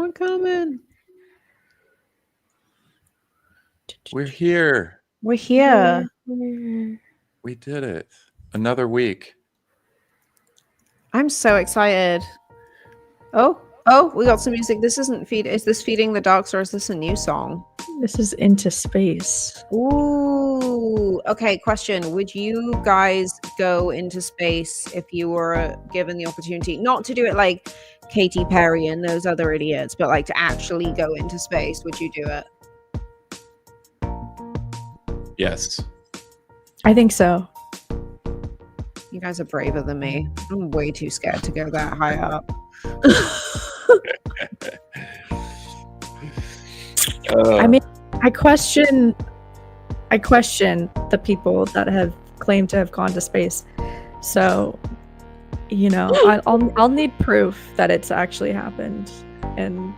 We're coming. We're here. We're here. We did it. Another week. I'm so excited. Oh, we got some music. This isn't feed. Is this Feeding the Ducks or is this a new song? This is Into Space. Ooh. Okay, question. Would you guys go into space if you were given the opportunity? Not to do it like Katy Perry and those other idiots, but like to actually go into space. Would you do it? Yes. I think so. You guys are braver than me. I'm way too scared to go that high up. I mean, I question the people that have claimed to have gone to space. So, you know, I'll need proof that it's actually happened. And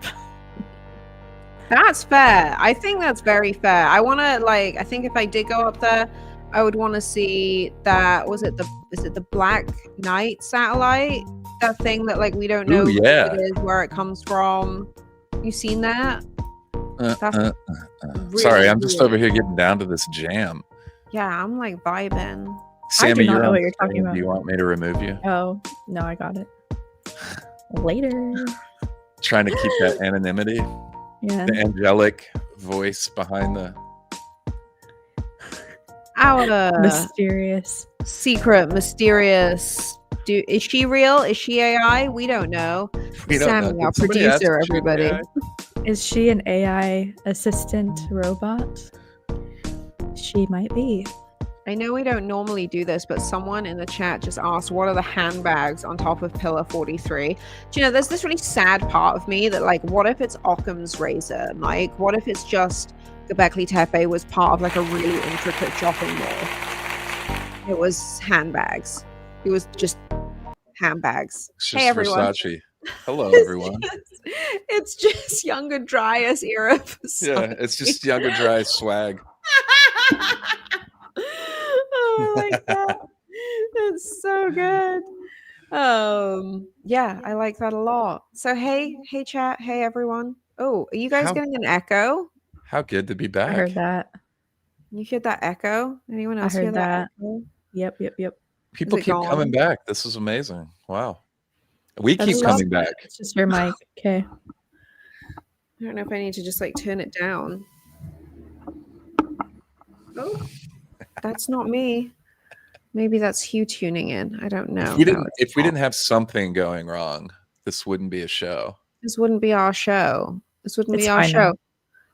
that's fair. I think that's very fair. I want to I think if I did go up there, I would want to see that. Is it the Black Knight satellite? That thing that we don't know Ooh, what yeah. it is, where it comes from. You seen that? Really Sorry, I'm just over here getting down to this jam. Yeah, I'm vibing. Sammy, know what you're talking about. Do you want me to remove you? Oh, no, I got it. Later. Trying to keep that anonymity. Yeah. The angelic voice behind the... Our mysterious. Mysterious... Is she real? Is she AI? We don't know. Sammy, our producer, everybody. Is she an AI assistant robot? She might be. I know we don't normally do this, but someone in the chat just asked, what are the handbags on top of Pillar 43? Do you know, there's this really sad part of me that, what if it's Occam's razor, Mike? What if it's just Gobekli Tepe was part of, a really intricate shopping mall? It was handbags. It was just handbags. Hey, everyone. Versace. Hello, everyone. It's just Younger Dryas era. Yeah, it's just Younger Dryas swag. Oh, I like that. That's so good. Yeah, I like that a lot. So hey chat, hey everyone. Oh, are you guys getting an echo? How good to be back. I heard that. You heard that echo? Anyone else hear that echo? Yep. People keep coming back. This is amazing. Wow. We keep coming back. It's just your mic. Okay. I don't know if I need to just turn it down. Oh, that's not me. Maybe that's Hugh tuning in. I don't know. If we didn't have something going wrong, this wouldn't be a show. This wouldn't be our show.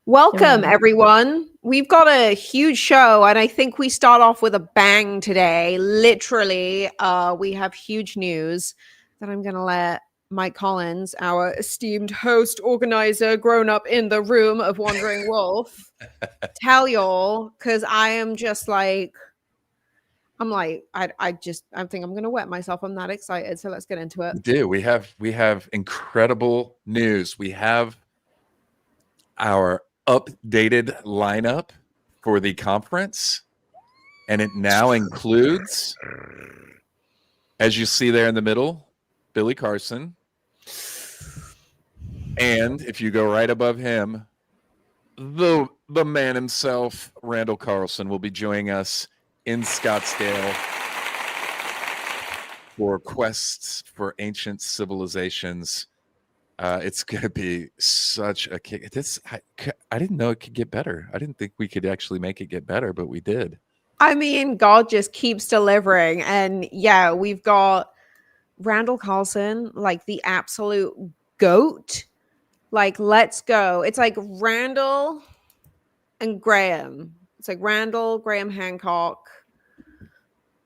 Welcome, everyone. We've got a huge show, and I think we start off with a bang today. Literally, we have huge news that I'm going to let Mike Collins, our esteemed host, organizer, grown up in the room of Wandering Wolf, tell y'all, because I am just I think I'm going to wet myself. I'm that excited. So let's get into it. We do. We have incredible news. We have our updated lineup for the conference, and it now includes, as you see there in the middle, Billy Carson. And if you go right above him, the man himself, Randall Carlson, will be joining us in Scottsdale for Quests for Ancient Civilizations. It's going to be such a kick. I didn't know it could get better. I didn't think we could actually make it get better, but we did. I mean, God just keeps delivering. And yeah, we've got Randall Carlson, the absolute GOAT. Let's go. It's Randall and Graham. It's Randall, Graham Hancock.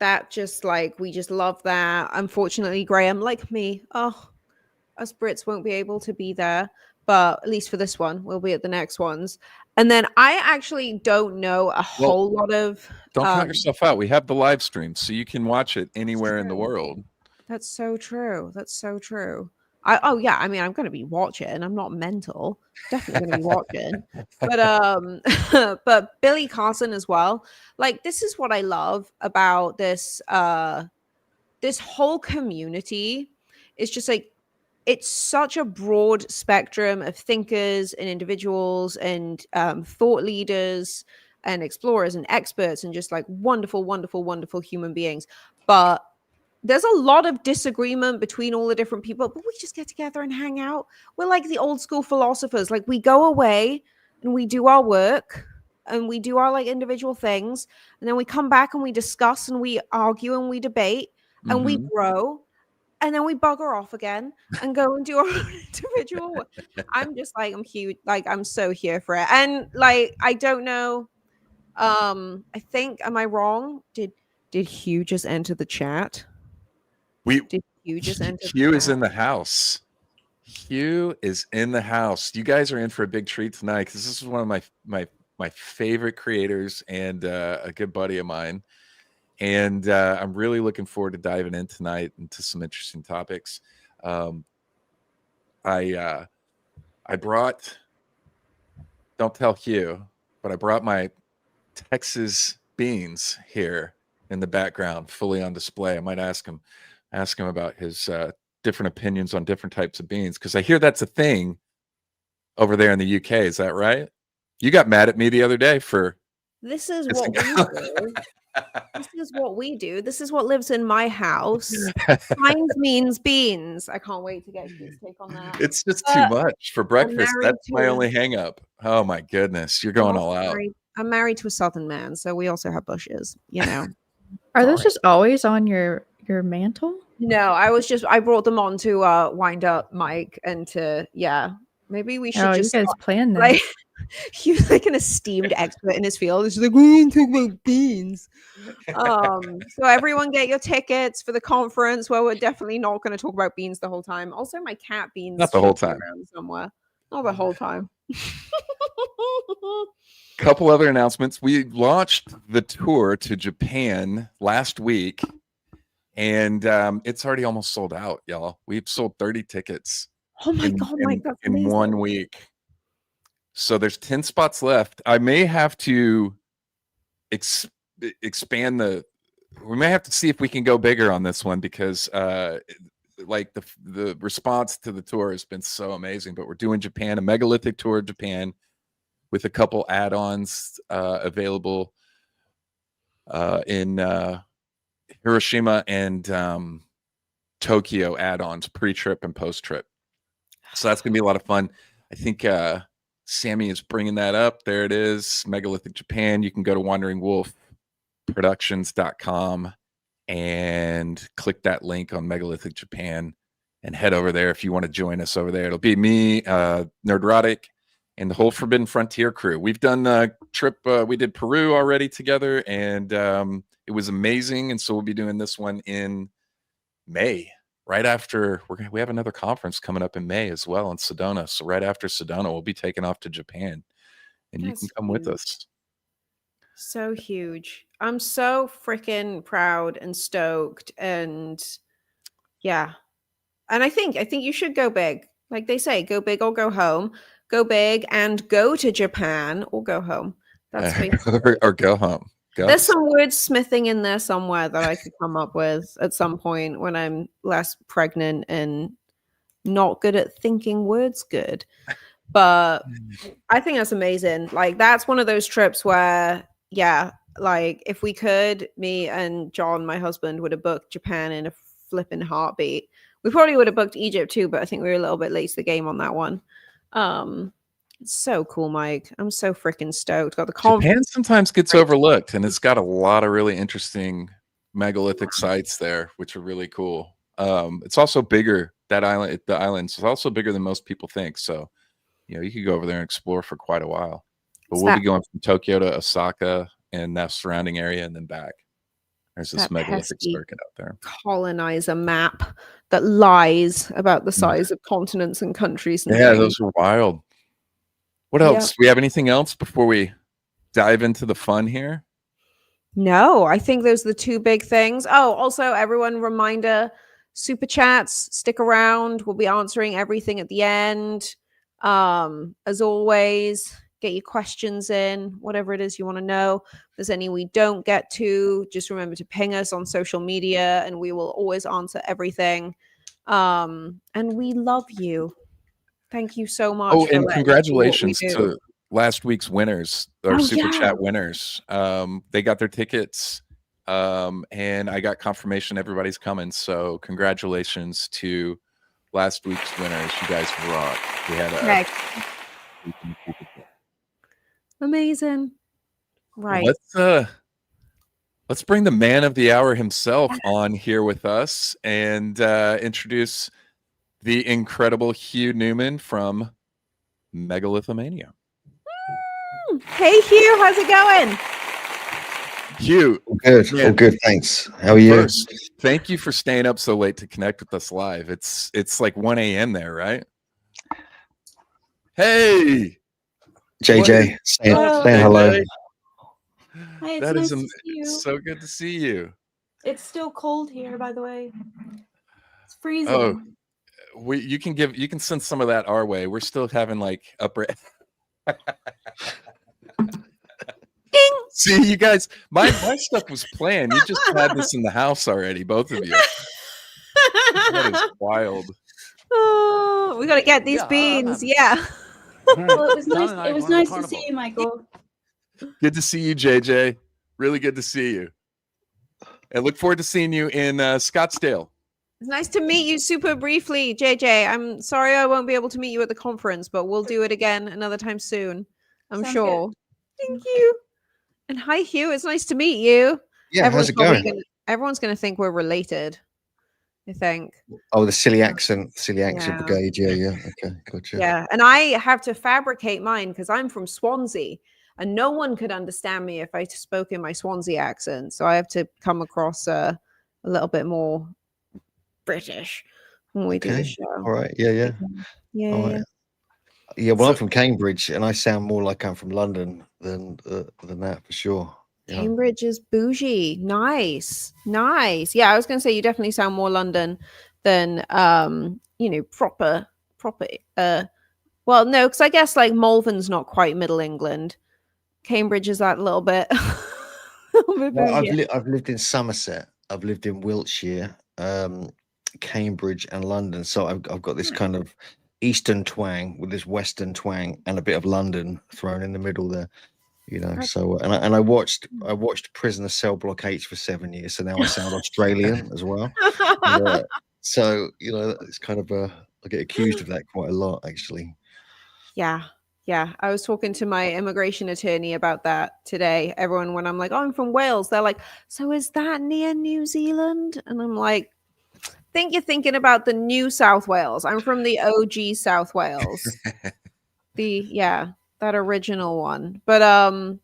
That just we just love that. Unfortunately, Graham, like me, us Brits won't be able to be there, but at least for this one, we'll be at the next ones. And then I actually don't know a whole lot of... Don't count yourself out. We have the live stream, so you can watch it anywhere in the world. That's so true. I mean, I'm going to be watching. I'm not mental. Definitely going to be watching. But Billy Carson as well. This is what I love about this this whole community. It's just it's such a broad spectrum of thinkers and individuals and thought leaders and explorers and experts and just like wonderful, wonderful, wonderful human beings. But there's a lot of disagreement between all the different people, but we just get together and hang out. We're like the old school philosophers. Like we go away and we do our work and we do our like individual things. And then we come back and we discuss and we argue and we debate and we grow. And then we bugger off again and go and do our own individual work. I'm just like, I'm huge. Like, I'm so here for it. And like, I don't know. I think, am I wrong? Did Hugh just enter the chat? Did Hugh just enter Hugh is in the house. Hugh is in the house. You guys are in for a big treat tonight because this is one of my favorite creators and a good buddy of mine. And I'm really looking forward to diving in tonight into some interesting topics. I brought, don't tell Hugh, but I brought my Texas beans here in the background, fully on display. I might ask him about his different opinions on different types of beans, because I hear that's a thing over there in the UK. Is that right? You got mad at me the other day for this is what we do. This is what we do. This is what lives in my house. Mine means beans. I can't wait to get his take on that. It's just too much for breakfast. That's my only hang up. Oh my goodness. You're going all out. I'm married to a Southern man, so we also have bushes, you know. Are those just always on your mantle? No, I brought them on to wind up Mike and to maybe we should just you guys plan that. Like he was like an esteemed expert in his field. He's like, we talk about beans. So everyone get your tickets for the conference where we're definitely not going to talk about beans the whole time. Also, my cat Beans. Not the whole time. Somewhere. Not the whole time. Couple other announcements. We launched the tour to Japan last week, and it's already almost sold out, y'all. We've sold 30 tickets. Oh my God, Mike, that's amazing. In 1 week. So there's 10 spots left. I may have to expand we may have to see if we can go bigger on this one, because like the response to the tour has been so amazing. But we're doing Japan, a megalithic tour of Japan, with a couple add-ons available in Hiroshima and Tokyo add-ons, pre-trip and post-trip. So that's gonna be a lot of fun. I think Sammi is bringing that up. There it is, Megalithic Japan. You can go to wanderingwolfproductions.com and click that link on Megalithic Japan and head over there if you want to join us over there. It'll be me, Nerdrotic, and the whole Forbidden Frontier crew. We've done a trip. We did Peru already together, and it was amazing. And so we'll be doing this one in May. Right after we have another conference coming up in May as well in Sedona. So right after Sedona, we'll be taking off to Japan, and you can come with us. So huge. I'm so freaking proud and stoked, and yeah. And I think you should go big. Like they say, go big or go home. Go big and go to Japan or go home. That's or go home. There's some wordsmithing in there somewhere that I could come up with at some point when I'm less pregnant and not good at thinking words good. But I think that's amazing. Like, that's one of those trips where, like, if we could, me and John, my husband, would have booked Japan in a flipping heartbeat. We probably would have booked Egypt too, but I think we were a little bit late to the game on that one. It's so cool, Mike. I'm so freaking stoked. Got the Japan sometimes gets overlooked, and it's got a lot of really interesting megalithic sites there, which are really cool. It's also bigger. The islands is also bigger than most people think. So, you could go over there and explore for quite a while. But we'll be going from Tokyo to Osaka and that surrounding area, and then back. There's this megalithic circuit out there. Colonizer map that lies about the size of continents and countries. And things. Those are wild. What else? Do we have anything else before we dive into the fun here? No, I think those are the two big things. Oh, also, everyone, reminder, super chats, stick around. We'll be answering everything at the end. As always, get your questions in, whatever it is you want to know. If there's any we don't get to, just remember to ping us on social media, and we will always answer everything. And we love you. Thank you so much. Oh, for and letting us do what we congratulations do. to last week's winners, or Oh, super yeah. chat winners. They got their tickets, and I got confirmation everybody's coming. So congratulations to last week's winners. You guys rock. We had a amazing. Right. Let's bring the man of the hour himself on here with us and introduce the incredible Hugh Newman from Megalithomania. Hey, Hugh, how's it going? Hugh, good, man, all good. Thanks. How are you? First, thank you for staying up so late to connect with us live. It's like 1 a.m. there, right? Hey, JJ, saying hello. Hi, that nice is to see you. So good to see you. It's still cold here, by the way. It's freezing. Oh, you can send some of that our way. We're still having like upper. Ding. See, you guys, my stuff was planned. You just had this in the house already, both of you. That is wild. Oh, we got to get these beans. Yeah. Well, it was nice. It was nice to see you, Michael. Good to see you, JJ. Really good to see you. And look forward to seeing you in Scottsdale. It's nice to meet you super briefly, JJ. I'm sorry I won't be able to meet you at the conference, but we'll do it again another time soon. I'm sure. Good. Thank you. And hi, Hugh. It's nice to meet you. Yeah, how's it going? Everyone's going to think we're related, I think. Oh, the silly accent brigade. Yeah. Okay, gotcha. Yeah, and I have to fabricate mine because I'm from Swansea, and no one could understand me if I spoke in my Swansea accent. So I have to come across a little bit more British when we do the show. All right. Yeah. All right. Yeah, well, I'm from Cambridge, and I sound more like I'm from London than that for sure. Yeah. Cambridge is bougie. Nice. Yeah, I was going to say you definitely sound more London than proper. Well, no, because I guess like Malvern's not quite Middle England. Cambridge is that little bit. Well, I've lived in Somerset. I've lived in Wiltshire, Cambridge, and London. So I've got this kind of Eastern twang with this Western twang and a bit of London thrown in the middle there, So and I watched Prisoner Cell Block H for 7 years, so now I sound Australian as well. So it's kind of I get accused of that quite a lot, actually. Yeah. I was talking to my immigration attorney about that today. Everyone, when I'm like, oh, I'm from Wales, they're like, so is that near New Zealand? And I'm like, think you're thinking about the New South Wales. I'm from the OG South Wales. That original one. But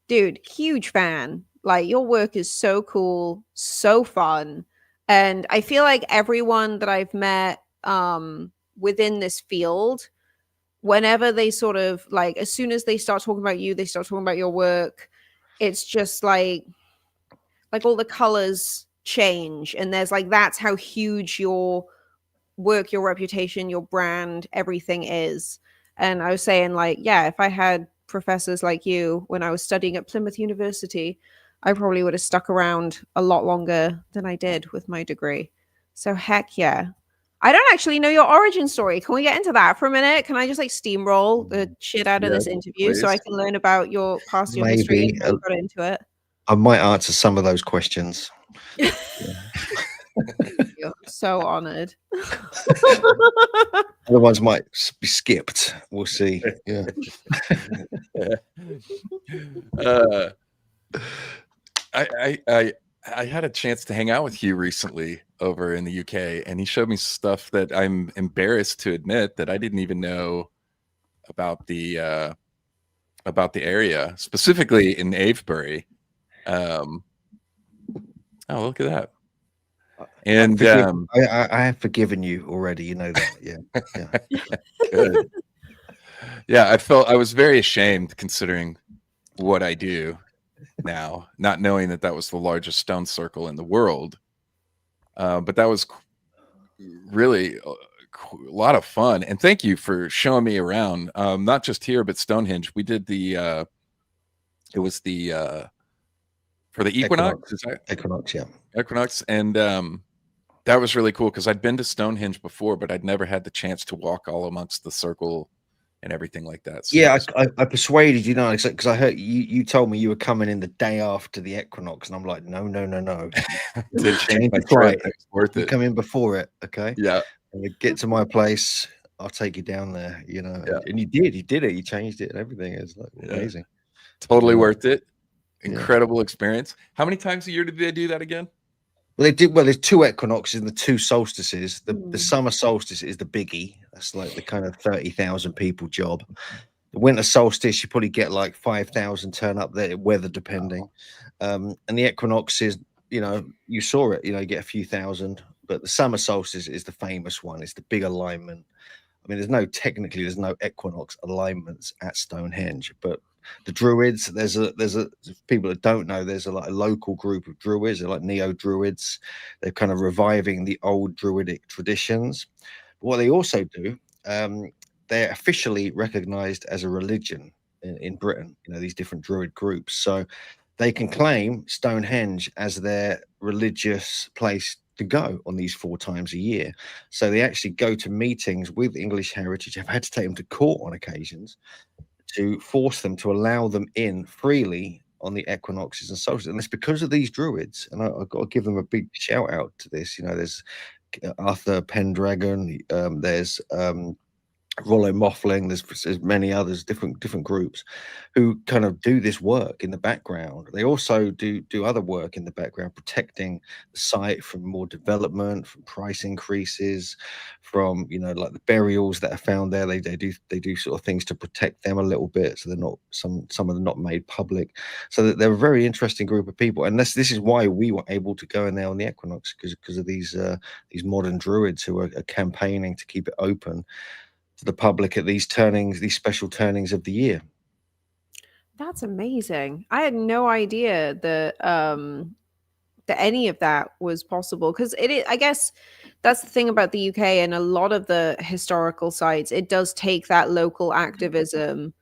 dude, huge fan. Like your work is so cool, so fun. And I feel like everyone that I've met within this field, whenever they sort of like, as soon as they start talking about you, they start talking about your work, it's just like all the colors change. And there's like, that's how huge your work, your reputation, your brand, everything is. And I was saying like, yeah, if I had professors like you when I was studying at Plymouth University, I probably would have stuck around a lot longer than I did with my degree. So heck yeah. I don't actually know your origin story. Can we get into that for a minute? Can I just like steamroll the shit out of this interview so I can learn about your past, your history, and how you got into it? I might answer some of those questions. You're so honored. Other ones might be skipped. We'll see. Yeah. I had a chance to hang out with Hugh recently over in the UK, and he showed me stuff that I'm embarrassed to admit that I didn't even know about the area, specifically in Avebury. Oh, look at that. And I have forgiven you already. You know that. Yeah. Good. Yeah, I was very ashamed considering what I do now, not knowing that was the largest stone circle in the world. But that was really a lot of fun. And thank you for showing me around, not just here, but Stonehenge. We did it was the for the equinox. Equinox, yeah. Equinox. And That was really cool because I'd been to Stonehenge before, but I'd never had the chance to walk all amongst the circle and everything like that. So yeah, I persuaded you, because I heard you told me you were coming in the day after the equinox, and I'm like, no. did change my the flight. trip. It's worth You it. come in before it, okay? Yeah. And you get to my place, I'll take you down there, Yeah. And you did it. You changed it and everything. It's like amazing. Totally worth it. Incredible experience. How many times a year did they do that again? Well, they did. Well, there's 2 equinoxes and the 2 solstices. The summer solstice is the biggie. That's like the kind of 30,000 people job. The winter solstice, you probably get like 5,000 turn up there, weather depending. And the equinox is, you saw it. You get a few thousand. But the summer solstice is the famous one. It's the big alignment. I mean, there's no equinox alignments at Stonehenge, but the Druids, there's people that don't know, there's a local group of Druids. They're like neo-Druids. They're kind of reviving the old Druidic traditions. But what they also do, they're officially recognized as a religion in Britain, these different Druid groups. So they can claim Stonehenge as their religious place to go on these 4 times a year. So they actually go to meetings with English Heritage. I've had to take them to court on occasions to force them to allow them in freely on the equinoxes and solstices. And it's because of these Druids. And I've got to give them a big shout out to this. There's Arthur Pendragon, there's Rollo Moffling, there's many others, different groups who kind of do this work in the background. They also do other work in the background, protecting the site from more development, from price increases, from like the burials that are found there. They do sort of things to protect them a little bit, so they're not some of them not made public. So that they're a very interesting group of people, and this is why we were able to go in there on the equinox, because of these modern Druids who are campaigning to keep it open to the public at these special turnings of the year. That's amazing. I had no idea that any of that was possible, because I guess that's the thing about the UK and a lot of the historical sites. It does take that local activism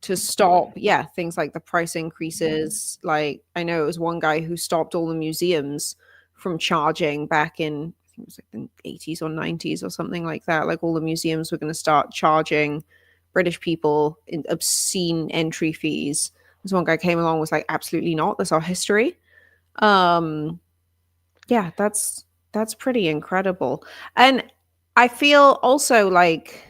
to stop things like the price increases. Like, I know it was one guy who stopped all the museums from charging back in, I think it was like the 80s or 90s or something like that. Like, all the museums were going to start charging British people in obscene entry fees. This one guy came along, was like, absolutely not, that's our history. That's pretty incredible. And I feel also like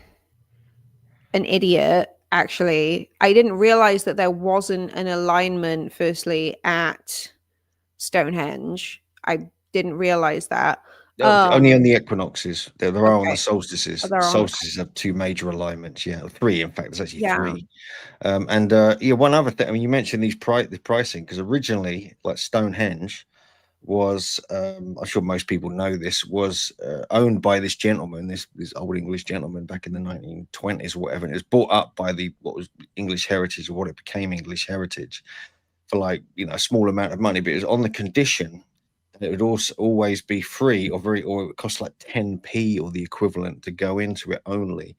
an idiot, actually. I didn't realize that there wasn't an alignment firstly at Stonehenge. I didn't realize that. Only on the equinoxes. There are on the solstices. Oh, solstices have 2 major alignments. 3, in fact. There's actually 3. And one other thing. I mean, you mentioned the pricing, because originally, like, Stonehenge was, I'm sure most people know this, was owned by this gentleman, this old English gentleman back in the 1920s or whatever. And it was bought up by what was English Heritage, or what it became English Heritage, for like a small amount of money, but it was on the condition it would also always be free, or it would cost like 10p or the equivalent to go into it only.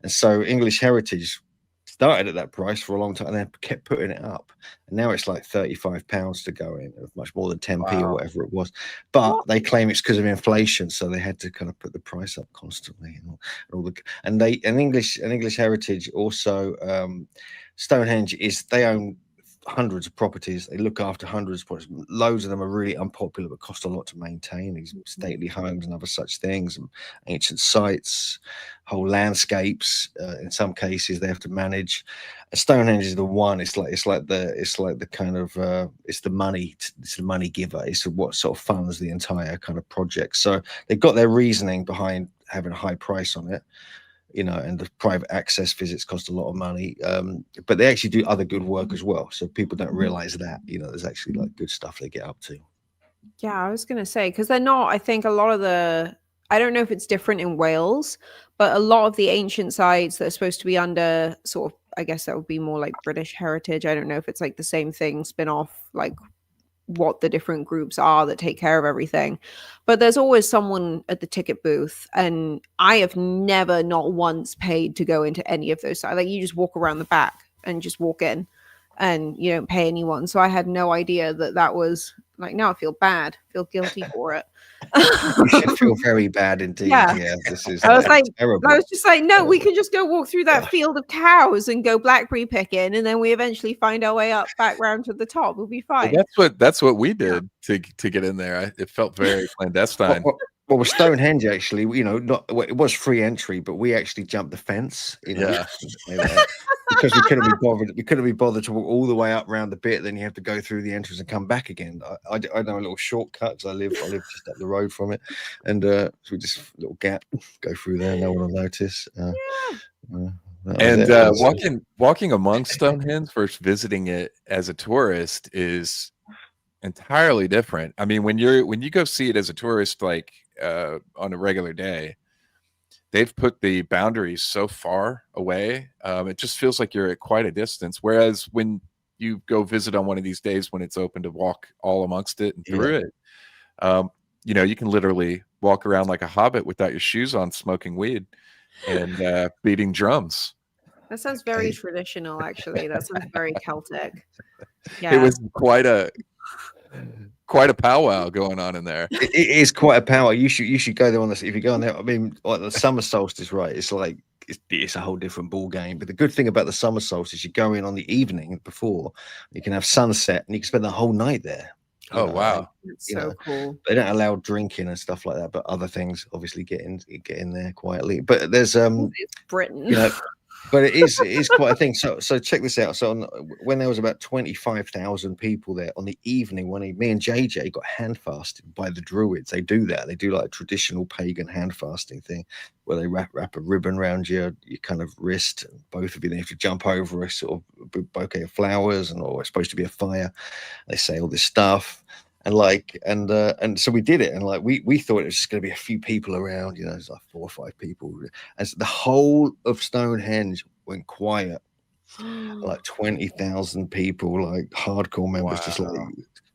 And so English Heritage started at that price for a long time and then kept putting it up. And now it's like £35 to go in, much more than 10p or whatever it was. But they claim it's because of inflation, so they had to kind of put the price up constantly. And English Heritage also, Stonehenge they own hundreds of properties. They look after hundreds of properties. Loads of them are really unpopular but cost a lot to maintain, these stately homes and other such things, and ancient sites, whole landscapes. In some cases they have to manage. Stonehenge is the one. It's the kind of it's the money giver. It's what sort of funds the entire kind of project. So they've got their reasoning behind having a high price on it, and the private access visits cost a lot of money, but they actually do other good work as well. So people don't realize that, there's actually like good stuff they get up to. Yeah, I was going to say, because they're not, I think a lot of I don't know if it's different in Wales, but a lot of the ancient sites that are supposed to be under sort of, I guess that would be more like British Heritage. I don't know if it's like the same thing, spin off, like what the different groups are that take care of everything, but there's always someone at the ticket booth, and I have never, not once, paid to go into any of those sites. Like, you just walk around the back and just walk in and you don't pay anyone. So I had no idea that was like, now I feel bad, feel guilty for it. You should feel very bad indeed. Yeah. Yeah, this is I was like, terrible. I was just like, no, we can just go walk through that field of cows and go blackberry picking, and then we eventually find our way up back round to the top. We'll be fine. Well, that's what we did to get in there. It felt very clandestine. Well, with Stonehenge, actually, you know, it was free entry, but we actually jumped the fence. You know, because we couldn't be bothered. We couldn't be bothered to walk all the way up around the bit. Then you have to go through the entrance and come back again. I know a little shortcut because I live just up the road from it, and so we just little gap, go through there. No one will notice. And walking among Stonehenge versus visiting it as a tourist is entirely different. I mean, when you go see it as a tourist, like on a regular day, they've put the boundaries so far away. It just feels like you're at quite a distance. Whereas when you go visit on one of these days when it's open to walk all amongst it and through it, you know, you can literally walk around like a hobbit without your shoes on, smoking weed and beating drums. That sounds very traditional, actually. That sounds very Celtic. Yeah. It was quite a powwow going on in there. It is quite a powwow. You should go there on this. If you go on there, I mean, like the summer solstice, right? It's like it's a whole different ball game. But the good thing about the summer solstice, you go in on the evening before, you can have sunset, and you can spend the whole night there. Oh wow, it's so cool. They don't allow drinking and stuff like that, but other things obviously get in there quietly. But there's it's Britain, you know. But it is quite a thing. So check this out. So when there was about 25,000 people there on the evening, when me and JJ got hand fasted by the Druids. They do that. They do like a traditional pagan hand fasting thing where they wrap a ribbon around your kind of wrist. Both of you, then you have to jump over a sort of bouquet of flowers, or it's supposed to be a fire. They say all this stuff. And so we did it, and like we thought it was just going to be a few people around, you know, it's like 4 or 5 people, and so the whole of Stonehenge went quiet. Like 20,000 people, like hardcore members, just like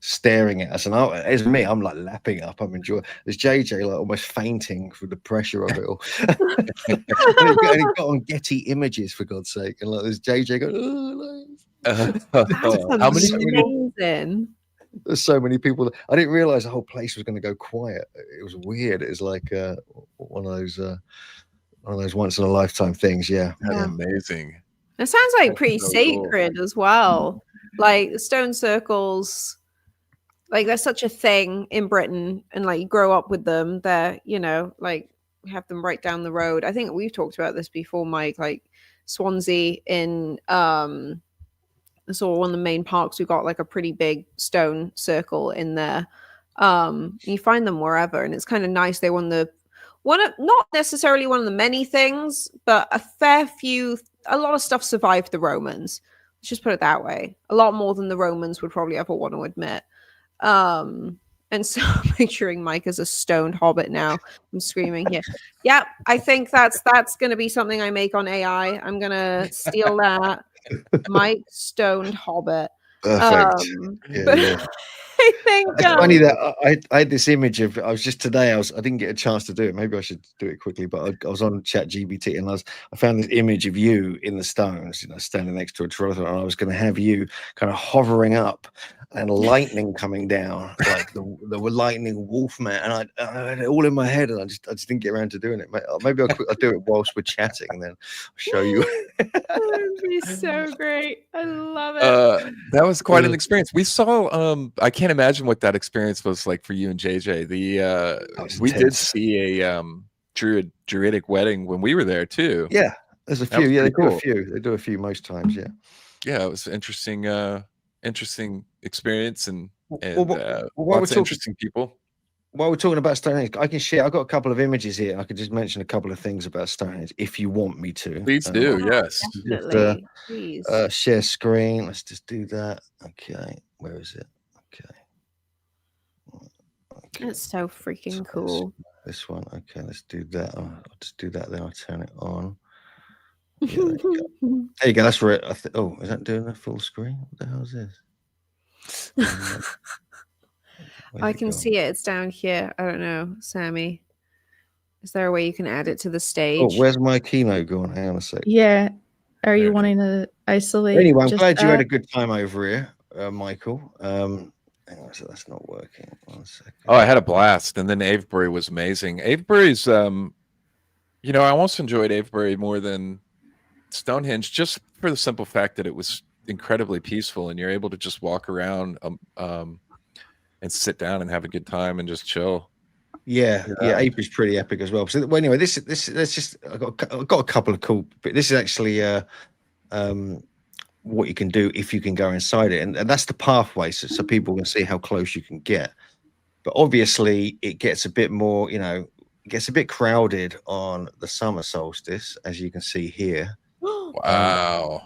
staring at us. And as me, I'm like lapping up. I'm enjoying. There's JJ like almost fainting for the pressure of it all. and it got on Getty Images, for God's sake. And like there's JJ going, how many? There's so many people. I didn't realize the whole place was going to go quiet. It was weird. It was like one of those once in a lifetime things. Yeah. Amazing. It sounds like pretty sacred as well. Like stone circles, like there's such a thing in Britain, and like you grow up with them. They're, you know, like we have them right down the road. I think we've talked about this before, Mike. Like Swansea in so one of the main parks, we've got like a pretty big stone circle in there. You find them wherever, and it's kind of nice. They're not necessarily one of the many things, but a lot of stuff survived the Romans. Let's just put it that way. A lot more than the Romans would probably ever want to admit. And so I'm picturing Mike as a stoned hobbit now. I'm screaming here. Yeah, I think that's going to be something I make on AI. I'm going to steal that. Mike stoned hobbit. Perfect. Yeah. I think it's funny that I had this image of I didn't get a chance to do it. Maybe I should do it quickly, but I was on ChatGPT and I found this image of you in the stones, you know, standing next to a trolley, and I was going to have you kind of hovering up and lightning coming down, like the lightning wolfman, and I had it all in my head, and I just didn't get around to doing it. Maybe I'll do it whilst we're chatting, and then I'll show you. That would be so great. I love it. That was quite an experience. We saw. I can't imagine what that experience was like for you and JJ. We did see a druidic wedding when we were there too. Yeah, there's a few. Yeah, they do a few. They do a few most times. Yeah. Yeah, it was interesting. Interesting experience and lots of interesting people. While we're talking about Stonehenge, I can share. I've got a couple of images here. I could just mention a couple of things about Stonehenge if you want me to. Please do. Yes. Definitely. Please. Share screen. Let's just do that. Okay. Where is it? Okay. That's so freaking cool. This one. Okay. Let's do that. I'll just do that. Then I'll turn it on. Yeah, there you go. That's where it. Oh, is that doing a full screen? What the hell is this? I can see it. It's down here. I don't know, Sammy. Is there a way you can add it to the stage? Oh, where's my keynote going? Hang on a sec. Yeah. Are you wanting to isolate? Anyway, I'm glad you had a good time over here, Michael. Hang on, so that's not working. 1 second. Oh, I had a blast, and then Avebury was amazing. Avebury's, you know, I almost enjoyed Avebury more than Stonehenge, just for the simple fact that it was incredibly peaceful, and you're able to just walk around and sit down and have a good time and just chill. Yeah, Avebury's pretty epic as well. So, well, anyway, this let's just I've got a couple of cool. But this is actually what you can do if you can go inside it, and that's the pathway, so people can see how close you can get. But obviously, it gets a bit more, you know, it gets a bit crowded on the summer solstice, as you can see here. Wow,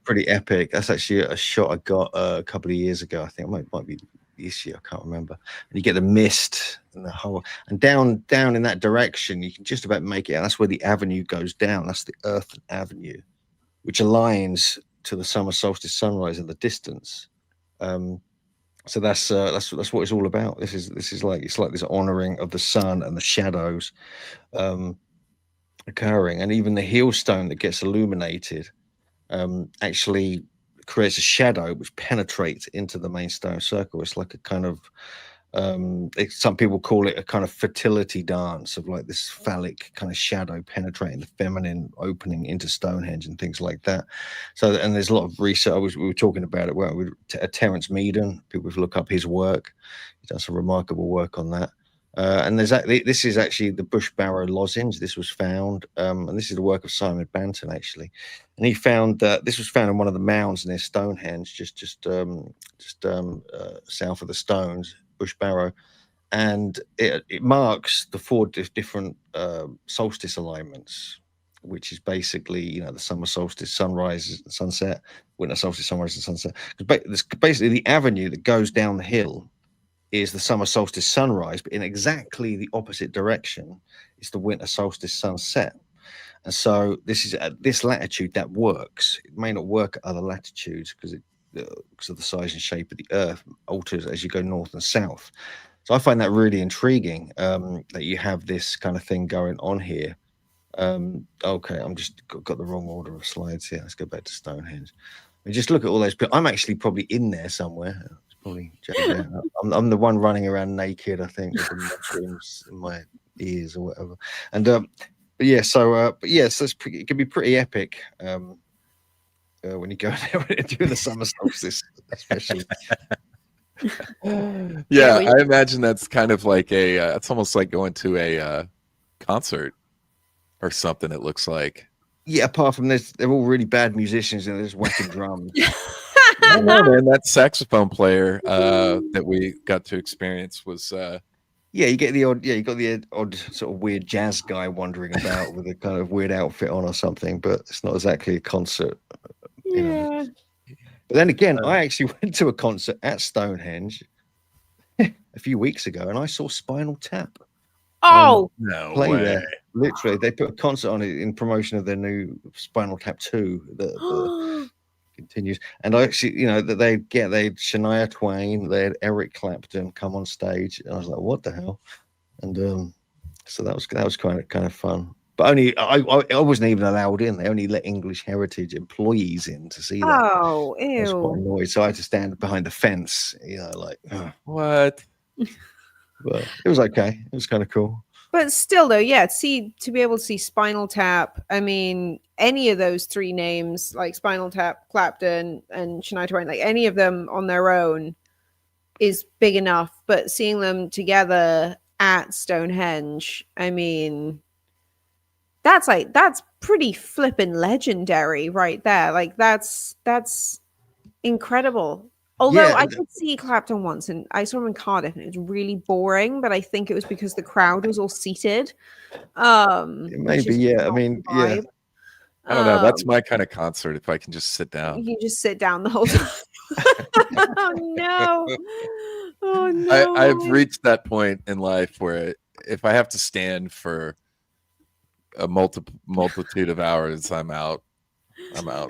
pretty epic. That's actually a shot I got a couple of years ago. I think it might be this year. I can't remember. And you get the mist and the whole, and down in that direction, you can just about make it. And that's where the avenue goes down. That's the Earthen Avenue, which aligns to the summer solstice sunrise in the distance. So that's what it's all about. This is like, it's like this honoring of the sun and the shadows occurring, and even the heel stone that gets illuminated actually creates a shadow which penetrates into the main stone circle. It's like a kind of some people call it a kind of fertility dance of like this phallic kind of shadow penetrating the feminine opening into Stonehenge and things like that. So, and there's a lot of research. We were talking about it, weren't we? Terence Meaden, people look up his work. He's done some remarkable work on that. And this is actually the bush barrow lozenge. This was found, and this is the work of Simon Banton actually, and he found that this was found in one of the mounds near Stonehenge, just south of the stones, bush barrow, and it marks the 4 different solstice alignments, which is basically, you know, the summer solstice sunrise and sunset, winter solstice sunrise and sunset. It's basically the avenue that goes down the hill is the summer solstice sunrise, but in exactly the opposite direction is the winter solstice sunset. And so this is at this latitude that works. It may not work at other latitudes because of the size and shape of the Earth alters as you go north and south. So I find that really intriguing, that you have this kind of thing going on here. Okay, I'm just got the wrong order of slides here. Let's go back to Stonehenge. I mean, just look at all those people. I'm actually probably in there somewhere. Probably I'm the one running around naked, I think, with the mushrooms in my ears or whatever. And but so it can be pretty epic when you go there during the summer solstice, especially. I imagine that's kind of like it's almost like going to a concert or something. It looks like. Yeah, apart from this, they're all really bad musicians and they're just whacking drums. I know, man. That saxophone player that we got to experience was you get the odd you got the odd sort of weird jazz guy wandering about with a kind of weird outfit on or something, but it's not exactly a concert. You know. But then again, I actually went to a concert at Stonehenge a few weeks ago and I saw Spinal Tap. Oh, no way. There. Literally, they put a concert on it in promotion of their new Spinal Tap 2 that continues. And I actually, you know, that they'd Shania Twain, they had Eric Clapton come on stage, and I was like, what the hell? And so that was kind of fun. But only I wasn't even allowed in. They only let English heritage employees in to see that. Oh, I was quite ew. annoyed, so I had to stand behind the fence, you know, like what? But it was okay. It was kind of cool. But still, though, to be able to see Spinal Tap, I mean, any of those 3 names, like Spinal Tap, Clapton, and Shania Twain, like any of them on their own is big enough. But seeing them together at Stonehenge, I mean, that's pretty flippin' legendary right there. Like that's incredible. Although I did see Clapton once, and I saw him in Cardiff, and it was really boring. But I think it was because the crowd was all seated. Maybe, yeah. I mean, yeah. I don't know. That's my kind of concert. If I can just sit down, you just sit down the whole time. Oh no! Oh no! I've reached that point in life where if I have to stand for a multitude of hours, I'm out. Oh,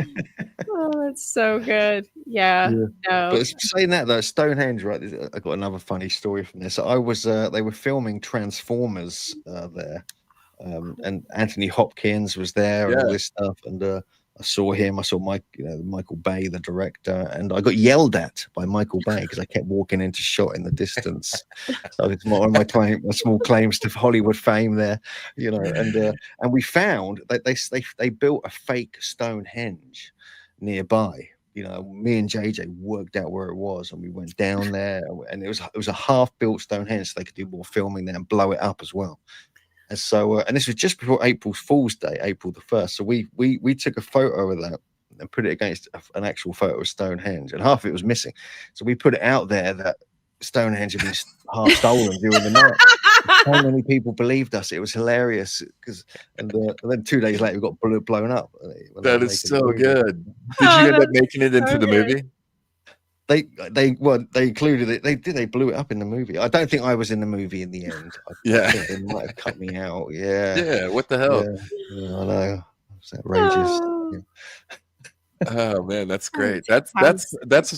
that's so good. Yeah. No. But saying that though, Stonehenge, right? I got another funny story from this. I was they were filming Transformers there, and Anthony Hopkins was there and all this stuff. And I I saw him. I saw Michael Bay, the director, and I got yelled at by Michael Bay because I kept walking into shot in the distance. So it's one of my small claims to Hollywood fame there, And we found that they built a fake Stonehenge nearby. Me and JJ worked out where it was, and we went down there, and it was a half-built Stonehenge, so they could do more filming there and blow it up as well. And so, and this was just before April Fool's Day, April the 1st. So we took a photo of that and put it against an actual photo of Stonehenge, and half of it was missing. So we put it out there that Stonehenge had been half stolen during the night. So many people believed us. It was hilarious and then 2 days later we got blown up. That is so good. Did you end up making it into the movie? They included it. They blew it up in the movie. I don't think I was in the movie in the end. I think they might have cut me out. Yeah. What the hell? Yeah, I know. It's outrageous. Oh man, that's great. That's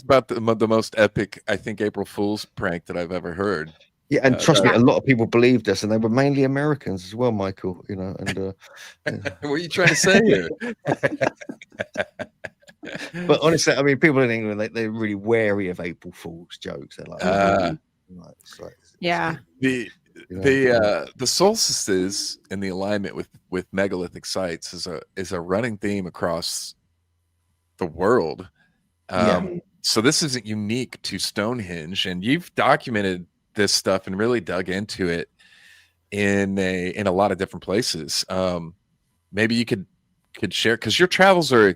about the most epic, I think, April Fool's prank that I've ever heard. Yeah, and trust me, a lot of people believed us, and they were mainly Americans as well, Michael. What are you trying to say here? But honestly, I mean, people in England, they're really wary of April Fool's jokes. They're like, the solstices and the alignment with megalithic sites is a running theme across the world. So this isn't unique to Stonehenge, and you've documented this stuff and really dug into it in a lot of different places. Maybe you could share, because your travels are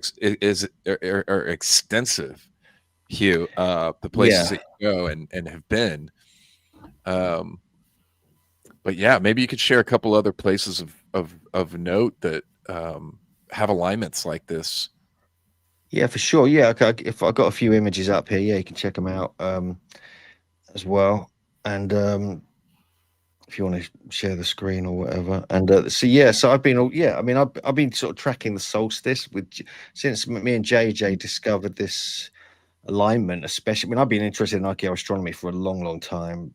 extensive, Hugh. The places that you go and have been. But yeah, maybe you could share a couple other places of note that have alignments like this. Yeah, for sure. Yeah, okay. If I got a few images up here, you can check them out as well. And if you want to share the screen or whatever. And so I've been, I've been sort of tracking the solstice since me and JJ discovered this alignment, especially. I mean, I've been interested in archaeoastronomy for a long, long time.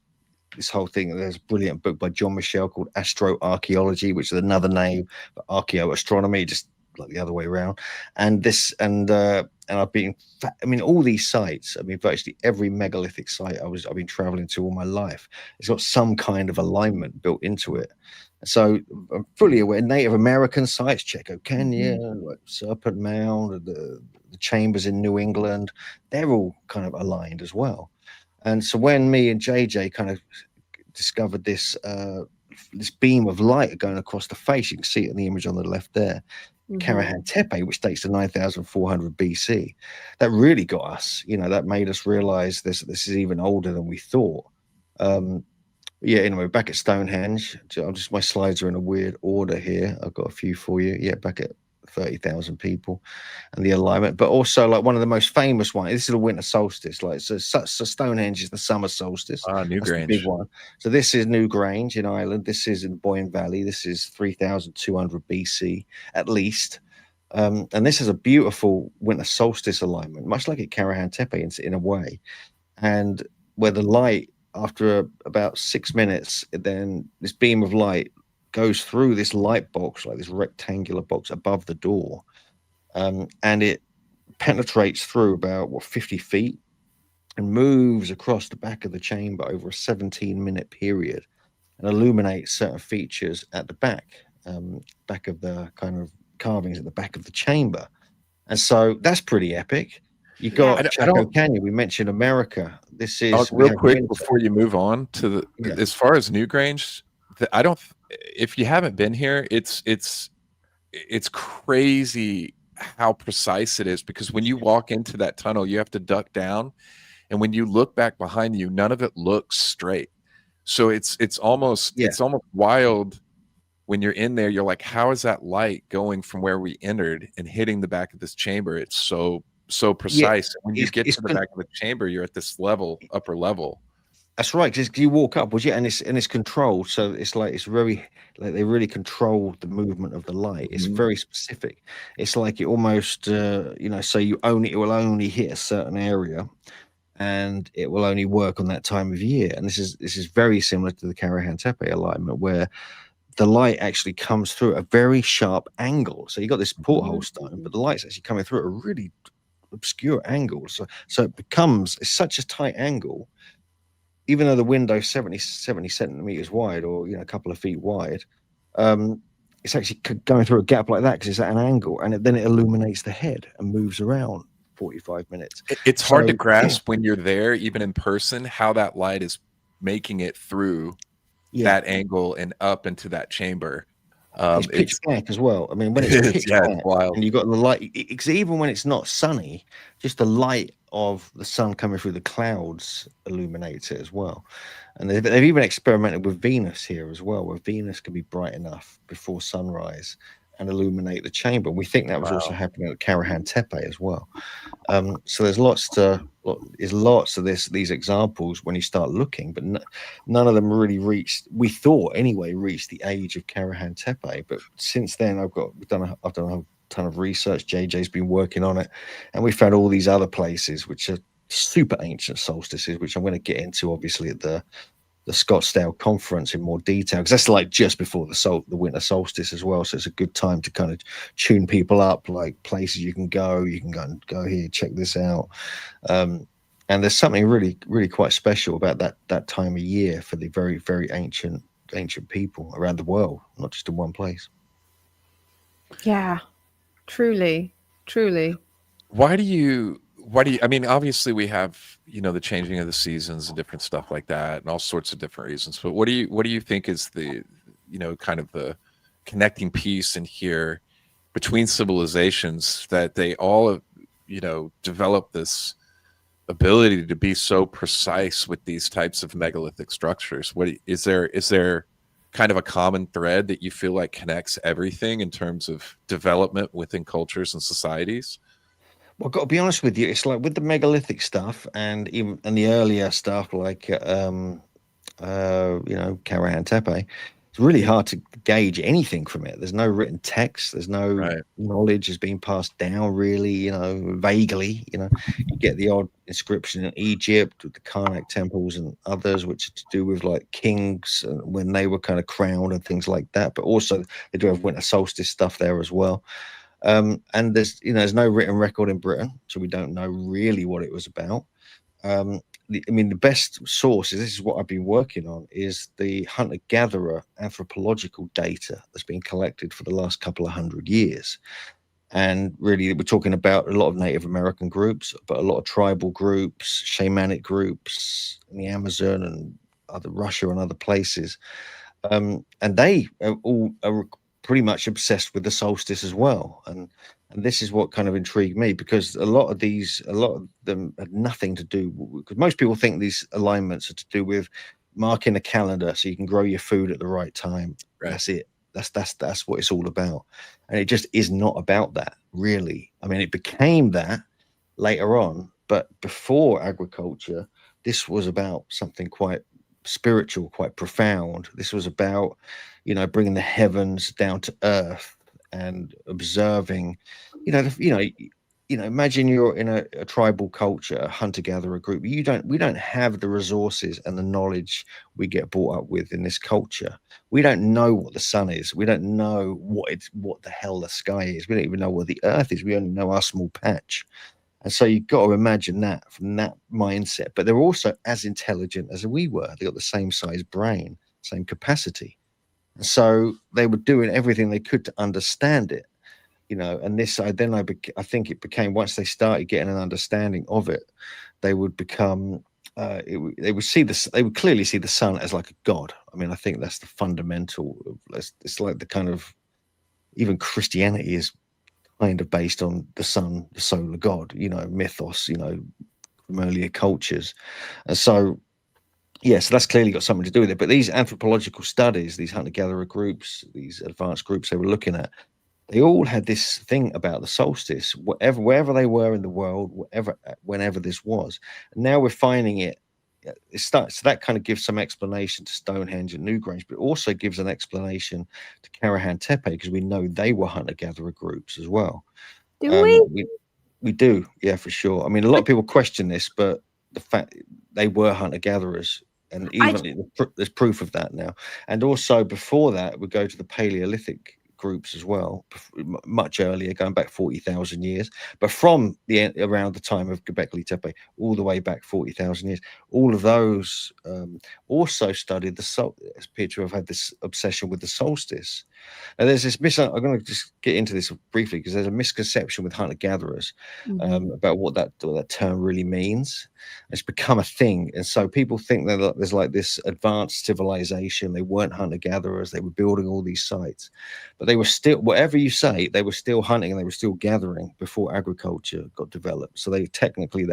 This whole thing, there's a brilliant book by John Michel called Astroarchaeology, which is another name for archaeoastronomy, just like the other way around. And I've been, all these sites, virtually every megalithic site I've been traveling to all my life, it's got some kind of alignment built into it. So I'm fully aware. Native American sites, Chaco Canyon, like Serpent Mound, the chambers in New England, they're all kind of aligned as well. And so when me and JJ kind of discovered this beam of light going across the face, you can see it in the image on the left there, Karahan Tepe, which dates to 9,400 BC. That really got us, that made us realize this is even older than we thought. Anyway, back at Stonehenge, my slides are in a weird order here. I've got a few for you. Yeah, back at 30,000 people and the alignment, but also like one of the most famous ones. This is the winter solstice. Like so Stonehenge is the summer solstice. Newgrange, big one. So this is Newgrange in Ireland. This is in Boyne Valley. This is 3,200 BC at least. And this is a beautiful winter solstice alignment, much like at Karahan Tepe in a way. And where the light, after about 6 minutes, then this beam of light goes through this light box, like this rectangular box above the door, and it penetrates through about 50 feet and moves across the back of the chamber over a 17-minute period and illuminates certain features at the back of the kind of carvings at the back of the chamber. And so that's pretty epic. You got Chaco Canyon. We mentioned America. This is real quick before you move on to as far as Newgrange. If you haven't been here, it's crazy how precise it is, because when you walk into that tunnel, you have to duck down, and when you look back behind you, none of it looks straight. So it's almost wild when you're in there. You're like, how is that light going from where we entered and hitting the back of this chamber? It's so precise. When you get to the back of the chamber, you're at this upper level. That's right, because you walk up, and it's controlled. So it's like very, like they really control the movement of the light. It's very specific. It's like it almost, so it will only hit a certain area, and it will only work on that time of year. And this is very similar to the Karahan Tepe alignment, where the light actually comes through a very sharp angle. So you got this porthole stone, but the light's actually coming through at a really obscure angle. So it becomes, it's such a tight angle, even though the window's 70 centimeters wide, or a couple of feet wide, it's actually going through a gap like that because it's at an angle, and then it illuminates the head and moves around 45 minutes. It's hard to grasp when you're there, even in person, how that light is making it through that angle and up into that chamber. It's pitch black as well. I mean, when it's pitch black, wild. And you've got the light, even when it's not sunny, just the light of the sun coming through the clouds illuminates it as well. And they've even experimented with Venus here as well, where Venus can be bright enough before sunrise and illuminate the chamber. And we think that was also happening at Karahan Tepe as well. So there's lots of these examples when you start looking, but none of them really reached, we thought anyway, reached the age of Karahan Tepe. But since then, I've done a ton of research. JJ's been working on it, and we found all these other places which are super ancient solstices, which I'm going to get into obviously at the Scottsdale conference in more detail, because that's like just before the winter solstice as well. So it's a good time to kind of tune people up, like places you can go go here, check this out. And there's something really, really quite special about that time of year for the very, very ancient people around the world, not just in one place. Yeah, truly. Why do you, I mean, obviously we have, the changing of the seasons and different stuff like that and all sorts of different reasons, but what do you think is the, kind of the connecting piece in here between civilizations that they all, develop this ability to be so precise with these types of megalithic structures? What is there kind of a common thread that you feel like connects everything in terms of development within cultures and societies? Well, I've got to be honest with you, it's like with the megalithic stuff and the earlier stuff like Karahan Tepe, it's really hard to gauge anything from it. There's no written text, there's no knowledge is being passed down really, vaguely. You get the odd inscription in Egypt with the Karnak temples and others, which are to do with like kings and when they were kind of crowned and things like that. But also they do have winter solstice stuff there as well. And there's no written record in Britain, so we don't know really what it was about. The best source, this is what I've been working on, is the hunter-gatherer anthropological data that's been collected for the last couple of 100 years. And really, we're talking about a lot of Native American groups, but a lot of tribal groups, shamanic groups in the Amazon and Russia and other places. And they all are pretty much obsessed with the solstice as well. And this is what kind of intrigued me, because a lot of them had nothing to do, because most people think these alignments are to do with marking a calendar so you can grow your food at the right time. Right. That's it. That's what it's all about. And it just is not about that, really. I mean, it became that later on, but before agriculture, this was about something quite spiritual, quite profound. This was about, bringing the heavens down to earth and observing, imagine you're in a tribal culture, a hunter-gatherer group. We don't have the resources and the knowledge we get brought up with in this culture. We don't know what the sun is. We don't know what the hell the sky is. We don't even know what the earth is. We only know our small patch. And so you've got to imagine that from that mindset. But they're also as intelligent as we were. They got the same size brain, same capacity. And so they were doing everything they could to understand it, and this, I think it became, once they started getting an understanding of it, they would become, they would clearly see the sun as like a god. I mean, I think that's the fundamental, it's like the kind of, even Christianity is kind of based on the sun, the solar god, mythos, from earlier cultures. And so, so that's clearly got something to do with it. But these anthropological studies, these hunter-gatherer groups, these advanced groups they were looking at, they all had this thing about the solstice, wherever they were in the world, whenever this was. And now we're finding it. So that kind of gives some explanation to Stonehenge and Newgrange, but also gives an explanation to Karahan Tepe, because we know they were hunter-gatherer groups as well. Do we? We do, yeah, for sure. I mean, a lot of people question this, but the fact they were hunter-gatherers And even there's proof of that now. And also before that, we go to the Paleolithic groups as well, much earlier, going back 40,000 years. But from around the time of Gobekli Tepe, all the way back 40,000 years, all of those also studied the appear to have had this obsession with the solstice. Now, there's this I'm going to just get into this briefly because there's a misconception with hunter-gatherers about what that term really means. It's become a thing, and so people think that there's like this advanced civilization. They weren't hunter-gatherers; they were building all these sites, but they were still, whatever you say, they were still hunting and they were still gathering before agriculture got developed. So they're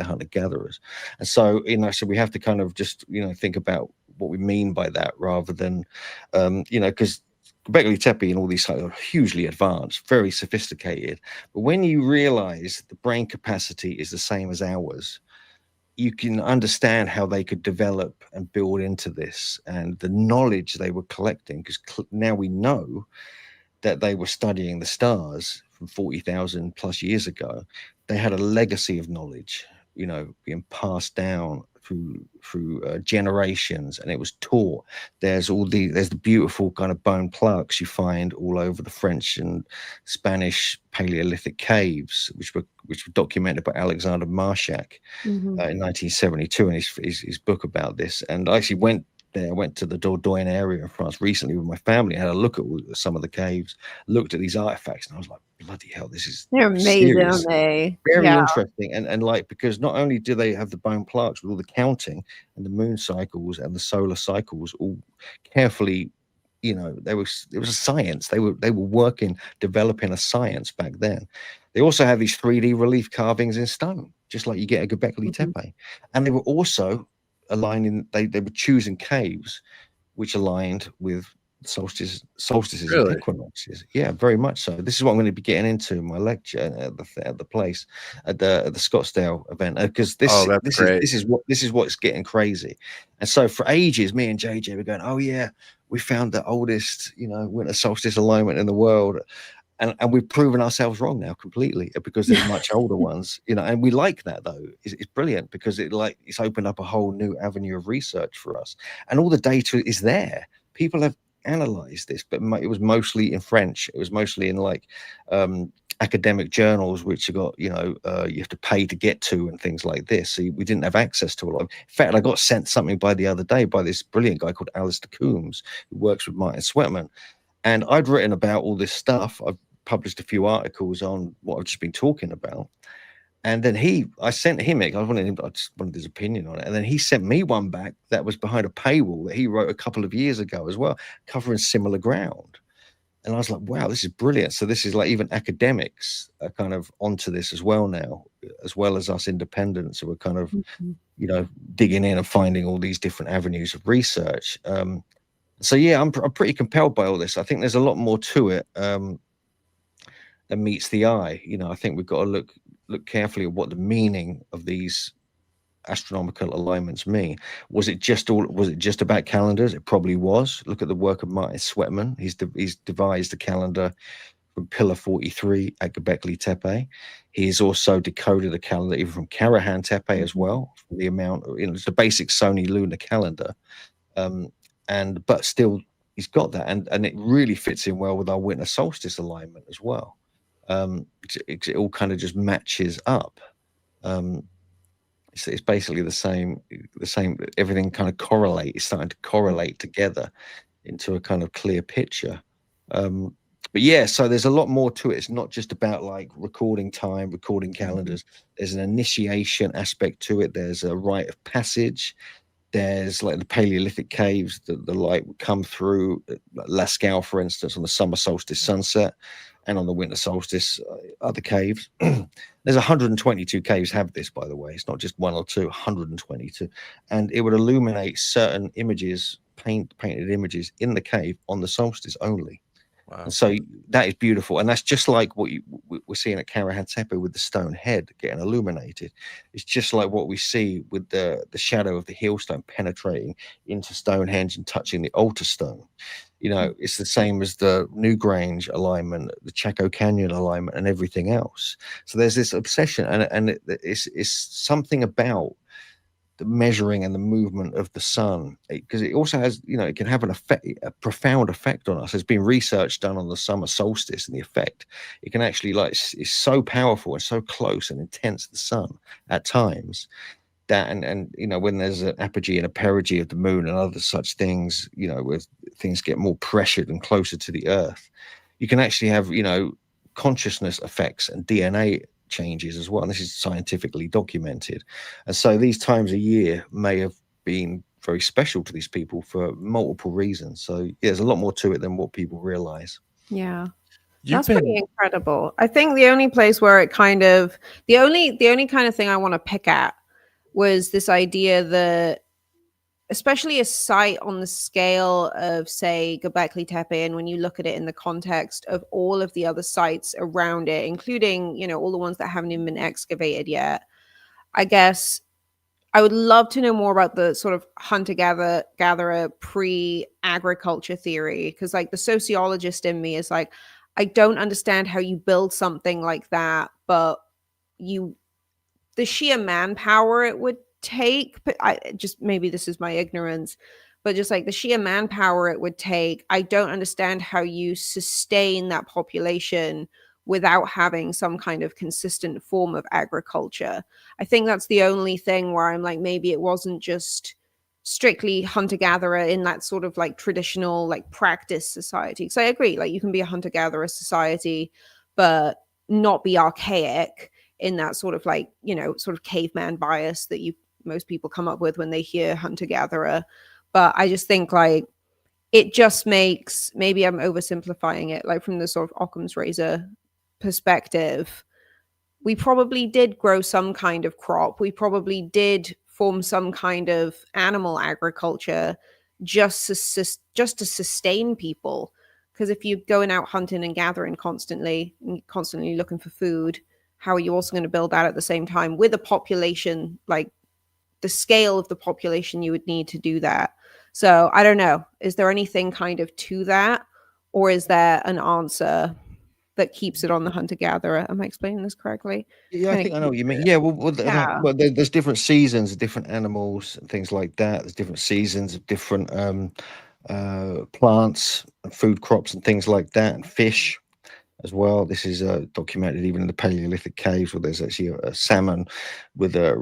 hunter-gatherers, and so so we have to kind of just think about what we mean by that rather than because Gobekli Tepe and all these sites are hugely advanced, very sophisticated. But when you realize the brain capacity is the same as ours, you can understand how they could develop and build into this and the knowledge they were collecting. Because now we know that they were studying the stars from 40,000 plus years ago. They had a legacy of knowledge, being passed down through generations, and it was taught. There's the beautiful kind of bone plaques you find all over the French and Spanish Paleolithic caves, which were documented by Alexander Marshak in 1972 in his book about this. And I actually went there. I went to the Dordogne area in France recently with my family. I had a look at some of the caves, looked at these artifacts, and I was like, bloody hell, they're amazing, aren't they? Very interesting. And like, because not only do they have the bone plaques with all the counting and the moon cycles and the solar cycles all carefully, it was a science. They were working, developing a science back then. They also have these 3D relief carvings in stone, just like you get at Gobekli Tepe. And they were also aligning, they were choosing caves which aligned with solstices and equinoxes. Yeah, very much so. This is what I'm going to be getting into in my lecture at the place at the Scottsdale event, because this is what's getting crazy. And so for ages, me and JJ were going, oh yeah, we found the oldest winter solstice alignment in the world. And we've proven ourselves wrong now completely, because there's much older ones, and we like that though. It's brilliant because it's opened up a whole new avenue of research for us, and all the data is there. People have analyzed this, but it was mostly in French. It was mostly in academic journals, which you got, you have to pay to get to and things like this. So we didn't have access to a lot. In fact, I got sent something by the other day by this brilliant guy called Alistair Coombs, who works with Martin Sweatman, and I'd written about all this stuff. I've published a few articles on what I've just been talking about, and then I sent him it. I just wanted his opinion on it, and then he sent me one back that was behind a paywall that he wrote a couple of years ago as well, covering similar ground. And I was like, wow, this is brilliant. So this is like, even academics are kind of onto this as well now, as well as us independents who are kind of digging in and finding all these different avenues of research. So yeah, I'm pretty compelled by all this. I think there's a lot more to it that meets the eye. I think we've got to look carefully at what the meaning of these astronomical alignments mean. Was it just about calendars? It probably was. Look at the work of Martin Sweatman. He's devised a calendar from Pillar 43 at Gobekli Tepe. He's also decoded a calendar even from Karahan Tepe as well. The amount of, it's the basic Sony lunar calendar, but still he's got that, and it really fits in well with our winter solstice alignment as well. It all kind of just matches up. It's basically the same. Everything kind of it's starting to correlate together into a kind of clear picture. But yeah, so there's a lot more to it. It's not just about like recording time, recording calendars. There's an initiation aspect to it. There's a rite of passage. There's like the Paleolithic caves, the light would come through Lascaux, for instance, on the summer solstice sunset, and on the winter solstice, other caves. There's 122 caves have this, by the way. It's not just one or two, 122. And it would illuminate certain images, painted images in the cave on the solstice only. Wow. And so that is beautiful. And that's just like what we're seeing at Karahan Tepe with the stone head getting illuminated. It's just like what we see with the shadow of the Hillstone penetrating into Stonehenge and touching the altar stone. It's the same as the Newgrange alignment, the Chaco Canyon alignment, and everything else. So there's this obsession, and it's something about the measuring and the movement of the sun, because it also has, it can have a profound effect on us. There's been research done on the summer solstice and the effect it can actually, like, it's so powerful and so close and intense, the sun at times, that and when there's an apogee and a perigee of the moon and other such things, where things get more pressured and closer to the earth, you can actually have consciousness effects and DNA changes as well, and this is scientifically documented. And so these times a year may have been very special to these people for multiple reasons. So yeah, there's a lot more to it than what people realize. Yeah. That's pretty incredible. I think the only place where it kind of the only kind of thing I want to pick at was this idea that, especially a site on the scale of, say, Gobekli Tepe, and when you look at it in the context of all of the other sites around it, including, all the ones that haven't even been excavated yet, I guess I would love to know more about the sort of hunter-gatherer pre-agriculture theory, because, like, the sociologist in me is like, I don't understand how you build something like that, but the sheer manpower it would take, but maybe this is my ignorance, but just like the sheer manpower it would take, I don't understand how you sustain that population without having some kind of consistent form of agriculture. I think that's the only thing where I'm like, maybe it wasn't just strictly hunter-gatherer in that sort of like traditional like practice society. Because I agree, like you can be a hunter-gatherer society but not be archaic in that sort of like, sort of caveman bias that most people come up with when they hear hunter-gatherer. But I just think like it just makes, maybe I'm oversimplifying it, like from the sort of Occam's razor perspective, we probably did grow some kind of crop. We probably did form some kind of animal agriculture just to sustain people. Because if you're going out hunting and gathering constantly looking for food, how are you also going to build that at the same time with a population, like the scale of the population you would need to do that? So I don't know. Is there anything kind of to that? Or is there an answer that keeps it on the hunter-gatherer? Am I explaining this correctly? Yeah, I think I know what you mean. Yeah, well, there's different seasons of different animals and things like that. There's different seasons of different plants and food crops and things like that, and fish as well. This is documented even in the Paleolithic caves, where there's actually a salmon with a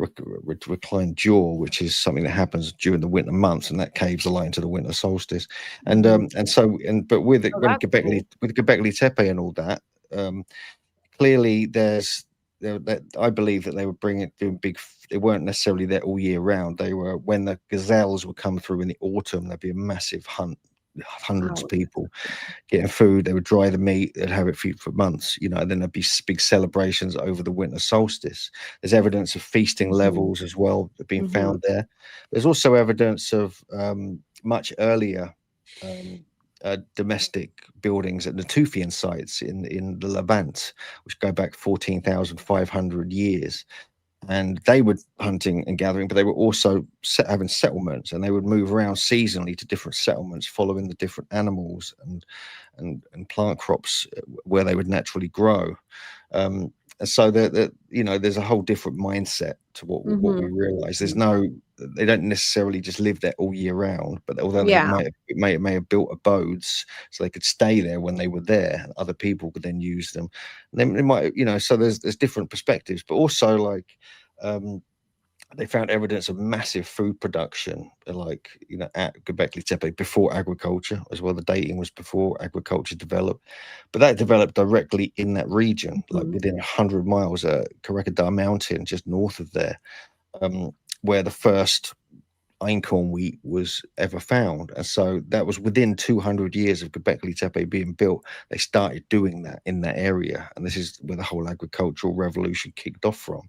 reclined jaw, which is something that happens during the winter months, and that caves aligned to the winter solstice. And but with Gobekli Tepe and all that, clearly I believe that they were doing big. They weren't necessarily there all year round. They were, when the gazelles would come through in the autumn, there'd be a massive hunt. Hundreds of people getting food. They would dry the meat, they'd have it for months, and then there'd be big celebrations over the winter solstice. There's evidence of feasting levels as well that being found there. There's also evidence of much earlier domestic buildings at Natufian sites in the Levant, which go back 14,500 years. And they were hunting and gathering, but they were also having settlements, and they would move around seasonally to different settlements, following the different animals and plant crops where they would naturally grow. And so there's a whole different mindset to what we realize. They don't necessarily just live there all year round, but although they may have built abodes so they could stay there when they were there, and other people could then use them. And they might, so there's different perspectives, but also like they found evidence of massive food production, like at Gobekli Tepe before agriculture as well. The dating was before agriculture developed, but that developed directly in that region, like within 100 miles at Karakadar Mountain, just north of there, where the first einkorn wheat was ever found. And so that was within 200 years of Gobekli Tepe being built. They started doing that in that area, and this is where the whole agricultural revolution kicked off from.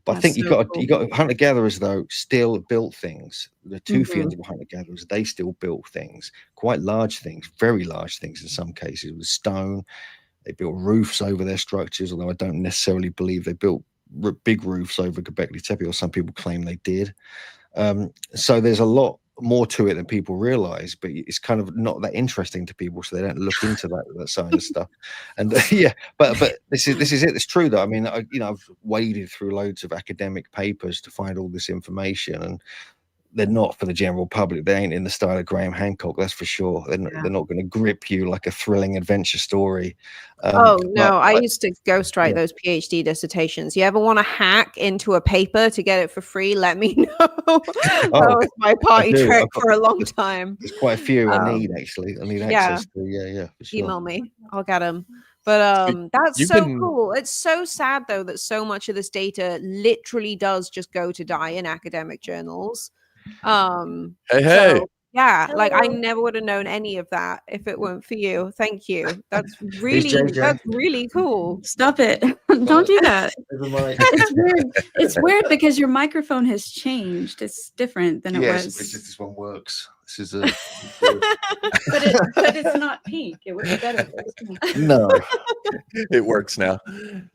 But I think you got hunter-gatherers though still built things. The Tufians were hunter-gatherers. They still built things, quite large things, very large things in some cases, with stone. They built roofs over their structures, although I don't necessarily believe they built big roofs over Gobekli Tepe, or some people claim they did. So there's a lot more to it than people realize, but it's kind of not that interesting to people, so they don't look into that side of stuff. And but this is it. It's true though. I mean, I've waded through loads of academic papers to find all this information, and they're not for the general public. They ain't in the style of Graham Hancock, that's for sure. They're not going to grip you like a thrilling adventure story. I used to ghostwrite those PhD dissertations. You ever want to hack into a paper to get it for free? Let me know. That was my party trick for a long time. There's quite a few I need actually. I need access to. For sure. Email me. I'll get them. But that's so cool. It's so sad though that so much of this data literally does just go to die in academic journals. Hey. Yeah, like I never would have known any of that if it weren't for you. Thank you. That's really cool. Stop it. Don't do that. It's weird. It's weird because your microphone has changed. It's different than it was. It's just this one works. This is but it's not pink. It would be better. No. It works now.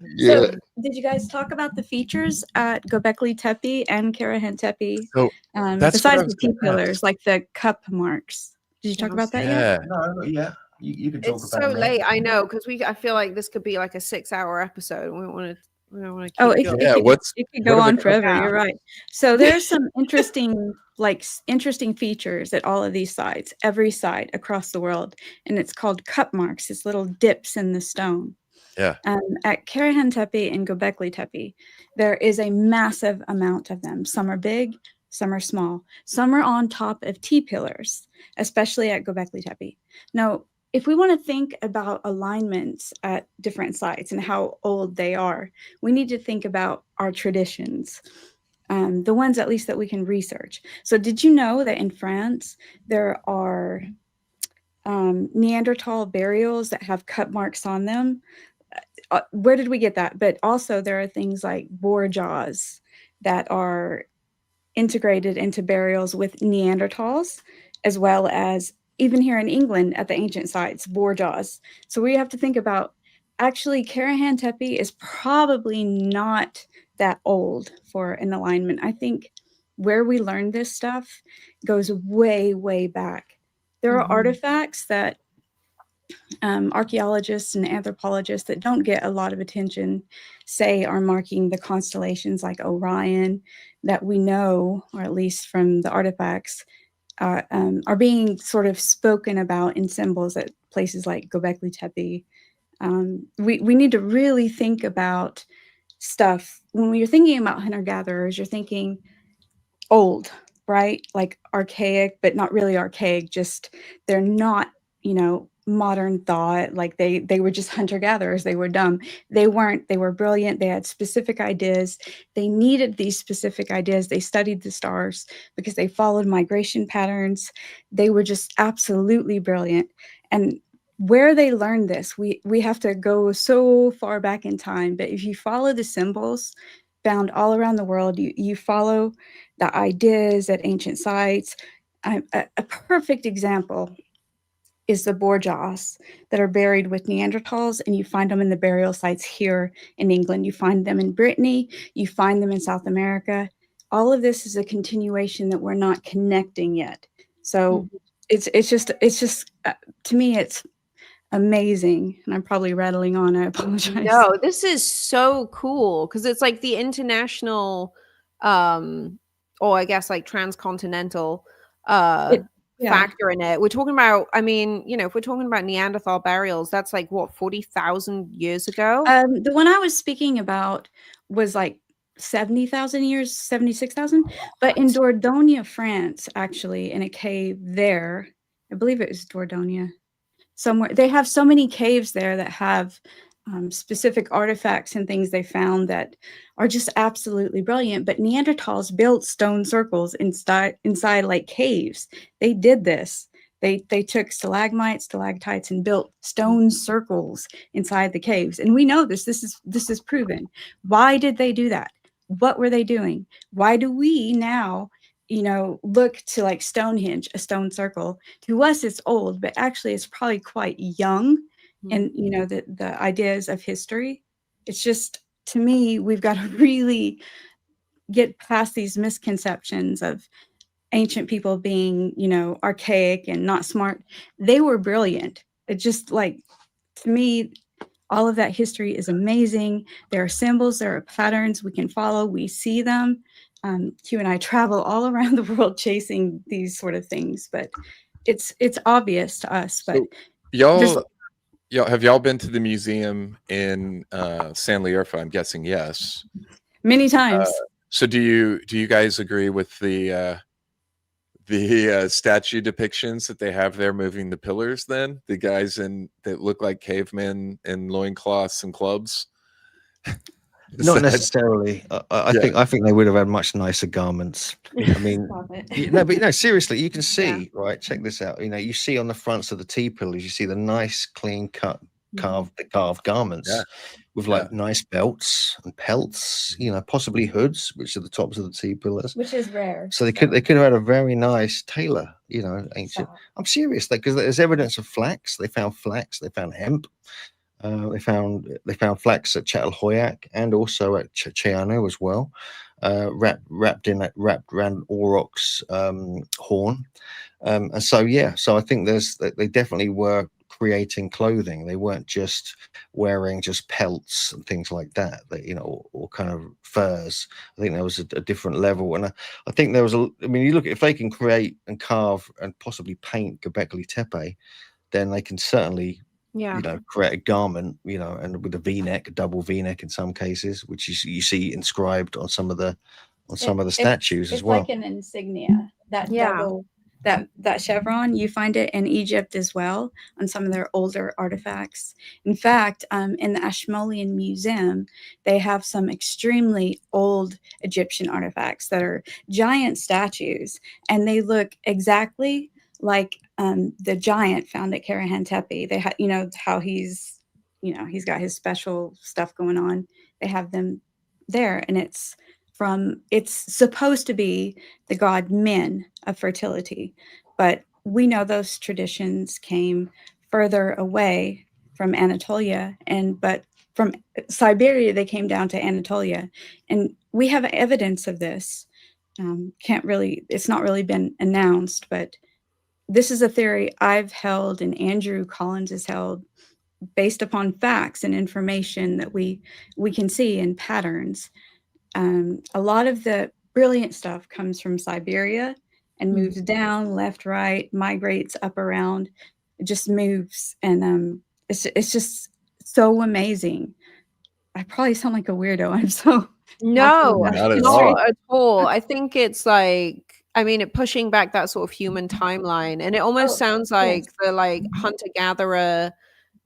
Yeah. So, did you guys talk about the features at Gobekli Tepe and Karahan Tepe? So besides the T pillars, like the cup marks. Did you talk about that yet? No, yeah. You can talk it's about it. So late, I know, because I feel like this could be like a 6-hour episode. We don't want to it could go on forever. You're right. So there's some interesting features at all of these sites, every site across the world, and it's called cup marks. It's little dips in the stone. Yeah. At Karahan Tepe and Gobekli Tepe, there is a massive amount of them. Some are big, some are small, some are on top of T pillars, especially at Gobekli Tepe. Now, if we want to think about alignments at different sites and how old they are, we need to think about our traditions, the ones at least that we can research. So did you know that in France, there are Neanderthal burials that have cut marks on them? Where did we get that? But also there are things like boar jaws that are integrated into burials with Neanderthals, as well as even here in England at the ancient sites, boar jaws. So we have to think about, actually, Karahan Tepe is probably not that old for an alignment. I think where we learned this stuff goes way, way back. There are artifacts that archaeologists and anthropologists that don't get a lot of attention say are marking the constellations like Orion that we know, or at least from the artifacts, are being sort of spoken about in symbols at places like Gobekli Tepe. We need to really think about stuff. When you're thinking about hunter-gatherers, you're thinking old, right? Like archaic, but not really archaic. Just they're not, modern thought. Like they were just hunter-gatherers. They were dumb. They weren't. They were brilliant. They had specific ideas. They needed these specific ideas. They studied the stars because they followed migration patterns. They were just absolutely brilliant. And where they learned this, we have to go so far back in time. But if you follow the symbols found all around the world, you follow the ideas at ancient sites. A perfect example is the boar jaws that are buried with Neanderthals, and you find them in the burial sites here in England. You find them in Brittany, you find them in South America. All of this is a continuation that we're not connecting yet. So it's just to me, it's amazing. And I'm probably rattling on. I apologize. No, this is so cool because it's like the international, or I guess like transcontinental factor in it. We're talking about, if we're talking about Neanderthal burials, that's like what, 40,000 years ago? The one I was speaking about was like 70,000 years, 76,000. But in Dordogne, France, actually, in a cave there, I believe it was Dordogne, somewhere, they have so many caves there that have specific artifacts and things they found that are just absolutely brilliant. But Neanderthals built stone circles inside like caves. They did this. They took stalagmites, and built stone circles inside the caves. And we know this. This is proven. Why did they do that? What were they doing? Why do we now, look to like Stonehenge, a stone circle? To us, it's old, but actually it's probably quite young. And the ideas of history, it's just, to me, we've got to really get past these misconceptions of ancient people being, archaic and not smart. They were brilliant. It just like, to me, all of that history is amazing. There are symbols, there are patterns we can follow. We see them. Hugh and I travel all around the world chasing these sort of things, but it's obvious to us. But so y'all have y'all been to the museum in San Lierfa? I'm guessing yes. Many times. So do you guys agree with the statue depictions that they have there moving the pillars? Then the guys that look like cavemen in loincloths and clubs. Not necessarily. I think they would have had much nicer garments. I mean, but seriously, you can see, right? Check this out. You see on the fronts of the T pillars, you see the nice, clean cut, carved garments with like nice belts and pelts. Possibly hoods, which are the tops of the T pillars, which is rare. So they could have had a very nice tailor. Ancient. I'm serious, because there's evidence of flax. They found flax. They found hemp. They found flax at Çatalhöyük and also at Chiano as well, wrapped around aurochs horn, and so I think they definitely were creating clothing. They weren't just wearing just pelts and things like that. Or kind of furs. I think there was a different level, and I think there was you look, if they can create and carve and possibly paint Göbekli Tepe, then they can certainly create a garment, and with a V-neck, a double V-neck in some cases, which you see inscribed on some of the statues as well. It's like an insignia. That double, that chevron, you find it in Egypt as well on some of their older artifacts. In fact, in the Ashmolean Museum, they have some extremely old Egyptian artifacts that are giant statues, and they look exactly like the giant found at Karahan Tepe. They had, how he's got his special stuff going on. They have them there, and it's supposed to be the god Min of fertility, but we know those traditions came further away from Anatolia, but from Siberia they came down to Anatolia, and we have evidence of this. It's not really been announced, but this is a theory I've held and Andrew Collins has held based upon facts and information that we can see in patterns. A lot of the brilliant stuff comes from Siberia and moves down, left, right, migrates up around. It just moves, and it's just so amazing. I probably sound like a weirdo. I'm so not at all. I think it's like, it pushing back that sort of human timeline, and it almost sounds like the hunter-gatherer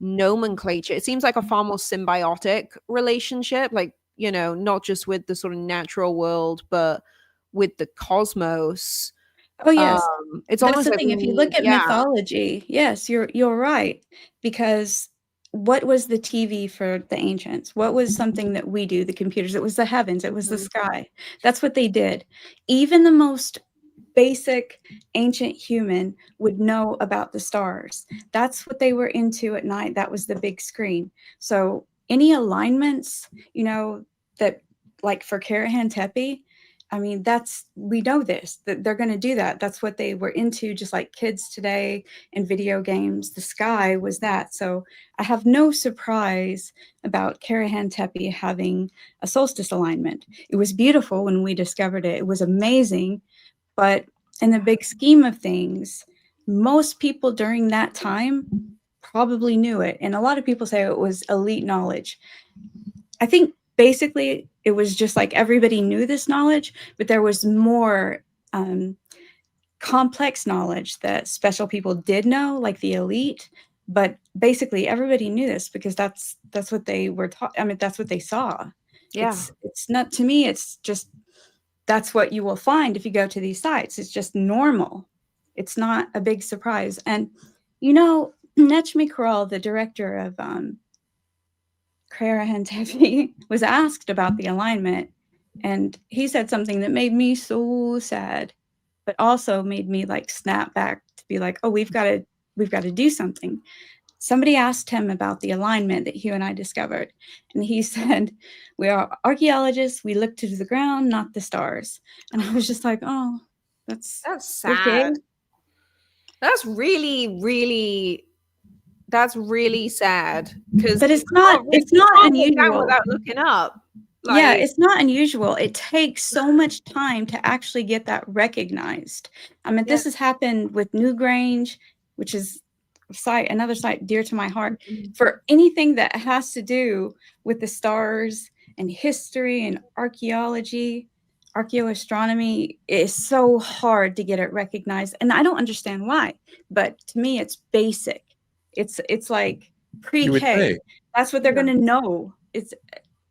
nomenclature. It seems like a far more symbiotic relationship, not just with the sort of natural world, but with the cosmos. Oh yes, it's that's almost the thing. If you look at mythology, yes, you're right, because what was the TV for the ancients? What was something that we do, the computers? It was the heavens, it was the sky. That's what they did. Even the most basic ancient human would know about the stars. That's what they were into at night. That was the big screen. So any alignments, that like for Karahan Tepe, we know this, that they're going to do that. That's what they were into, just like kids today in video games. The sky was that. So I have no surprise about Karahan Tepe having a solstice alignment. It was beautiful when we discovered it. It was amazing. But in the big scheme of things, most people during that time probably knew it. And a lot of people say it was elite knowledge. I think basically it was just like everybody knew this knowledge, but there was more complex knowledge that special people did know, like the elite. But basically everybody knew this because that's what they were taught. That's what they saw. Yeah. It's not, to me, it's just, that's what you will find if you go to these sites. It's just normal. It's not a big surprise. And, Nechmi Koral, the director of Karahan Tepe, was asked about the alignment, and he said something that made me so sad, but also made me snap back to be like, oh, we've got to do something. Somebody asked him about the alignment that Hugh and I discovered, and he said, we are archaeologists. We look to the ground, not the stars. And I was just like, oh, That's sad. okay. That's really sad because But it's not unusual without looking up. Yeah, it's not unusual. It takes so much time to actually get that recognized. I mean, this has happened with Newgrange, which is another site dear to my heart. For anything that has to do with the stars and history and archaeology, archaeoastronomy, is so hard to get it recognized. And I don't understand why, but to me, it's basic. It's like pre-K. That's what they're going to know.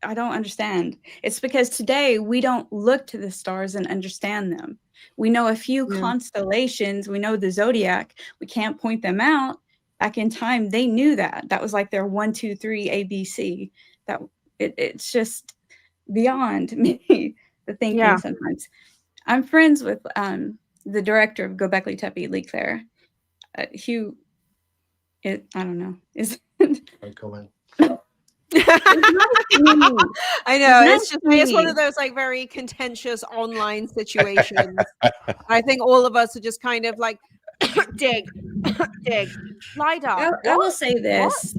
I don't understand. It's because today we don't look to the stars and understand them. We know a few constellations. We know the zodiac. We can't point them out. Back in time, they knew that. That was like their 1, 2, 3 ABC. It's just beyond me, the thinking sometimes. I'm friends with the director of Gobekli Tepe, Lee Claire. Hugh, I don't know. No comment. I know it's one of those like very contentious online situations. I think all of us are just kind of like dig, LiDAR. I will say this.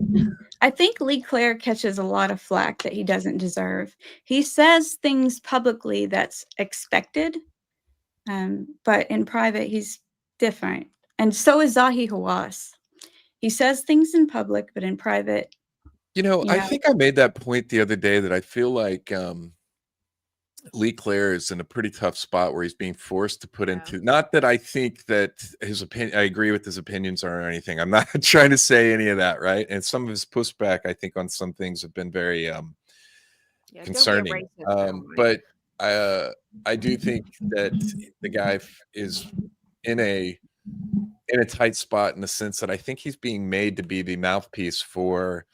I think Lee Claire catches a lot of flack that he doesn't deserve. He says things publicly that's expected, but in private he's different. And so is Zahi Hawass. He says things in public, but in private. I think I made that point the other day that I feel like Lee Claire is in a pretty tough spot where he's being forced to put into, not that I think that his opinion, I agree with his opinions or anything. I'm not trying to say any of that, right? And some of his pushback, I think, on some things have been very concerning. But I do think that the guy is in a tight spot in the sense that I think he's being made to be the mouthpiece for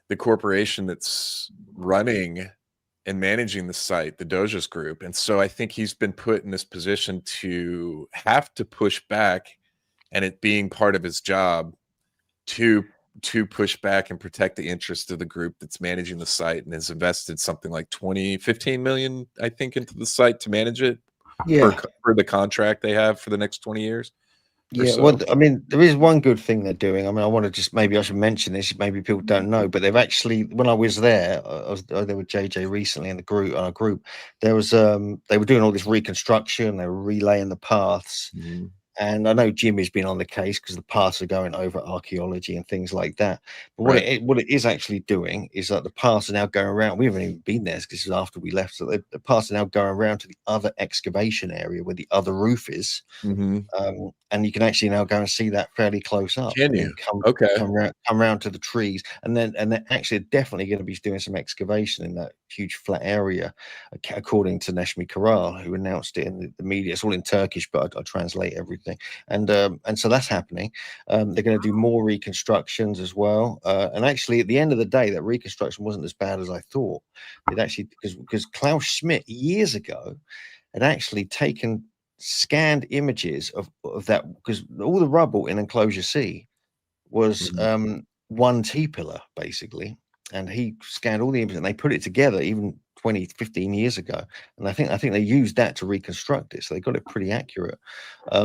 the corporation that's running and managing the site, the Doges Group. And so I think he's been put in this position to have to push back, and it being part of his job to push back and protect the interest of the group that's managing the site and has invested something like 15 million, I think, into the site to manage it for the contract they have for the next 20 years. Yeah, well, I mean, there is one good thing they're doing. I mean, I want to just, maybe I should mention this. Maybe people don't know, but they've actually, when I was there, I was there with JJ recently in the group. On a group, there was they were doing all this reconstruction. They were relaying the paths, and I know Jimmy's been on the case because the paths are going over archaeology and things like that. But what it is actually doing is that the paths are now going around. We haven't even been there because this is after we left. So the paths are now going around to the other excavation area where the other roof is. And you can actually now go and see that fairly close up. Can you? Come around to the trees, and then actually definitely going to be doing some excavation in that huge flat area, according to Neshmi Karal, who announced it in the media. It's all in Turkish, but I translate everything. And so that's happening. They're going to do more reconstructions as well. And actually, at the end of the day, that reconstruction wasn't as bad as I thought. It actually, because Klaus Schmidt years ago had actually scanned images of that, because all the rubble in Enclosure C was one T-pillar basically, and he scanned all the images and they put it together even 15 years ago, and I think they used that to reconstruct it, so they got it pretty accurate.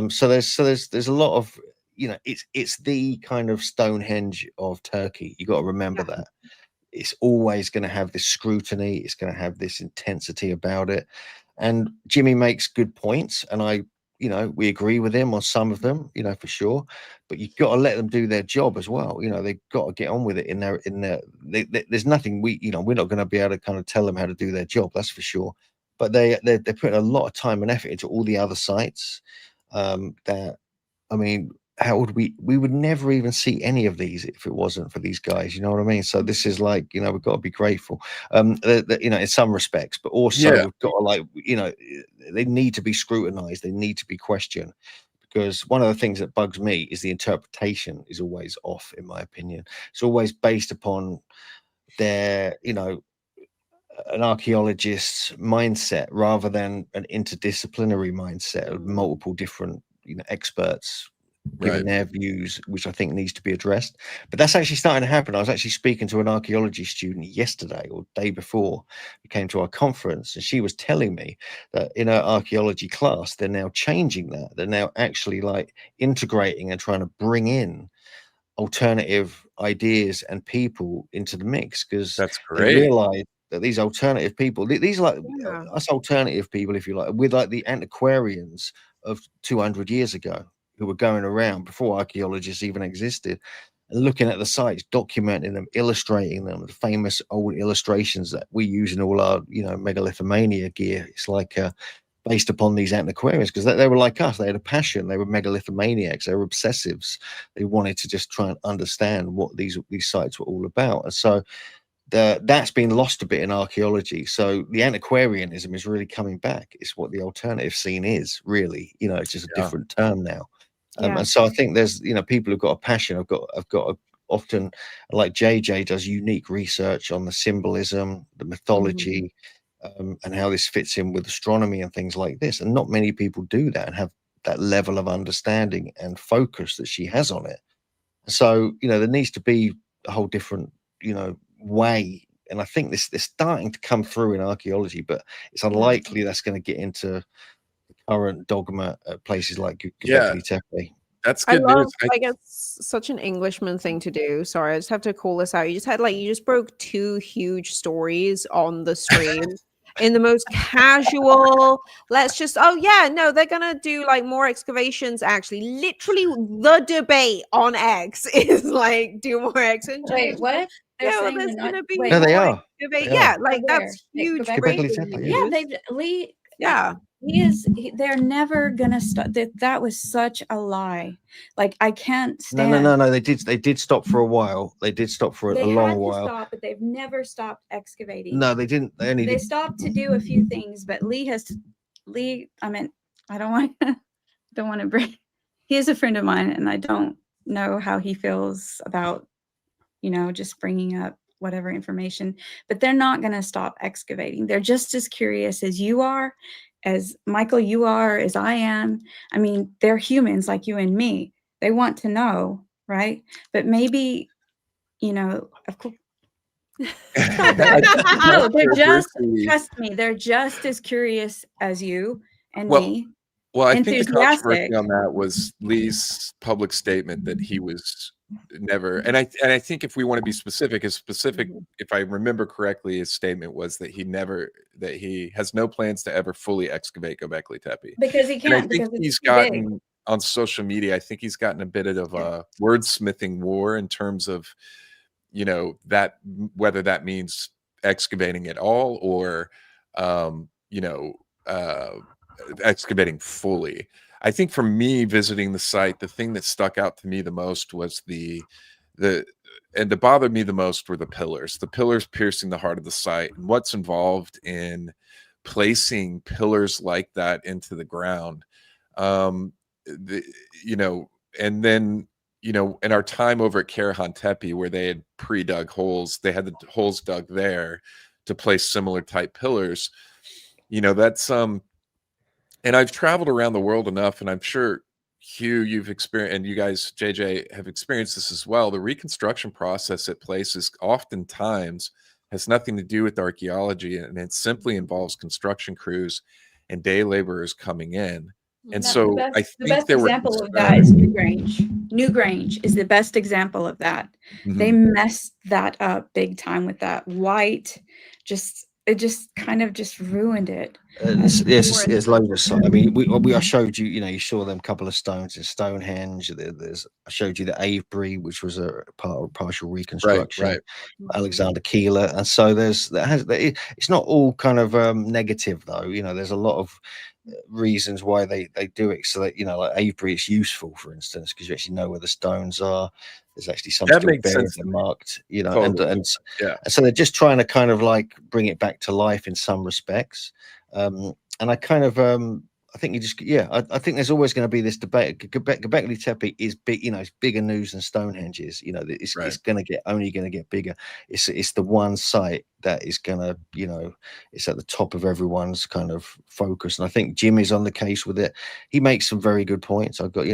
So there's a lot of, it's the kind of Stonehenge of Turkey. You got to remember that it's always going to have this scrutiny, it's going to have this intensity about it. And Jimmy makes good points, and we agree with him on some of them, for sure. But you've got to let them do their job as well. They've got to get on with it. There's nothing we're not going to be able to kind of tell them how to do their job. That's for sure. But they're putting a lot of time and effort into all the other sites. How would we would never even see any of these if it wasn't for these guys, you know what I mean? So this is like, we've got to be grateful, in some respects, but also we've got to they need to be scrutinized, they need to be questioned, because one of the things that bugs me is the interpretation is always off, in my opinion. It's always based upon their, an archaeologist's mindset rather than an interdisciplinary mindset of multiple different, experts giving their views, which I think needs to be addressed. But that's actually starting to happen. I was actually speaking to an archaeology student yesterday or day before we came to our conference, and she was telling me that in her archaeology class, they're now changing that. They're now actually like integrating and trying to bring in alternative ideas and people into the mix, because That's they great. realize that these alternative people, these are like Yeah. us alternative people, if you like, we're like the antiquarians of 200 years ago who were going around before archaeologists even existed and looking at the sites, documenting them, illustrating them, the famous old illustrations that we use in all our, you know, Megalithomania gear. It's like based upon these antiquarians, because they were like us. They had a passion. They were megalithomaniacs. They were obsessives. They wanted to just try and understand what these sites were all about. And so that's been lost a bit in archaeology. So the antiquarianism is really coming back. It's what the alternative scene is, really. You know, it's just a different term now. And so I think there's, you know, people who've got a passion. I've got often, like JJ does unique research on the symbolism, the mythology, and how this fits in with astronomy and things like this. And not many people do that and have that level of understanding and focus that she has on it. So, you know, there needs to be a whole different, you know, way. And I think this is starting to come through in archaeology, but it's unlikely that's going to get into the current dogma at places like Gobekli Tepe. That's good I love, news. like, it's such an Englishman thing to do. Sorry, I just have to call this out. You just broke two huge stories on the stream in the most casual, let's just, oh yeah, no, they're gonna do like more excavations. Actually, literally the debate on X is like, do more excavations. Wait, what? Yeah, well, there's gonna be No, they more are. debate. They Yeah, are. like that's Where? huge. Gobekli breaking Tepe, Yeah, news. they've Lee. Yeah. They're never gonna stop. That was such a lie. Like, I can't stand. No. They did stop for a while. They did stop for a long while. Stop, but they've never stopped excavating. No, they didn't. They stopped to do a few things, but Lee. I mean, I don't want to bring. He is a friend of mine, and I don't know how he feels about, you know, just bringing up whatever information. But they're not going to stop excavating. They're just as curious as you are, as Michael, you are, as I am. I mean, they're humans like you and me. They want to know, right? But maybe, you know, of course. No, they're just, trust me, they're just as curious as you and me. Well, I think the controversy on that was Lee's public statement that he was never, and I think if we want to be specific, if I remember correctly, his statement was that he has no plans to ever fully excavate Gobekli Tepe. Because he can't. And I think he's gotten on social media, I think he's gotten a bit of a wordsmithing war in terms of, you know, that whether that means excavating at all or, you know, excavating fully. I think for me visiting the site, the thing that stuck out to me the most was and to bother me the most were the pillars piercing the heart of the site, and what's involved in placing pillars like that into the ground. You know, and then, you know, in our time over at Karahan Tepe, where they had pre-dug holes, they had the holes dug there to place similar type pillars. You know, that's and I've traveled around the world enough, and I'm sure, Hugh, you've experienced, and you guys, JJ, have experienced this as well. The reconstruction process at places oftentimes has nothing to do with archaeology, and it simply involves construction crews and day laborers coming in. And so I think the best example of that is Newgrange. Newgrange is the best example of that. They messed that up big time with that white, it just kind of just ruined it. Yes, it's loads of. I mean, I showed you. You know, you saw them couple of stones in Stonehenge. I showed you the Avebury, which was a partial reconstruction. Right. Alexander Keeler, and so it's not all kind of negative though. You know, there's a lot of reasons why they do it, so that, you know, like Avebury, it's useful, for instance, because you actually know where the stones are. There's actually some still buried and marked, you know, totally. and so they're just trying to kind of like bring it back to life in some respects. And I kind of I think you just, I think there's always going to be this debate. Gobekli Tepe is big, it's bigger news than Stonehenge is. It's going to get only going to get bigger. It's the one site that is going to, it's at the top of everyone's kind of focus. And I think Jim is on the case with it. He makes some very good points. I've got,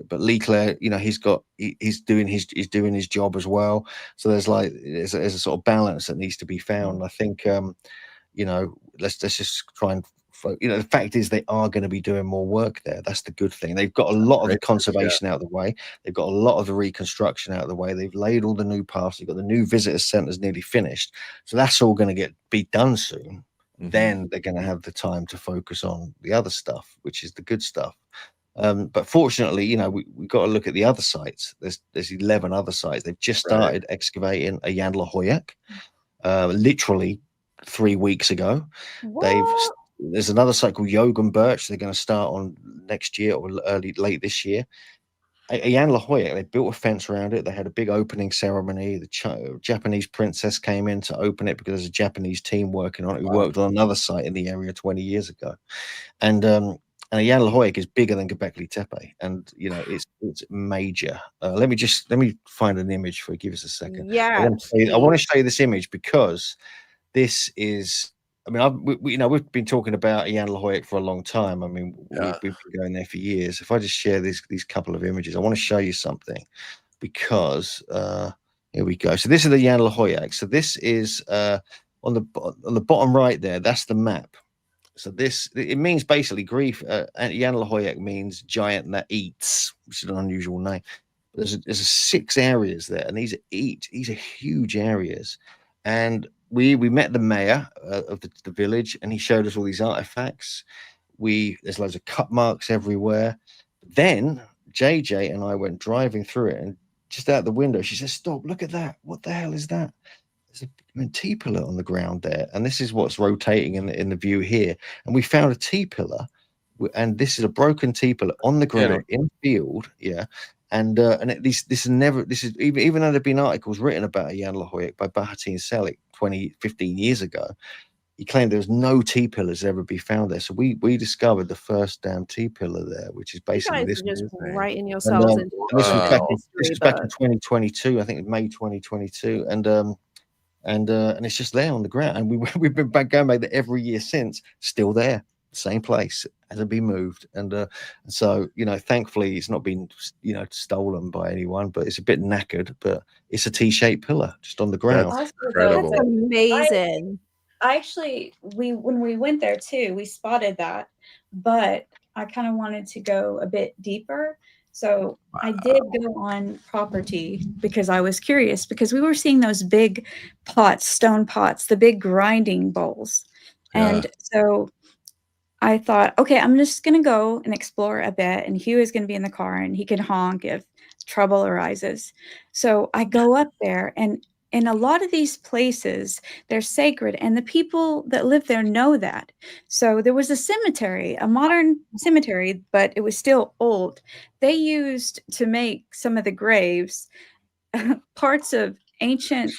but Lee Clare, he's doing his job as well. So there's a sort of balance that needs to be found. I think, let's just try and. The fact is they are going to be doing more work there. That's the good thing. They've got a lot of the conservation out of the way. They've got a lot of the reconstruction out of the way. They've laid all the new paths. They've got the new visitor centers nearly finished. So that's all going to be done soon. Mm-hmm. Then they're going to have the time to focus on the other stuff, which is the good stuff. But fortunately, we've got to look at the other sites. There's 11 other sites. They've just started excavating a Yanlahoyak, literally 3 weeks ago. What? There's another site called Yogan Birch. They're going to start on next year or late this year. Yanlahoyak, they built a fence around it. They had a big opening ceremony. The Japanese princess came in to open it because there's a Japanese team working on it who worked on another site in the area 20 years ago. And Yanlahoyak is bigger than Gobekli Tepe, and it's major. Let me find an image for you. Give us a second. Yeah, I want to show you this image because this is. I mean, we've been talking about Yanlahoyak for a long time. I mean, we've been going there for years. If I just share these couple of images, I want to show you something because here we go. So this is the Yanlahoyak. So this is on the bottom right there. That's the map. So it means basically grief. Yanlahoyak means giant that eats, which is an unusual name. There's 6 areas there, and these are huge areas, and. We met the mayor of the village, and he showed us all these artifacts. There's loads of cut marks everywhere. Then JJ and I went driving through it, and just out the window, she said, "Stop! Look at that! What the hell is that?" There's a T-pillar on the ground there, and this is what's rotating in the view here. And we found a T-pillar, and this is a broken T-pillar on the ground in the field. Yeah. And this is even though there've been articles written about Yanlahoyak by Bahatin Selik 15 years ago, he claimed there was no T-pillars ever be found there. So we discovered the first damn T-pillar there, which is basically this. Just writing yourselves into this was back in 2022, I think May 2022, and it's just there on the ground, and we've been going back there every year since, still there. Same place, hasn't been moved, and so thankfully it's not been stolen by anyone, but it's a bit knackered, but it's a T-shaped pillar just on the ground. That's incredible. That's amazing. I actually, when we went there too, we spotted that, but I kind of wanted to go a bit deeper. So I did go on property because I was curious, because we were seeing those big pots, stone pots, the big grinding bowls, and so I thought, okay, I'm just going to go and explore a bit, and Hugh is going to be in the car and he can honk if trouble arises. So I go up there, and in a lot of these places, they're sacred, and the people that live there know that. So there was a cemetery, a modern cemetery, but it was still old. They used to make some of the graves parts of ancient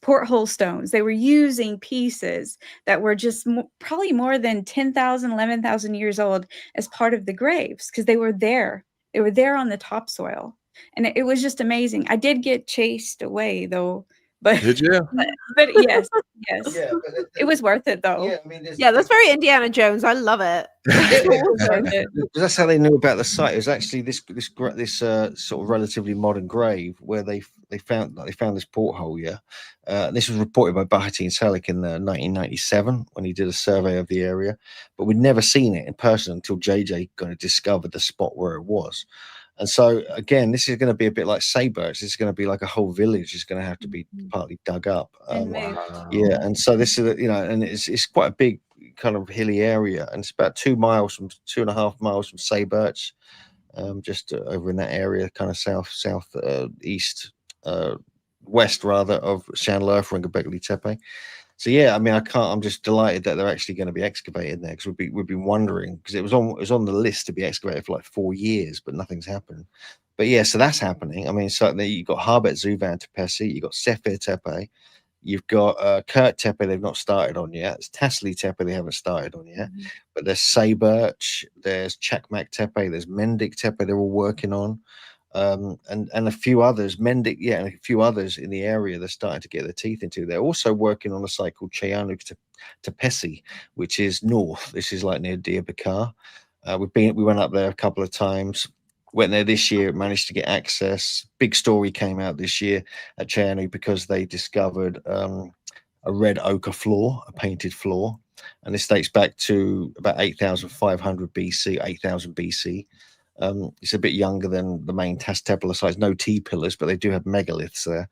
porthole stones. They were using pieces that were just probably more than 10,000, 11,000 years old as part of the graves, because they were there. They were there on the topsoil. And it was just amazing. I did get chased away, though. But did you? But yes. Yeah, but it was worth it, though. Yeah, I mean, That's very Indiana Jones. I love it. That's how they knew about the site. It was actually this sort of relatively modern grave where they found this porthole. Yeah, this was reported by Bahatin Selik in 1997 when he did a survey of the area, but we'd never seen it in person until JJ kind of discovered the spot where it was. And so again, this is going to be a bit like Saybirch. This is going to be like a whole village is going to have to be partly dug up. Yeah, and so this is and it's quite a big kind of hilly area, and it's about 2.5 miles from Saybirch, just over in that area, kind of east west rather of Llanlurfa and Gobekli Tepe. So yeah, I mean, I'm just delighted that they're actually going to be excavated there, because we've been wondering, because it was on the list to be excavated for like 4 years, but nothing's happened. But yeah, so that's happening. I mean, certainly you've got Harbet Zuvan Tepesi, you've got Sefer Tepe, You've got Kurt Tepe, they've not started on yet. It's Tasley Tepe, they haven't started on yet. But there's Saybirch, there's Chakmak Tepe, there's Mendik Tepe, they're all working on. And a few others, Mendik, and a few others in the area they're starting to get their teeth into. They're also working on a site called Cheyanuk Tepesi, which is north. This is like near Diyarbakir. We went up there a couple of times. Went there this year, managed to get access. Big story came out this year at Cheyanuk because they discovered a red ochre floor, a painted floor, and this dates back to about 8,500 BC, 8,000 BC. It's a bit younger than the main Tepela sites. No T pillars, but they do have megaliths there,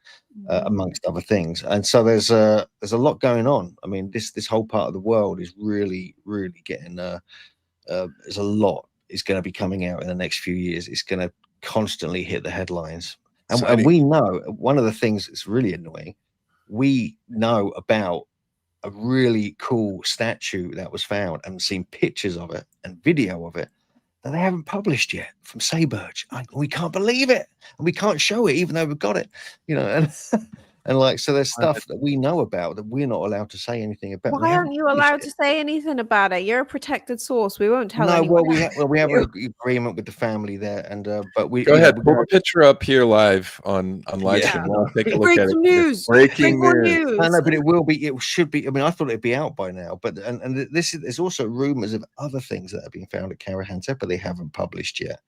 amongst other things. And so there's a lot going on. I mean, this whole part of the world is really, really getting. There's a lot is going to be coming out in the next few years. It's going to constantly hit the headlines, and we know one of the things that's really annoying. We know about a really cool statue that was found and seen pictures of it and video of it that they haven't published yet from Saybirch. We can't believe it, and we can't show it even though we've got it, and like, so there's stuff that we know about that we're not allowed to say anything about. Why aren't you allowed to say anything about it? You're a protected source. We won't tell anyone. Well, we have an agreement with the family there, and but we go ahead, pull a picture up here live on live stream. We'll take a look at it. News. Breaking news. No, but it should be. I mean, I thought it'd be out by now, but there's also rumors of other things that have been found at Karahan Tepe they haven't published yet.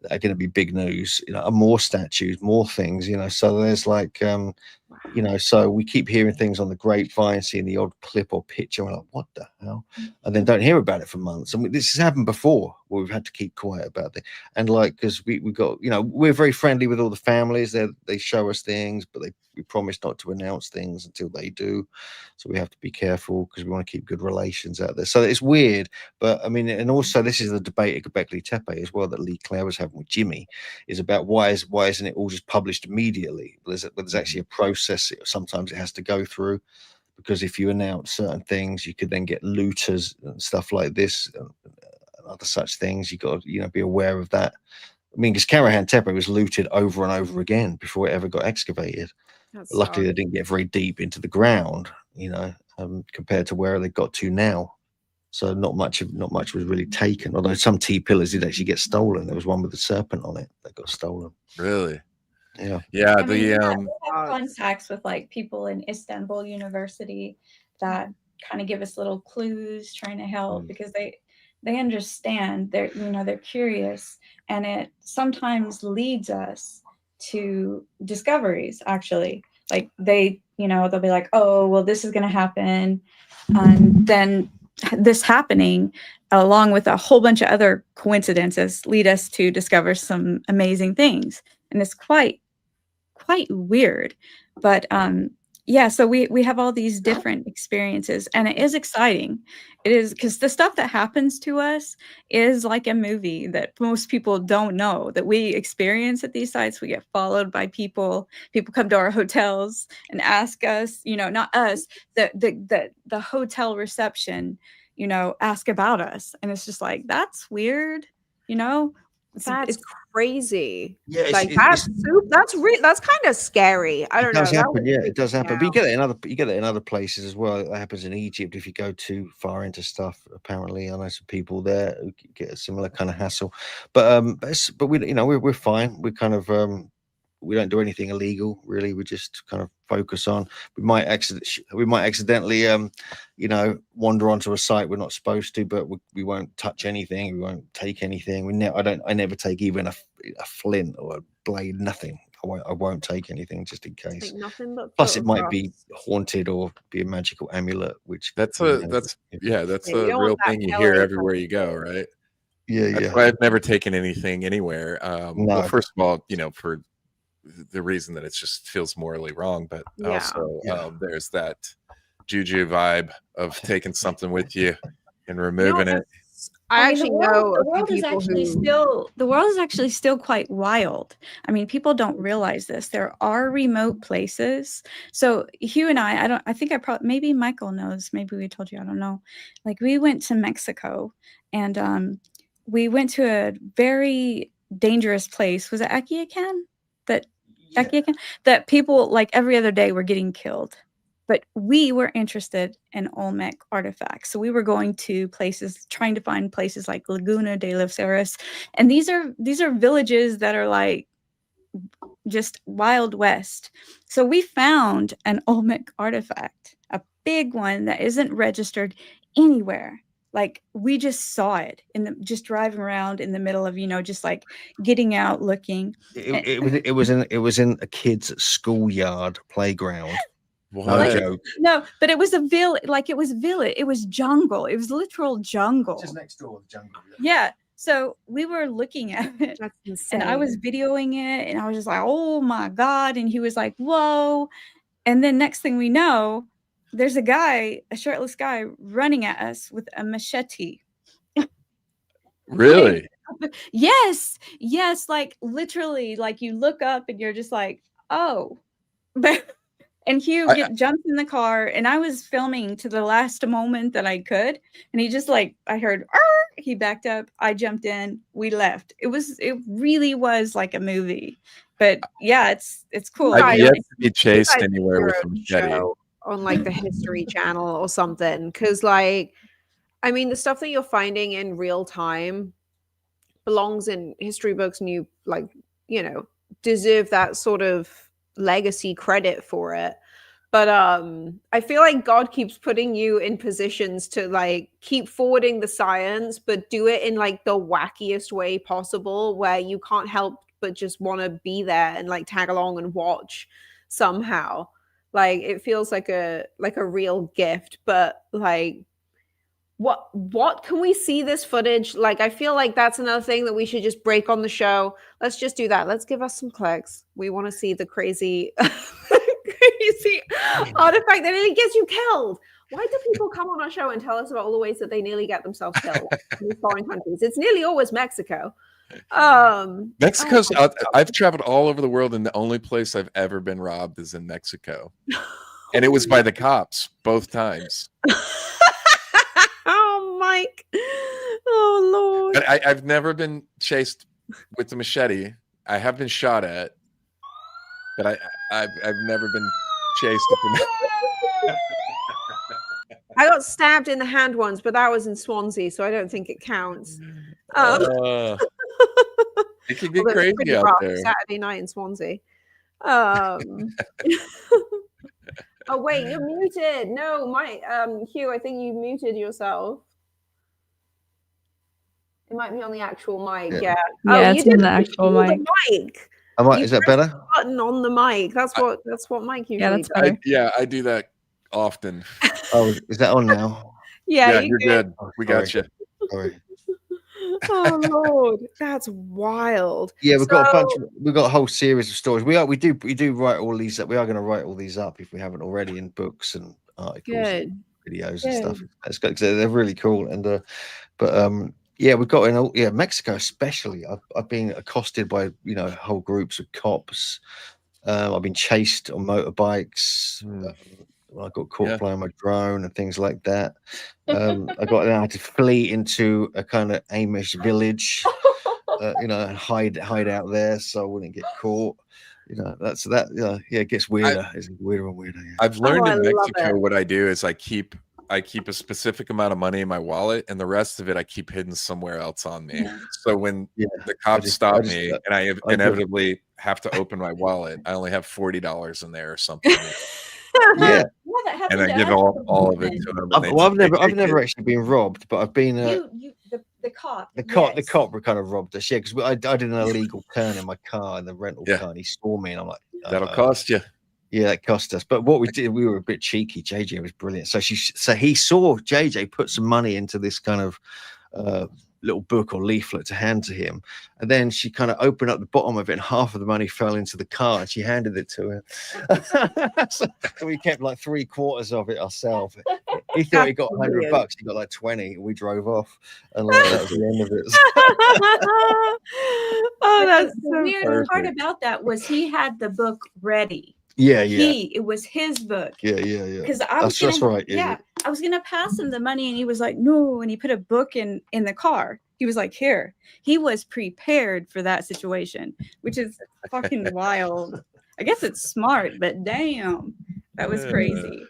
Are going to be big news, more statues, more things, so there's like, so we keep hearing things on the grapevine, seeing the odd clip or picture, and we're like, what the hell? And then don't hear about it for months. And this has happened before where we've had to keep quiet about it. And like, because we got, we're very friendly with all the families. They show us things, but we promise not to announce things until they do. So we have to be careful because we want to keep good relations out there. So it's weird, but I mean, and also this is the debate at Gobekli Tepe as well that Lee Clare was having with Jimmy, is about why isn't it all just published immediately? There's actually a process. Sometimes it has to go through, because if you announce certain things, you could then get looters and stuff like this and other such things. You got to be aware of that. I mean, because Karahan Tepe was looted over and over again before it ever got excavated. Luckily, they didn't get very deep into the ground, compared to where they got to now. So not much was really taken. Although some T pillars did actually get stolen. There was one with a serpent on it that got stolen. Really? Yeah. Yeah. We have contacts with like people in Istanbul University that kind of give us little clues, trying to help because they understand. They're curious, and it sometimes leads us to discoveries. Actually, like they'll be like, oh well, this is going to happen, and then this happening along with a whole bunch of other coincidences lead us to discover some amazing things, and it's quite weird. But so we have all these different experiences, and it is exciting. It is, because the stuff that happens to us is like a movie that most people don't know that we experience at these sites. We get followed by people come to our hotels and ask us, not us, the hotel reception, ask about us, and it's just like, that's weird, That's crazy. Yeah, like that's kind of scary. I don't know. It does happen. But you get it in other places as well. That happens in Egypt if you go too far into stuff. Apparently, I know some people there who get a similar kind of hassle. But we're fine. We kind of we don't do anything illegal, really. We just kind of focus on. We might accidentally wander onto a site we're not supposed to, but we won't touch anything. We won't take anything. I never take even a flint or a blade. Nothing. I won't take anything just in case. Nothing but plus it might be haunted or be a magical amulet, which that's a real thing you hear everywhere you go, right? That's why I've never taken anything anywhere. Well, first of all, for the reason that it just feels morally wrong, but also there's that juju vibe of taking something with you and removing it. The world is actually still quite wild. I mean, people don't realize this. There are remote places. So Hugh and maybe Michael knows, maybe we told you, I don't know. Like, we went to Mexico, and we went to a very dangerous place. Was it Aquiacan? That people like every other day were getting killed. But we were interested in Olmec artifacts. So we were going to places, trying to find places like Laguna de los Ceres. And these are villages that are like just Wild West. So we found an Olmec artifact, a big one that isn't registered anywhere. Like we just saw it just driving around in the middle of, just like getting out looking. It was in a kid's schoolyard playground. What? No joke. No, but it was a village. Like it was village. It was jungle. It was literal jungle. Just next door, the jungle. Yeah. So we were looking at it. That's insane. And I was videoing it, and I was just like, "Oh my god!" And he was like, "Whoa!" And then next thing we know, there's a shirtless guy, running at us with a machete. Really? Yes, like literally, like you look up and you're just like, "Oh." And Hugh jumped in the car, and I was filming to the last moment that I could. And he just like, I heard, he backed up. I jumped in. We left. It really was like a movie. But yeah, it's cool. I've yet to be chased anywhere with a machete. On like the History Channel or something, because like, I mean, the stuff that you're finding in real time belongs in history books, and you like, deserve that sort of legacy credit for it. But I feel like God keeps putting you in positions to like keep forwarding the science, but do it in like the wackiest way possible, where you can't help but just want to be there and like tag along and watch somehow. Like it feels like a real gift. But like, what can we see this footage? Like, I feel like that's another thing that we should just break on the show. Let's just do that. Let's give us some clicks. We want to see the crazy artifact that nearly gets you killed. Why do people come on our show and tell us about all the ways that they nearly get themselves killed in these foreign countries? It's nearly always Mexico. Mexico's I've traveled all over the world, and the only place I've ever been robbed is in Mexico. And it was by the cops both times. Oh, Mike. Oh, Lord. But I've never been chased with the machete. I have been shot at, but I've never been chased. I got stabbed in the hand once, but that was in Swansea, so I don't think it counts. It can get crazy out there. Saturday night in Swansea. Oh wait, you're muted. No, Mike, Hugh, I think you muted yourself. It might be on the actual mic. Yeah. Yeah, it's on the actual mic. Is that better? Button on the mic. That's what Mike usually does. I do that often. Oh, is that on now? Yeah, you're good. We got you. Sorry. Oh Lord, that's wild. Yeah, we've got a whole series of stories. We do write all these up. We are going to write all these up if we haven't already in books and articles, and videos and stuff. It's good, they're really cool. And yeah, we've got in Mexico especially. I've been accosted by whole groups of cops. I've been chased on motorbikes. I got caught flying my drone and things like that. I had to flee into a kind of Amish village, and hide out there so I wouldn't get caught. It gets weirder. It's weirder and weirder. Yeah. I've learned in Mexico what I do is I keep a specific amount of money in my wallet, and the rest of it I keep hidden somewhere else on me. So when the cops stop me and I inevitably have to open my wallet, I only have $40 in there or something. Yeah, and I give all of it to them. I've never actually been robbed, but I've been the cop. The cop were kind of robbed us, because I did an illegal turn in my car, in the rental car, and he saw me, and I'm like, that'll cost you. Yeah, that cost us. But what we did, we were a bit cheeky. JJ was brilliant. So he saw JJ put some money into this kind of little book or leaflet to hand to him, and then she kind of opened up the bottom of it, and half of the money fell into the car, and she handed it to him. so we kept like 3/4 of it ourselves. He thought he got $100. He got like 20. We drove off, and that was the end of it. Oh, that's the weird part about that was he had the book ready. Yeah. It was his book. Yeah. Because that's right. Yeah. I was gonna pass him the money, and he was like, no. And he put a book in the car. He was like, here. He was prepared for that situation, which is fucking wild. I guess it's smart, but damn. That was crazy.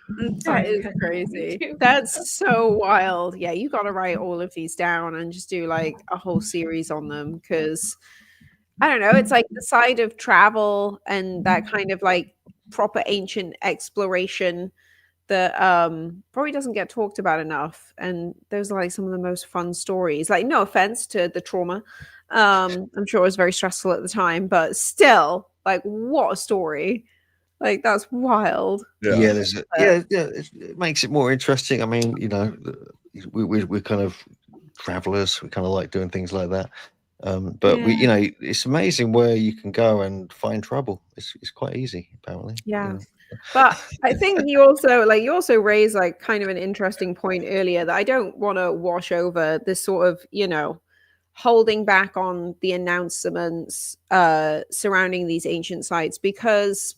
That is crazy. That's so wild. Yeah, you got to write all of these down and just do like a whole series on them because I don't know. It's like the side of travel and that kind of like proper ancient exploration that probably doesn't get talked about enough. And those are like some of the most fun stories. Like, no offense to the trauma. I'm sure it was very stressful at the time, but still, like, what a story. Like, that's wild. Yeah, it makes it more interesting. I mean, you know, we're kind of travelers. We kind of like doing things like that. But we, you know, it's amazing where you can go and find trouble. It's quite easy, apparently. Yeah. You know. But I think you also raised like kind of an interesting point earlier that I don't want to wash over this sort of, you know, holding back on the announcements surrounding these ancient sites because,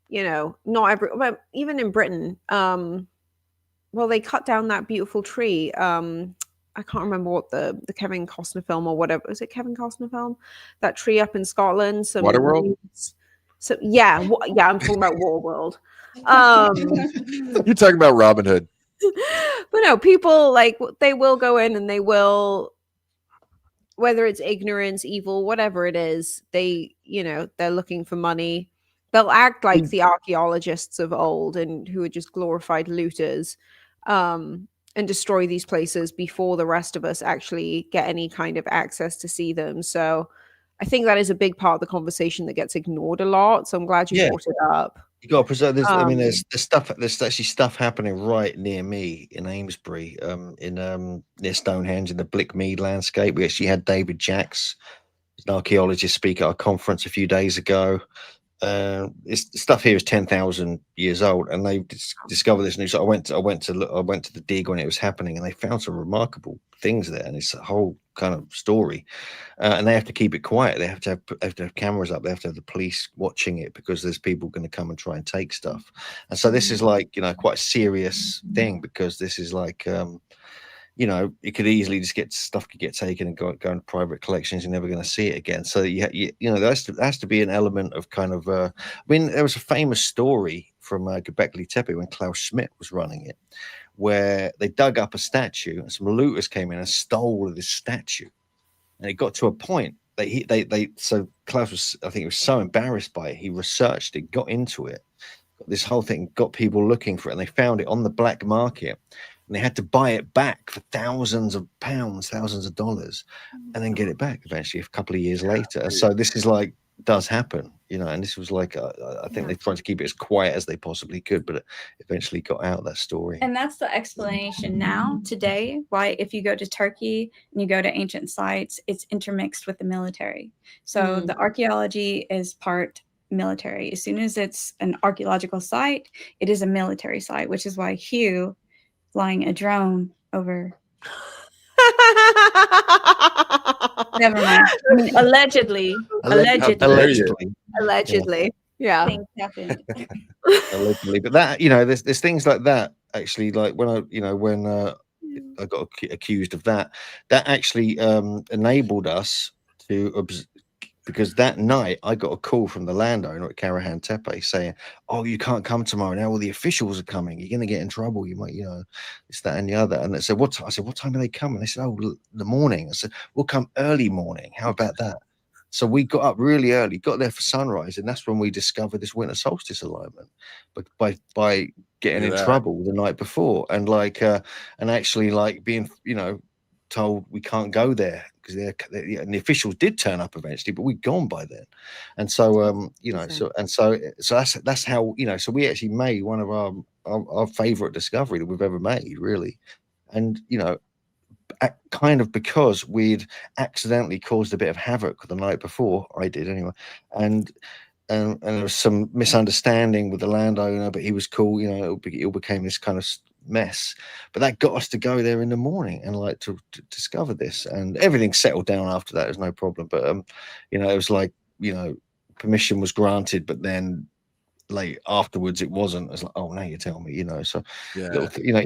you know, well, even in Britain, well, they cut down that beautiful tree. I can't remember what the Kevin Costner film or whatever. Was it Kevin Costner film? That tree up in Scotland. Waterworld? So yeah, I'm talking about Waterworld. You're talking about Robin Hood. But no, people like they will go in and they will, whether it's ignorance, evil, whatever it is, they, you know, they're looking for money. They'll act like the archaeologists of old and who are just glorified looters, and destroy these places before the rest of us actually get any kind of access to see them. So I think that is a big part of the conversation that gets ignored a lot. So I'm glad you brought it up. You got to preserve this. I mean, there's stuff. There's actually stuff happening right near me in Amesbury, near Stonehenge in the Blickmead landscape. We actually had David Jacks, an archaeologist, speak at a conference a few days ago. Stuff here is 10,000 years old, and they discovered this news. So I went to the dig when it was happening, and they found some remarkable things there, and it's a whole kind of story. And they have to keep it quiet. They have to have cameras up. They have to have the police watching it because there's people going to come and try and take stuff. And so this is like, you know, quite a serious thing because this is like, you know, it could easily just could get taken and go into private collections. You're never going to see it again. So you know, there has to be an element of kind of. I mean, there was a famous story from Gobekli Tepe when Klaus Schmidt was running it, where they dug up a statue and some looters came in and stole this statue. And it got to a point that so Klaus was, I think he was so embarrassed by it, he researched it, got into it, got this whole thing, got people looking for it, and they found it on the black market, and they had to buy it back for thousands of pounds, thousands of dollars, and then get it back eventually a couple of years later. So this is like, does happen, you know, and this was like, I think they tried to keep it as quiet as they possibly could, but it eventually got out, that story. And that's the explanation now, today, why if you go to Turkey and you go to ancient sites, it's intermixed with the military. So the archaeology is part military. As soon as it's an archaeological site, it is a military site, which is why Hugh flying a drone over. Never mind. I mean, allegedly. Yeah. Things happen. Allegedly, but that, you know, there's things like that actually. Like when I got accused of that actually enabled us to because that night I got a call from the landowner at Karahan Tepe saying, "Oh, you can't come tomorrow. Now all the officials are coming. You're going to get in trouble. You might, you know, it's that and the other." And they said, "What?" I said, "What time are they coming?" They said, "Oh, the morning." I said, "We'll come early morning. How about that?" So we got up really early, got there for sunrise, and that's when we discovered this winter solstice alignment. But by getting in trouble the night before, and like and actually like being, you know, told we can't go there because and the officials did turn up eventually, but we'd gone by then. And so you know, so that's how, you know, so we actually made one of our favorite discovery that we've ever made, really. And you know, kind of because we'd accidentally caused a bit of havoc the night before, I did anyway, and there was some misunderstanding with the landowner, but he was cool, you know. It all became this kind of mess, but that got us to go there in the morning and like to discover this, and everything settled down after that. There's no problem, but you know, it was like, you know, permission was granted, but then like afterwards it wasn't. It's like, oh, now you tell me, you know. So you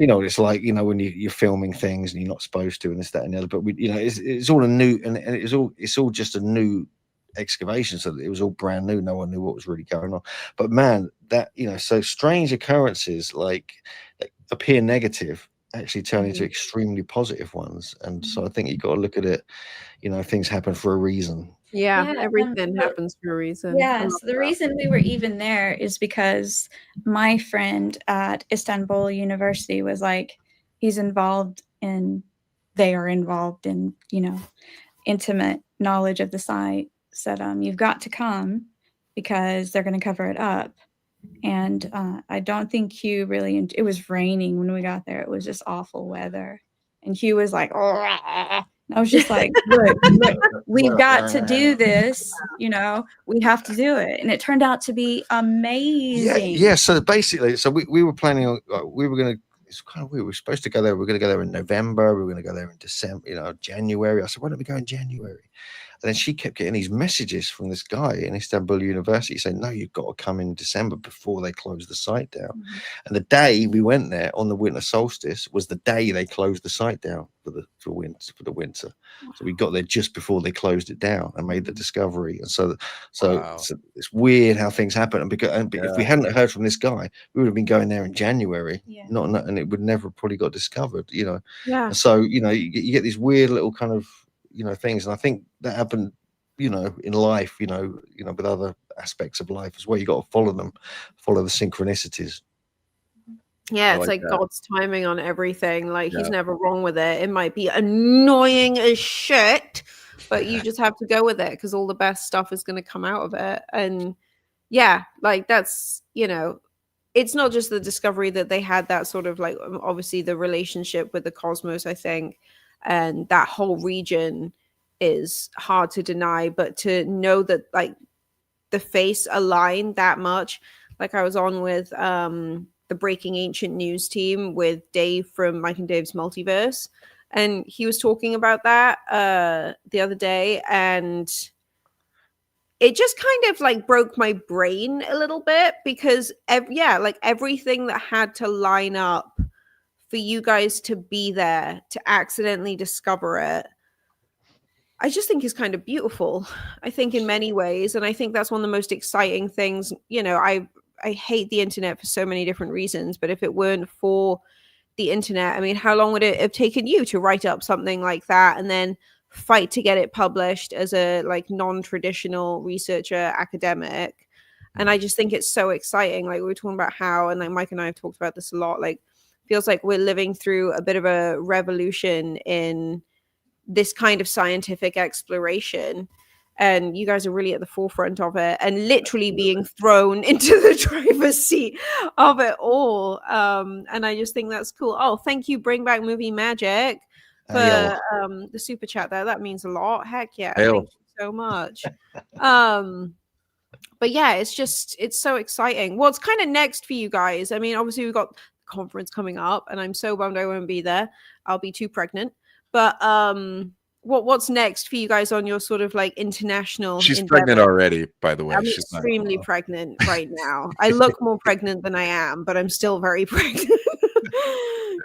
know it's like, you know, when you're filming things and you're not supposed to, and this, that, and the other. But we, you know, it's all a new, and it's all just a new excavation, so it was all brand new. No one knew what was really going on. But man, that so strange occurrences like that appear negative actually turn into extremely positive ones. And so I think you got to look at it. Things happen for a reason. Yeah, everything happens for a reason. Yeah, so the reason we were even there is because my friend at Istanbul University was like, they are involved in, intimate knowledge of the site, said, you've got to come because they're going to cover it up. And I don't think Hugh really, it was raining when we got there. It was just awful weather. And Hugh was like, I was just like, look, we've got to do this. We have to do it. And it turned out to be amazing. Yeah. So basically, we were planning on, we were going to, it's kind of weird. We were supposed to go there. We were going to go there in November. We were going to go there in December, January. I said, why don't we go in January? And then she kept getting these messages from this guy in Istanbul University saying, no, you've got to come in December before they close the site down. Mm-hmm. And the day we went there on the winter solstice was the day they closed the site down for the winter. So we got there just before they closed it down and made the discovery. And so it's weird how things happen. And if we hadn't heard from this guy, we would have been going there in January, and it would never probably got discovered, Yeah. And so, you get these weird little kind of, things. And I think that happened, in life, with other aspects of life as well. You got to follow the synchronicities. Yeah, it's like God's timing on everything. Like he's never wrong with it. It might be annoying as shit, but you just have to go with it because all the best stuff is going to come out of it. And like that's, it's not just the discovery that they had, that sort of like obviously the relationship with the cosmos, I think. And that whole region is hard to deny, but to know that like the face aligned that much, like I was on with the Breaking Ancient News team with Dave from Mike and Dave's Multiverse, and he was talking about that the other day, and it just kind of like broke my brain a little bit because like everything that had to line up for you guys to be there, to accidentally discover it, I just think is kind of beautiful. I think in many ways. And I think that's one of the most exciting things. I hate the internet for so many different reasons, but if it weren't for the internet, I mean, how long would it have taken you to write up something like that and then fight to get it published as a like non-traditional researcher academic? And I just think it's so exciting. Like we were talking about how, and like Mike and I have talked about this a lot, like feels like we're living through a bit of a revolution in this kind of scientific exploration, and you guys are really at the forefront of it and literally being thrown into the driver's seat of it all. And I just think that's cool. Oh, thank you, Bring Back Movie Magic, for the super chat there. That means a lot. Heck yeah. Thank you so much. But yeah, it's so exciting. What's kind of next for you guys? I mean, obviously we've got conference coming up and I'm so bummed I won't be there. I'll be too pregnant. But what's next for you guys on your sort of like international She's endeavor? Pregnant already, by the way. I'm extremely pregnant right now. I look more pregnant than I am, but I'm still very pregnant.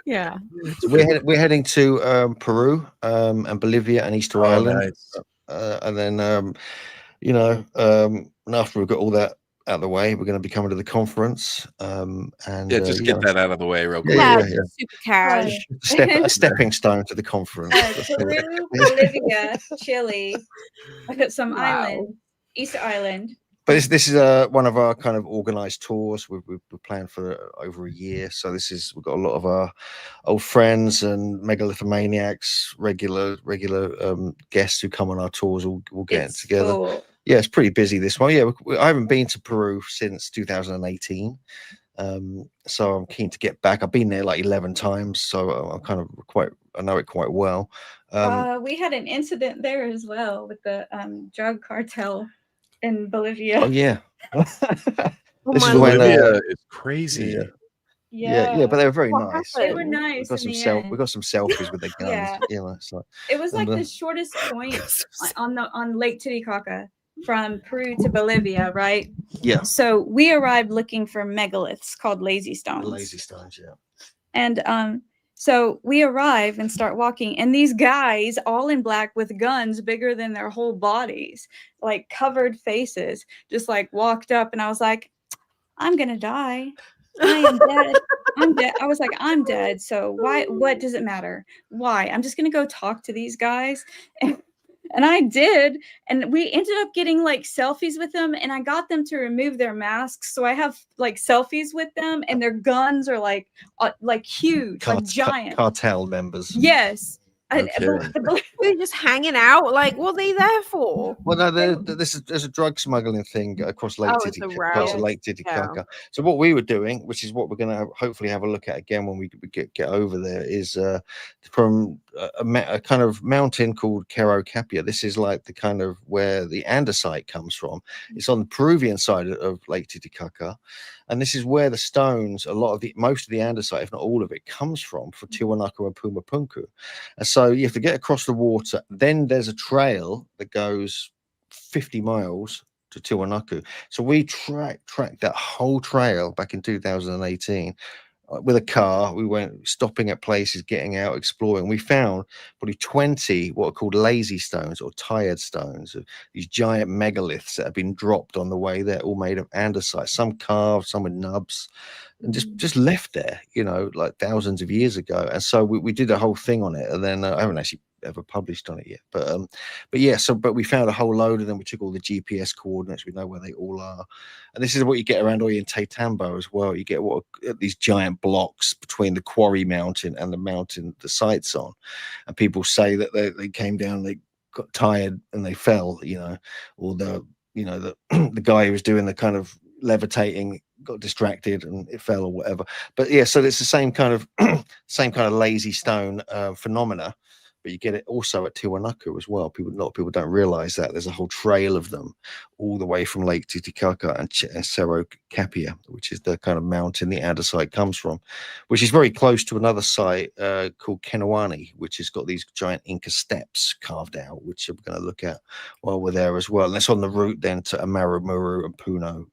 Yeah. So we're heading to Peru and Bolivia and Easter Island. Nice. And then and after we've got all that out of the way, we're going to be coming to the conference. And just get that out of that way real quick. Super cash. A stepping stone to the conference. Peru, Bolivia, Chile. I got some island, Easter Island. But this is one of our kind of organized tours. We've planned for over a year. So we've got a lot of our old friends and Megalithomaniacs, regular guests who come on our tours all getting together. Cool. Yeah, it's pretty busy this one. Yeah, I haven't been to Peru since 2018. So I'm keen to get back. I've been there like 11 times. So I'm kind of I know it quite well. We had an incident there as well with the drug cartel in Bolivia. Oh yeah. Bolivia is crazy. Yeah, but they were very nice. They were nice. We got some selfies with their guns. It was like the shortest point on Lake Titicaca from Peru to Bolivia, right? Yeah. So we arrived looking for megaliths called lazy stones. Lazy stones, yeah. And So we arrive and start walking, and these guys, all in black with guns bigger than their whole bodies, like covered faces, just like walked up, and I was like, I'm gonna die. I am dead. I'm dead. I was like, I'm dead. So why? What does it matter? Why? I'm just gonna go talk to these guys. And I did, and we ended up getting like selfies with them, and I got them to remove their masks, so I have like selfies with them, and their guns are like huge, like giant cartel members. Yes. Okay. They're just hanging out. Like, what are they there for? Well, no, there's a drug smuggling thing across Lake Oh, it's a Titicaca. Parts of route. Lake Titicaca. So what we were doing, which is what we're going to hopefully have a look at again when we get over there, is from a kind of mountain called Cerro Capia. This is like the kind of where the andesite comes from. It's on the Peruvian side of Lake Titicaca. And this is where the stones, most of the andesite, if not all of it, comes from for Tiwanaku and Pumapunku. And so you have to get across the water. Then there's a trail that goes 50 miles to Tiwanaku. So we tracked that whole trail back in 2018 with a car. We went stopping at places, getting out, exploring. We found probably 20 what are called lazy stones or tired stones, these giant megaliths that have been dropped on the way there, all made of andesite, some carved, some with nubs, and just left there, like thousands of years ago. And so we did a whole thing on it, and then I haven't actually ever published on it yet, but yeah, but we found a whole load of them. We took all the GPS coordinates, we know where they all are, and this is what you get around Ollantaytambo as well. You get these giant blocks between the quarry mountain and the mountain the site's on, and people say that they came down, they got tired and they fell, or the the guy who was doing the kind of levitating got distracted and it fell or whatever. But yeah, so it's the same kind of lazy stone phenomena, but you get it also at Tiwanaku as well. A lot of people don't realize that there's a whole trail of them all the way from Lake Titicaca and Cerro Capia, which is the kind of mountain the andesite comes from, which is very close to another site called Kenawani, which has got these giant Inca steps carved out, which we're going to look at while we're there as well. And that's on the route then to Amaramuru and Puno.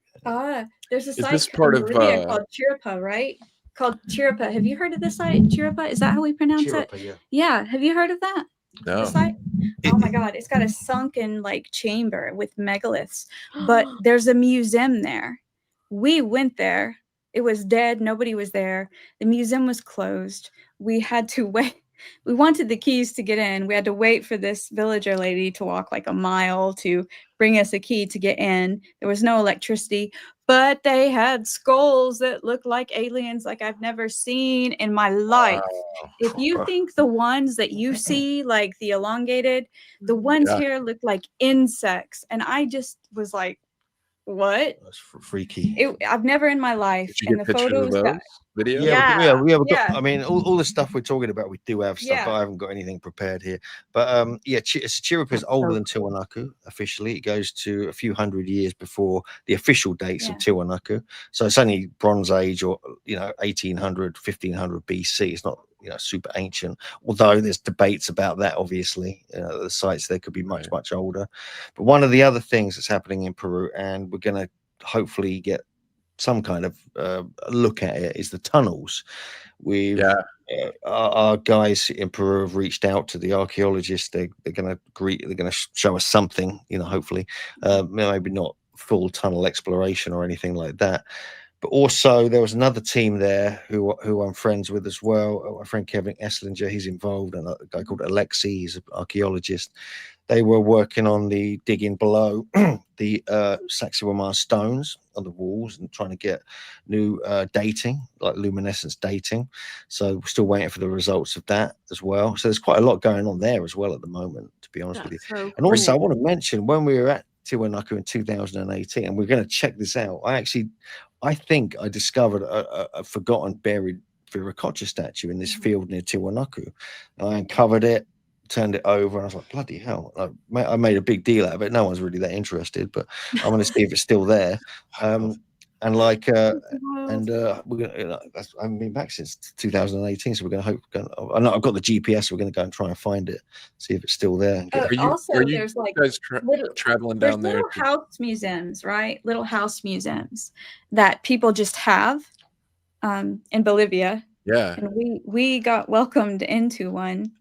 There's a site in Bolivia called Chiripa, right? Called Chiripa. Have you heard of this site? Chiripa? Is that how we pronounce it? Yeah. Have you heard of that? No. The site? Oh my God. It's got a sunken like chamber with megaliths, but there's a museum there. We went there. It was dead. Nobody was there. The museum was closed. We had to wait. We wanted the keys to get in. We had to wait for this villager lady to walk like a mile to bring us a key to get in. There was no electricity, but they had skulls that looked like aliens like I've never seen in my life. If you think the ones that you see, like the elongated, the ones here look like insects. And I just was like, what? That's freaky. I've never in my life. Did you get photos of those? Video? Yeah. I mean, all the stuff we're talking about, we do have stuff. I haven't got anything prepared here, but Chiripa is older than Tiwanaku officially. It goes to a few hundred years before the official dates of Tiwanaku, so it's only Bronze Age or 1800, 1500 BC. It's not super ancient, although there's debates about that. Obviously, the sites there could be much older. But one of the other things that's happening in Peru, and we're going to hopefully get some kind of look at it, is the tunnels. Our guys in Peru have reached out to the archaeologists. They're going to show us something, hopefully, maybe not full tunnel exploration or anything like that. But also there was another team there who I'm friends with as well. My friend Kevin Esslinger, he's involved, and a guy called Alexi, he's an archaeologist. They were working on the digging below the Sacsayhuaman stones on the walls and trying to get new dating, like luminescence dating. So we're still waiting for the results of that as well. So there's quite a lot going on there as well at the moment, to be honest with you. So and also I want to mention, when we were at Tiwanaku in 2018, and we're going to check this out, I think I discovered a forgotten buried Viracocha statue in this field near Tiwanaku. I uncovered it, turned it over, and I was like, bloody hell. I made a big deal out of it. No one's really that interested, but I want to see if it's still there. We're gonna, I haven't been back since 2018, so we're gonna hope. I know I've got the GPS. We're gonna go and try and find it, see if it's still there. Are you there's like guys traveling down there? Little house museums, right? Little house museums that people just have in Bolivia. Yeah. and we got welcomed into one,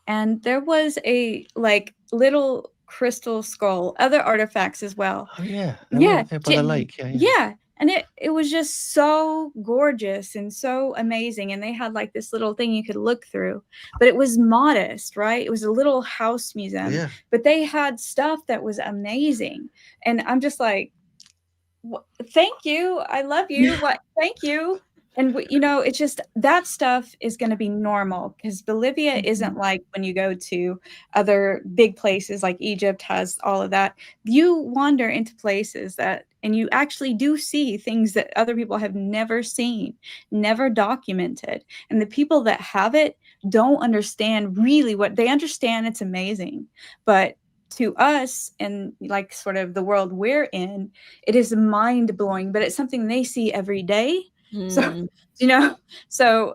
and there was a like little crystal skull, other artifacts as well. Oh yeah, Yeah, by the lake. Yeah, yeah, and it was just so gorgeous and so amazing, and they had like this little thing you could look through, but it was modest, right? It was a little house museum, Yeah. but they had stuff that was amazing, and I'm just like, thank you, I love you, what, thank you. And you know, it's just that stuff is going to be normal because Bolivia isn't like when you go to other big places like Egypt has all of that. You wander into places that, and you actually do see things that other people have never seen, never documented. And the people that have it don't understand really what they understand. It's amazing. But to us and like sort of the world we're in, it is mind blowing, but it's something they see every day. So, you know, so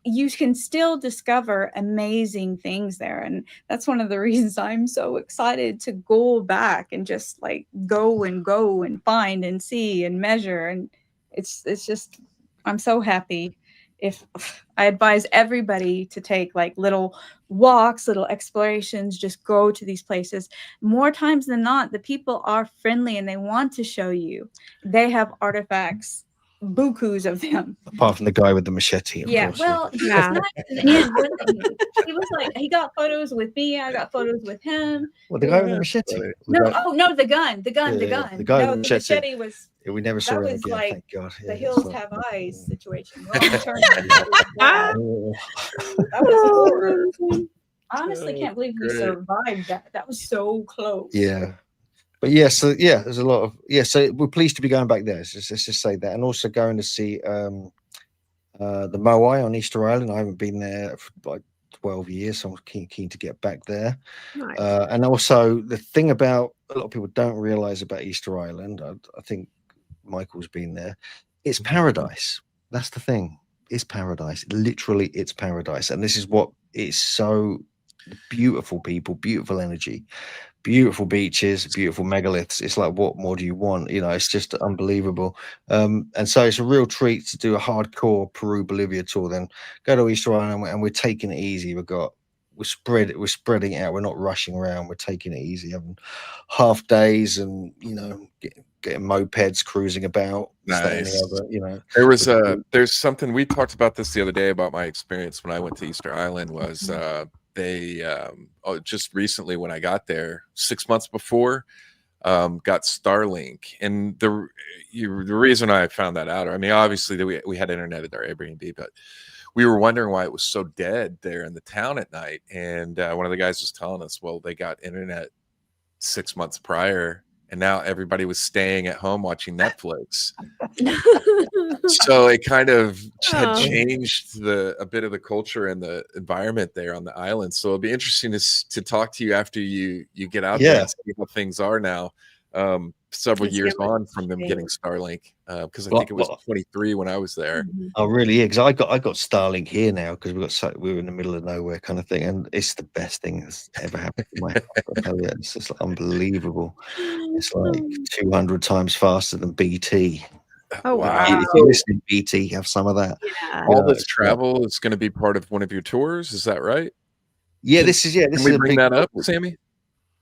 you can still discover amazing things there. And that's one of the reasons I'm so excited to go back and just like go and find and see and measure. And it's just, I'm so happy. If I advise everybody to take like little walks, little explorations, just go to these places. More times than not, the people are friendly and they want to show you. They have artifacts, bukus of them. Apart from the guy with the machete, of course. Well, he was nice. He was like, he got photos with me. I got photos with him. Well, the guy with the machete. No, the gun. The guy with with the the machete was. We never saw That him was again. like Thank God. the hills have eyes situation. That was horrible. I honestly can't believe we survived that. That was so close. Yeah. But yeah, so yeah, there's a lot of so we're pleased to be going back there. Let's just say that, and also going to see the Moai on Easter Island. I haven't been there for like 12 years, so I'm keen to get back there. Nice. And also the thing about a lot of people don't realize about Easter Island, I think Michael's been there. It's paradise. That's the thing. It's paradise. Literally, it's paradise, and this is what it's so beautiful. People, beautiful energy. Beautiful beaches, beautiful megaliths. It's like, what more do you want? You know, it's just unbelievable. And so it's a real treat to do a hardcore Peru Bolivia tour. Then go to Easter Island, and we're taking it easy. We're spreading it out. We're not rushing around. We're taking it easy, having half days, and you know, getting mopeds cruising about. Nice. You know, there's something we talked about this the other day about my experience when I went to Easter Island was. They just recently when I got there 6 months before got Starlink, and the reason I found that out, I mean, obviously we had internet at our Airbnb, but we were wondering why it was so dead there in the town at night. And one of the guys was telling us, well, they got internet 6 months prior, and now everybody was staying at home watching Netflix. So it kind of had changed a bit of the culture and the environment there on the island. So it'll be interesting to talk to you after you get out there and see how things are now, several years on from them getting Starlink. Because I think it was 23 when I was there. Oh, really? Yeah, because I got Starlink here now because we were in the middle of nowhere kind of thing, and it's the best thing that's ever happened to my house. It's just unbelievable. It's like 200 times faster than BT. Oh wow! If you listen to BT, have some of that. Yeah. All this travel is going to be part of one of your tours. Is that right? Yeah, this Can is we a bring big that up, Sammy?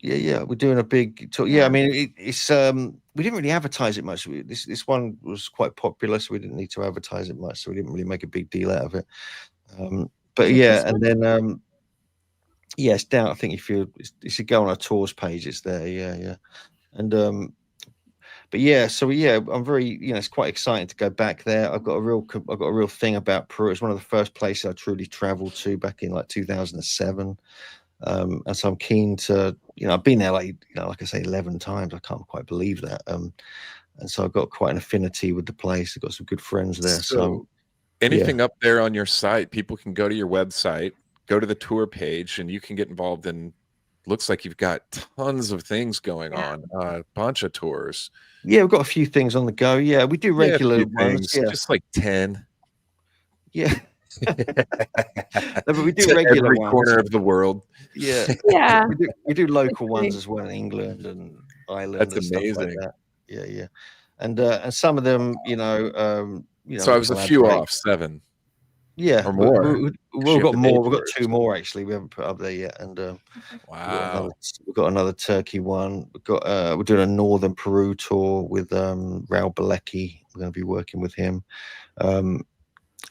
Yeah, we're doing a big tour. Yeah, I mean, it's we didn't really advertise it much. This one was quite popular, so we didn't need to advertise it much. So we didn't really make a big deal out of it. But yeah, and then it's down. I think if you should go on our tours page, it's there. Yeah, and but yeah, so yeah, I'm very, it's quite exciting to go back there. I've got a real thing about Peru. It's one of the first places I truly traveled to back in like 2007. And so I'm keen to, I've been there like I say, 11 times. I can't quite believe that. And so I've got quite an affinity with the place. I've got some good friends there. So anything up there on your site, people can go to your website, go to the tour page, and you can get involved in. Looks like you've got tons of things going on, a bunch of tours. Yeah, we've got a few things on the go. Yeah, we do regular ones. Just like 10. Yeah. No, but we do regular every ones. Corner of the world. Yeah. We do local ones as well in England and Ireland. That's and amazing. Stuff like that. Yeah. And some of them, So I was a few off, 7. Yeah, or more. we've You have got the more. day We've got tours. 2 more actually. We haven't put up there yet, and Wow. we've got another Turkey one. We're doing a Northern Peru tour with Raul Balecki. We're going to be working with him.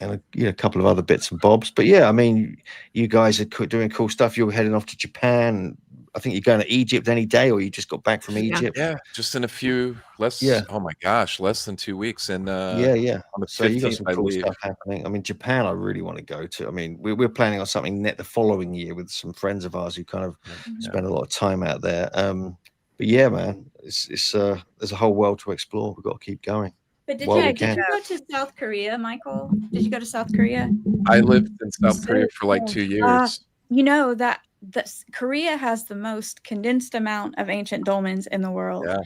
And a couple of other bits and bobs. But yeah, I mean, you guys are doing cool stuff. You're heading off to Japan. I think you're going to Egypt any day, or you just got back from Egypt. Yeah, just in a few oh my gosh, less than 2 weeks. And yeah. on the So you got 15th, some I cool leave. stuff happening. I mean, Japan, I really want to go to. I mean, we're planning on something the following year with some friends of ours who kind of spend a lot of time out there. But yeah, man, it's there's a whole world to explore. We've got to keep going. But did you go to South Korea, Michael? Did you go to South Korea? I lived in South Korea for like 2 years. You know that Korea has the most condensed amount of ancient dolmens in the world. Yeah.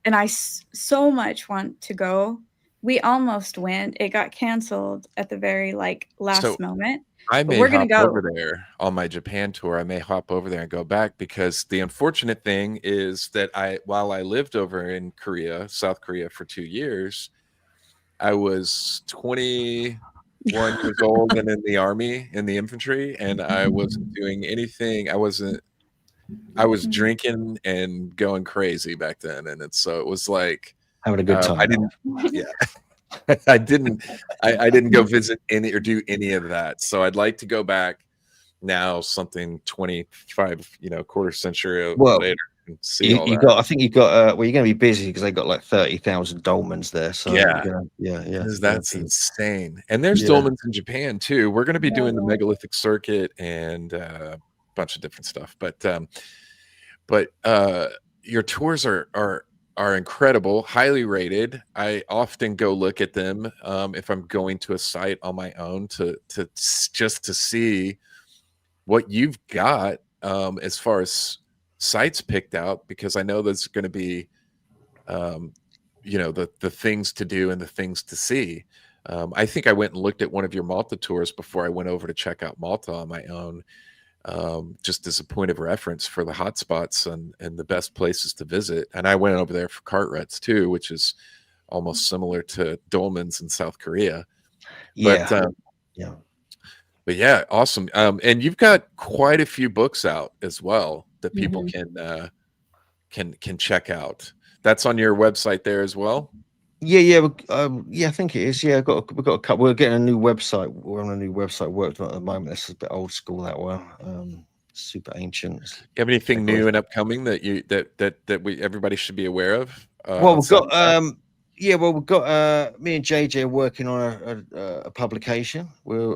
And I so much want to go. We almost went. It got canceled at the very last moment. I may we're gonna hop go over there on my Japan tour. I may hop over there and go back, because the unfortunate thing is that while I lived over in South Korea for 2 years, I was 21 years old and in the army, in the infantry, and I wasn't doing anything. I was drinking and going crazy back then. And so it was like having a good time. I didn't go visit any or do any of that. So I'd like to go back now, something 25, quarter century later, and see all that. I think you got you're gonna be busy because they got like 30,000 dolmens there. So that's insane. And there's dolmens in Japan too. We're gonna be doing the megalithic circuit and a bunch of different stuff. But your tours are incredible, highly rated. I often go look at them if I'm going to a site on my own to just to see what you've got as far as sites picked out, because I know there's going to be the things to do and the things to see. I think I went and looked at one of your Malta tours before I went over to check out Malta on my own, just as a point of reference for the hotspots and the best places to visit. And I went over there for Cartwrights too, which is almost similar to dolmens in South Korea. But yeah, awesome. And you've got quite a few books out as well that people can check out. That's on your website there as well. Yeah, I think it is. Yeah, we've got a couple. We're getting a new website. We're on a new website worked on at the moment. That's a bit old school that one. Super ancient. You have anything new and upcoming that everybody should be aware of? Well, we've got we've got me and JJ are working on a publication. We're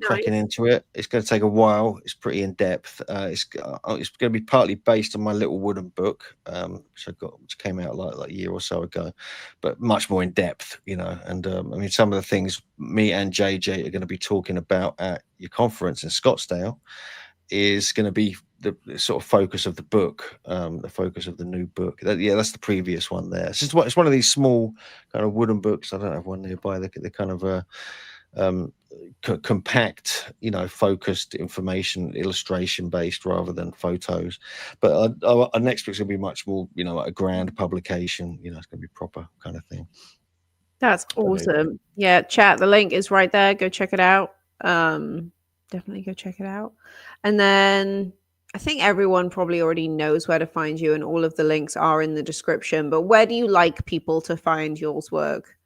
cracking into it. It's going to take a while. It's pretty in depth. It's going to be partly based on my little wooden book, which came out like a year or so ago, but much more in depth. And I mean, some of the things me and JJ are going to be talking about at your conference in Scottsdale is going to be the sort of focus of the book, the focus of the new book. That's the previous one there. It's one of these small kind of wooden books. I don't have one nearby. They're kind of compact, focused information, illustration based rather than photos. But our next book's going to be much more, like a grand publication. It's going to be proper kind of thing. That's awesome. Yeah, chat. The link is right there. Go check it out. Definitely go check it out. And then I think everyone probably already knows where to find you, and all of the links are in the description. But where do you like people to find yours work?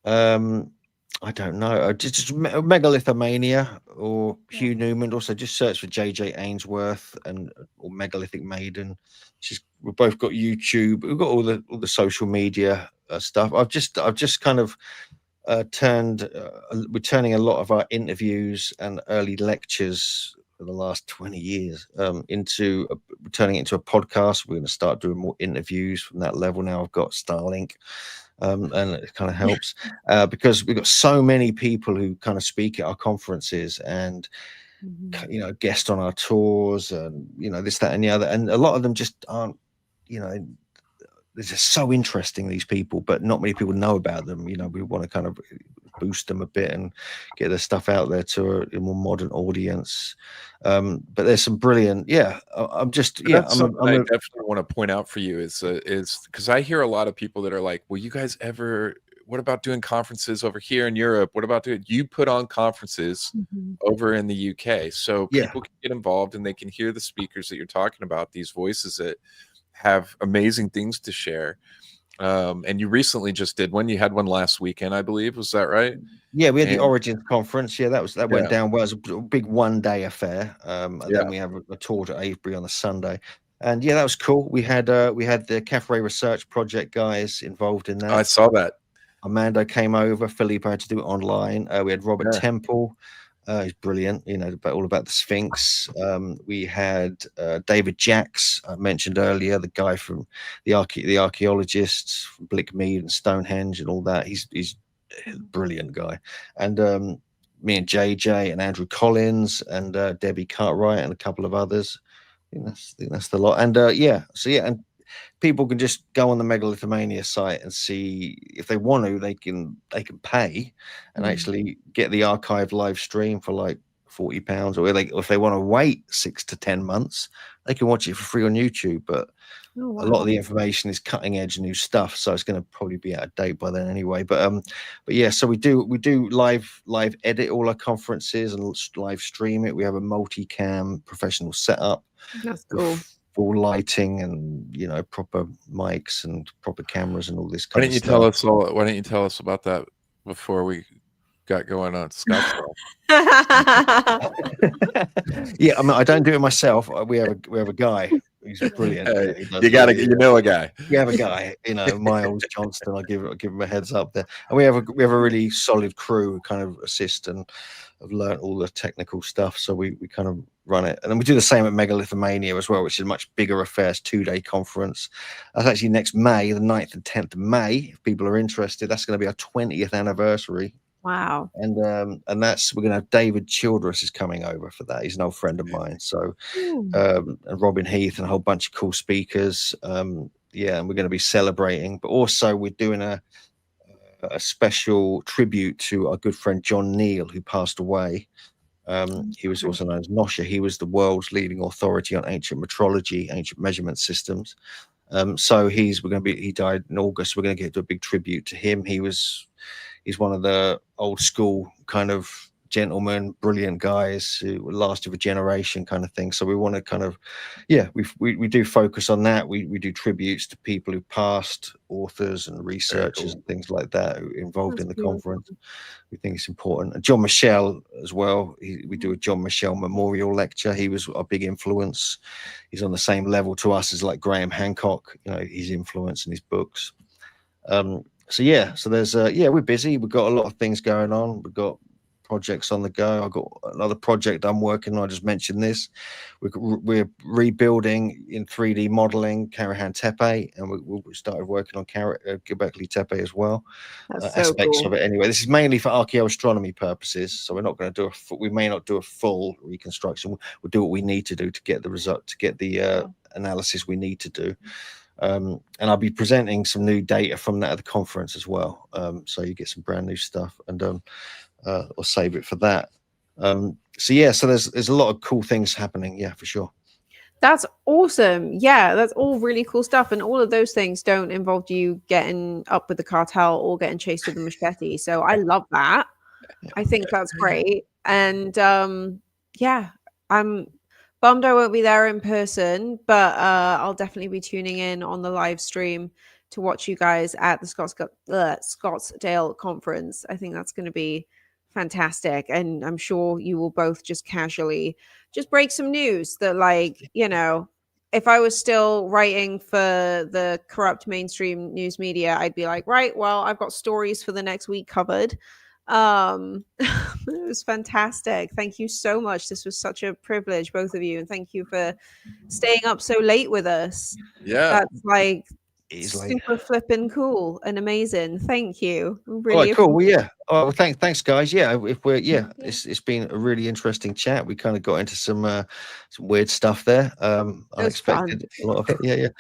I don't know. Just Megalithomania or Hugh Newman. Also, just search for JJ Ainsworth or Megalithic Maiden. We've both got YouTube. We've got all the social media stuff. I've just kind of we're turning a lot of our interviews and early lectures for the last 20 years turning it into a podcast. We're going to start doing more interviews from that level now. I've got Starlink, and it kind of helps because we've got so many people who kind of speak at our conferences and guest on our tours and this, that, and the other, and a lot of them just aren't they're just so interesting, these people, but not many people know about them. We want to kind of boost them a bit and get their stuff out there to a more modern audience. But there's some brilliant, I definitely want to point out for you is because I hear a lot of people that are like, will you guys ever what about doing conferences over here in Europe? What about you put on conferences over in the UK, so people can get involved and they can hear the speakers that you're talking about, these voices that have amazing things to share. And you recently just did one. You had one last weekend, I believe. Was that right? Yeah, we had the Origins conference. Yeah, that went down well. It was a big one-day affair. And then we have a tour to Avebury on a Sunday. And yeah, that was cool. We had the Cafe Research Project guys involved in that. I saw that. Armando came over. Filippo had to do it online. We had Robert Temple. He's brilliant, you know, all about the Sphinx. We had David Jacks, I mentioned earlier, the guy from the archaeologists from Blickmead and Stonehenge and all that. He's a brilliant guy. And me and JJ and Andrew Collins and Debbie Cartwright and a couple of others. I think that's the lot. And and people can just go on the Megalithomania site and see if they want to. They can pay and actually get the archived live stream for like £40, or if they want to wait 6 to 10 months, they can watch it for free on YouTube. But a lot of the information is cutting edge new stuff, so it's going to probably be out of date by then anyway. But yeah, so we do live edit all our conferences and live stream it. We have a multicam professional setup. That's cool. Full lighting and, you know, proper mics and proper cameras and all this Why kind don't of you stuff. why don't you tell us about that before we got going on Scottsdale? Yeah, I mean, I don't do it myself. We have a guy who's brilliant. You know a guy. We have a guy, you know, Miles Johnston. I'll give him a heads up there. And we have a really solid crew who kind of assist and have learned all the technical stuff. So we kind of run it. And then we do the same at Megalithomania as well, which is a much bigger affair, 2-day conference. That's actually next May, the 9th and 10th of May, if people are interested. That's going to be our 20th anniversary. Wow. And we're going to have David Childress is coming over for that. He's an old friend of mine. So and Robin Heath and a whole bunch of cool speakers. And we're going to be celebrating, but also we're doing a special tribute to our good friend John Neal, who passed away. He was also known as Nosha. He was the world's leading authority on ancient metrology, ancient measurement systems. So he died in August. We're going to do a big tribute to him. He's one of the old school kind of gentlemen, brilliant guys who last of a generation kind of thing. So we want to kind of, we do focus on that. We do tributes to people who passed, authors and researchers and things like that who are involved in the conference. We think it's important. And John Michel as well. We do a John Michel memorial lecture. He was a big influence. He's on the same level to us as like Graham Hancock, you know, his influence and his books. So there's we're busy. We've got a lot of things going on. We've got projects on the go. I've got another project I'm working on. I just mentioned this. We're rebuilding in 3D modeling Karahan Tepe, and we started working on Gobekli Tepe as well. Aspects of it anyway. This is mainly for archaeoastronomy purposes, so we're not going to we may not do a full reconstruction. We'll do what we need to do to get the result, to get the analysis we need to do. And I'll be presenting some new data from that at the conference as well. So you get some brand new stuff, and I'll save it for that. So there's a lot of cool things happening. Yeah, for sure. That's awesome. Yeah, that's all really cool stuff. And all of those things don't involve you getting up with the cartel or getting chased with a machete. So I love that. I think that's great. And I'm bummed I won't be there in person, but I'll definitely be tuning in on the live stream to watch you guys at the Scottsdale conference. I think that's going to be fantastic. And I'm sure you will both just casually just break some news that, like, you know, if I was still writing for the corrupt mainstream news media, I'd be like, right, well, I've got stories for the next week covered. It was fantastic. Thank you so much. This was such a privilege, both of you, and thank you for staying up so late with us. That's like super flipping cool and amazing. Thank you. Really cool. Well, well, thanks guys. It's been a really interesting chat. We kind of got into some weird stuff there. Unexpected, a lot of it.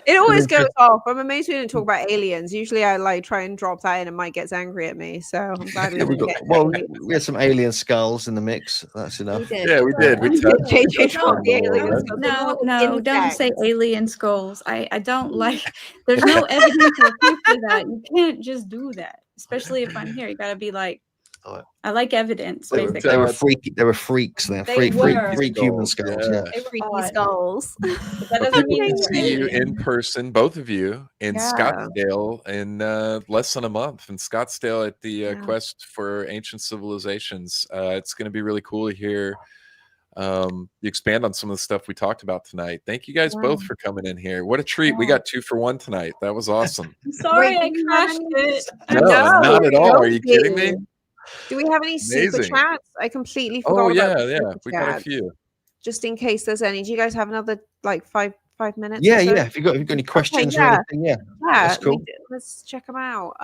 It always goes off. I'm amazed we didn't talk about aliens. Usually I like try and drop that in and Mike gets angry at me. So I'm glad we didn't get we had some alien skulls in the mix. That's enough. We did. Yeah, we did. We touched JJ dropped the on alien that. skulls. No, don't say alien skulls. I don't like. There's no evidence or proof for that. You can't just do that, especially if I'm here. You gotta be like, I like evidence. Basically, They were freaky. They were freaks. They're freak human skulls. Yeah. They were freaky skulls. That But doesn't people mean can see you in person, both of you, in Yeah. Scottsdale in less than a month. In Scottsdale at the Quest for Ancient Civilizations. It's going to be really cool to hear you expand on some of the stuff we talked about tonight. Thank you guys both for coming in here. What a treat. We got 2 for 1 tonight. That was awesome. I'm sorry I crashed it. No, not at all. Are you kidding me? Do we have any super Amazing. chats? I completely forgot. Oh, about yeah, the yeah. super We got a chat. few. Just in case there's any. Do you guys have another like five minutes? Yeah, or so? yeah. If you got any questions or anything, Yeah, that's cool. let's check them out.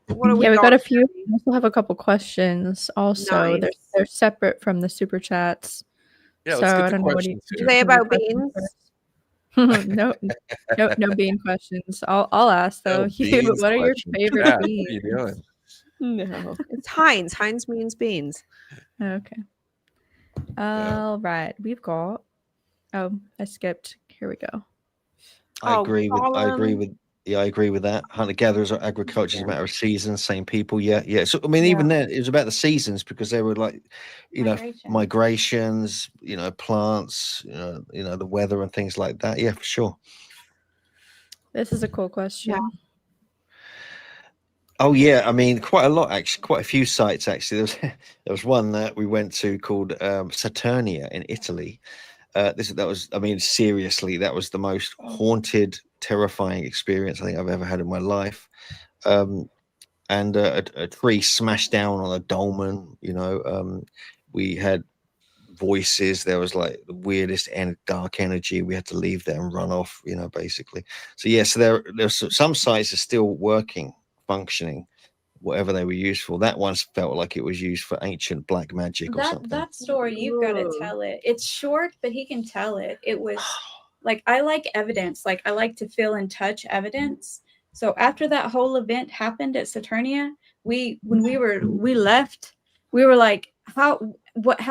What are we? Yeah, we got a few. We also have a couple questions. Also, Nice. they're separate from the super chats. Yeah, so let's I get the don't know what questions you. here. Are they about beans? No bean questions. I'll ask though. No beans What are your questions. favorite Chat, beans? what are you doing? No, it's Heinz. Heinz means beans. Okay. All right, we've got. Oh, I skipped. Here we go. I agree with that. Hunter gatherers or agriculture is a matter of seasons, same people. Yeah. So I mean, even then it was about the seasons because they were like, migrations, plants, the weather and things like that. Yeah, for sure. This is a cool question. Yeah. Oh yeah, I mean, quite a lot actually, quite a few sites actually. There was one that we went to called Saturnia in Italy. Seriously, that was the most haunted, terrifying experience I think I've ever had in my life. And a tree smashed down on a dolmen. We had voices. There was like the weirdest and dark energy. We had to leave there and run off. Basically. So yeah, so there's some sites are still working, functioning, whatever they were used for. That one felt like it was used for ancient black magic or something. That story, you've got to tell it. It's short, but he can tell it. It was like, I like evidence. Like, I like to feel and touch evidence. So after that whole event happened at Saturnia, when we left, we were like, how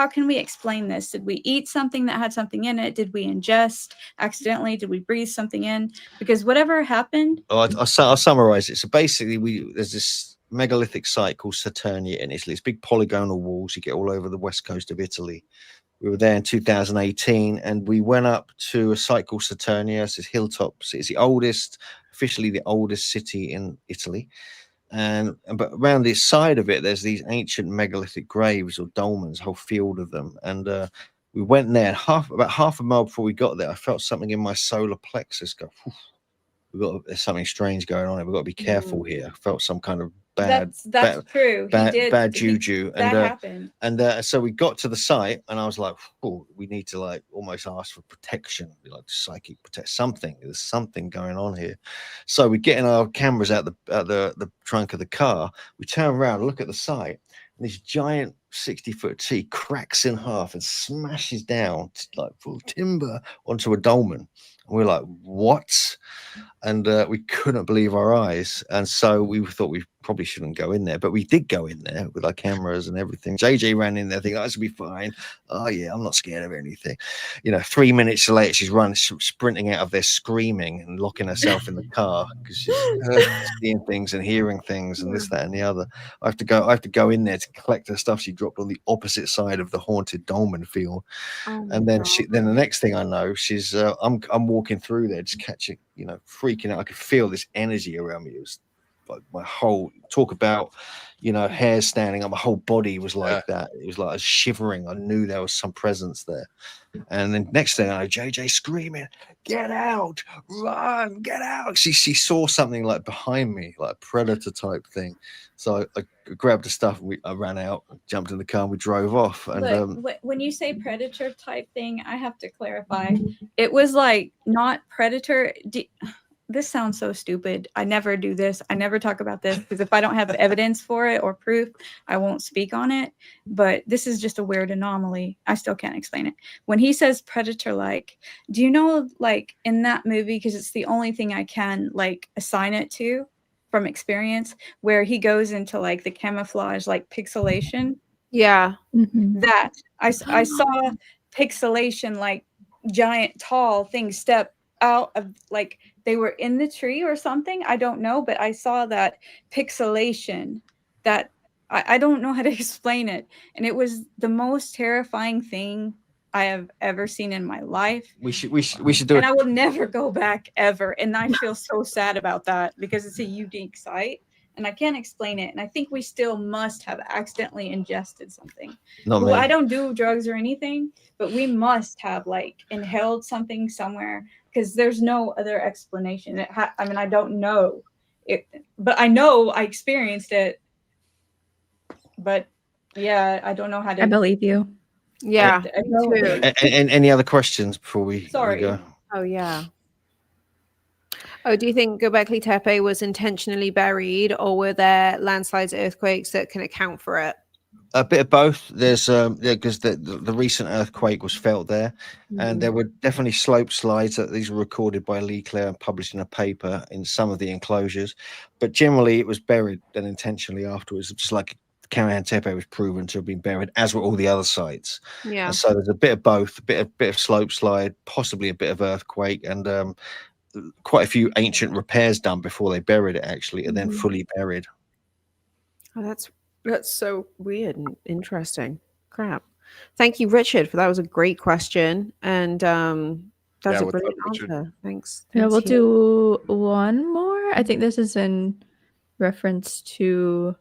can we explain this? Did we eat something that had something in it? Did we ingest accidentally? Did we breathe something in? Because whatever happened. I'll summarize it. So basically there's this megalithic site called Saturnia in Italy. It's big polygonal walls you get all over the west coast of Italy. We were there in 2018 and we went up to a site called Saturnia. It's this hilltop. It's officially the oldest city in Italy. But around the side of it, there's these ancient megalithic graves or dolmens, a whole field of them. And we went there, and about half a mile before we got there, I felt something in my solar plexus go, there's something strange going on. We've got to be careful here. I felt some kind of that's true. Bad juju. That happened. And so we got to the site, and I was like, we need to like almost ask for protection, like psychic protect something. There's something going on here. So we get in our cameras out the trunk of the car. We turn around, look at the site, and this giant 60-foot tree cracks in half and smashes down like full timber onto a dolmen. And we're like, what? And we couldn't believe our eyes. And so we thought we probably shouldn't go in there, but we did go in there with our cameras and everything. JJ ran in there thinking, this will be fine. Oh yeah, I'm not scared of anything. 3 minutes later, she's sprinting out of there screaming and locking herself in the car because she's seeing things and hearing things and this, that, and the other. I have to go in there to collect her stuff she dropped on the opposite side of the haunted dolmen field. And then the next thing I know, she's I'm walking through there just catching, freaking out. I could feel this energy around me. It was like my whole hair standing up. My whole body was like that. It was like I was shivering. I knew there was some presence there. And then next thing I know, JJ screaming, "Get out! Run! Get out!" She saw something like behind me, like a predator type thing. So I grabbed the stuff. I ran out, jumped in the car, and we drove off. And look, when you say predator type thing, I have to clarify. It was like not predator. this sounds so stupid. I never do this. I never talk about this because if I don't have evidence for it or proof, I won't speak on it. But this is just a weird anomaly. I still can't explain it. When he says predator-like, do you know, like in that movie, because it's the only thing I can like assign it to from experience, where he goes into like the camouflage, like pixelation. Yeah. That I saw pixelation, like giant tall things step out of, like they were in the tree or something. I don't know, but I saw that pixelation that I don't know how to explain it. And it was the most terrifying thing I have ever seen in my life. We should do And it. I will never go back ever. And I feel so sad about that because it's a unique site and I can't explain it. And I think we still must have accidentally ingested something. Not me. I don't do drugs or anything, but we must have like inhaled something somewhere because there's no other explanation. I mean, I don't know it, but I know I experienced it. But yeah, I don't know how to. I believe you. Yeah. And any other questions before we go? Oh, yeah. Oh, do you think Gobekli Tepe was intentionally buried, or were there landslides, earthquakes that can account for it? A bit of both. There's because the recent earthquake was felt there, and there were definitely slope slides that these were recorded by Lee Clare and published in a paper in some of the enclosures, but generally it was buried and intentionally afterwards, just like Karahan Tepe was proven to have been buried, as were all the other sites. Yeah. And so there's a bit of both, a bit of slope slide, possibly a bit of earthquake, and quite a few ancient repairs done before they buried it actually, and then fully buried. Oh, that's so weird and interesting. Crap. Thank you, Richard, for that. Was a great question. And that's a brilliant answer. Thanks. Yeah, we'll do one more. I think this is in reference to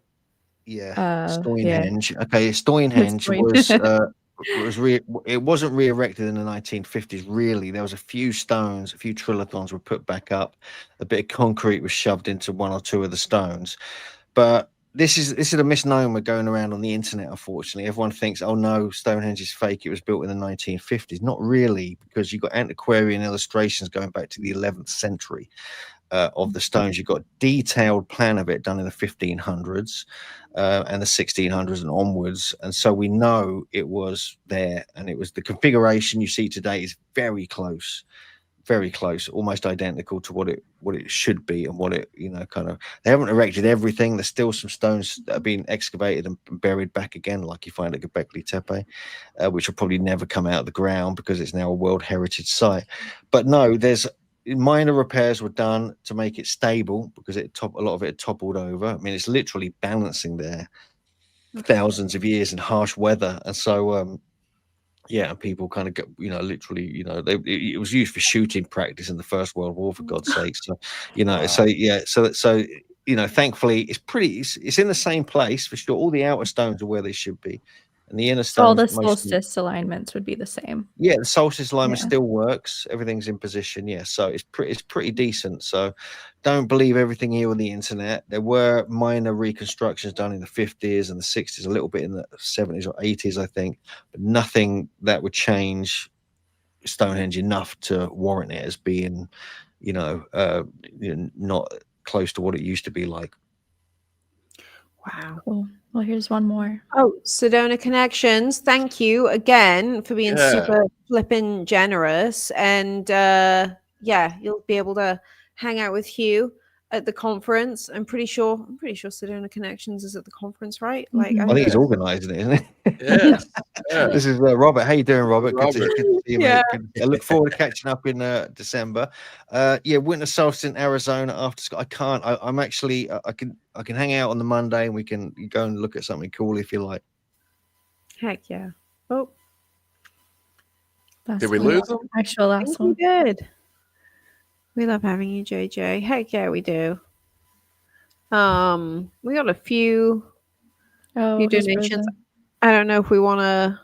Stonehenge. Okay, Stonehenge it wasn't re-erected in the 1950s. Really, there was a few stones, a few trilithons were put back up, a bit of concrete was shoved into one or two of the stones, but this is a misnomer going around on the internet. Unfortunately, everyone thinks, oh no, Stonehenge is fake, it was built in the 1950s. Not really, because you've got antiquarian illustrations going back to the 11th century of the stones. You've got a detailed plan of it done in the 1500s and the 1600s and onwards, and so we know it was there, and it was the configuration you see today is very close, almost identical to what it should be, and what it, kind of, they haven't erected everything. There's still some stones that have been excavated and buried back again, like you find at Gobekli Tepe, which will probably never come out of the ground because it's now a World Heritage Site. But no, there's minor repairs were done to make it stable because a lot of it had toppled over. I mean, it's literally balancing there thousands of years in harsh weather, and so yeah, people kind of get, literally, it was used for shooting practice in the First World War, for God's sake. So, thankfully it's in the same place for sure. All the outer stones are where they should be, and the inner stones. All the solstice alignments would be the same. Yeah, the solstice alignment still works. Everything's in position. Yeah, so it's pretty decent. So don't believe everything here on the internet. There were minor reconstructions done in the 50s and the 60s, a little bit in the 70s or 80s, I think, but nothing that would change Stonehenge enough to warrant it as being, not close to what it used to be like. Wow. Cool. Well, here's one more. Oh, Sedona Connections. Thank you again for being super flippin' generous. And you'll be able to hang out with Hugh at the conference. I'm pretty sure Sedona Connections is at the conference, right? Like, I think he's organising it, isn't it? Yes. This is Robert. How you doing, Robert? Good to see you, mate. Yeah. I look forward to catching up in December. Winter solstice in Arizona after. I can't. I'm actually. I can hang out on the Monday, and we can go and look at something cool if you like. Heck yeah. Oh, did we lose them? Actual last one. We did. We love having you, JJ. Heck yeah, we do. We got a few donations. I don't know if we want to.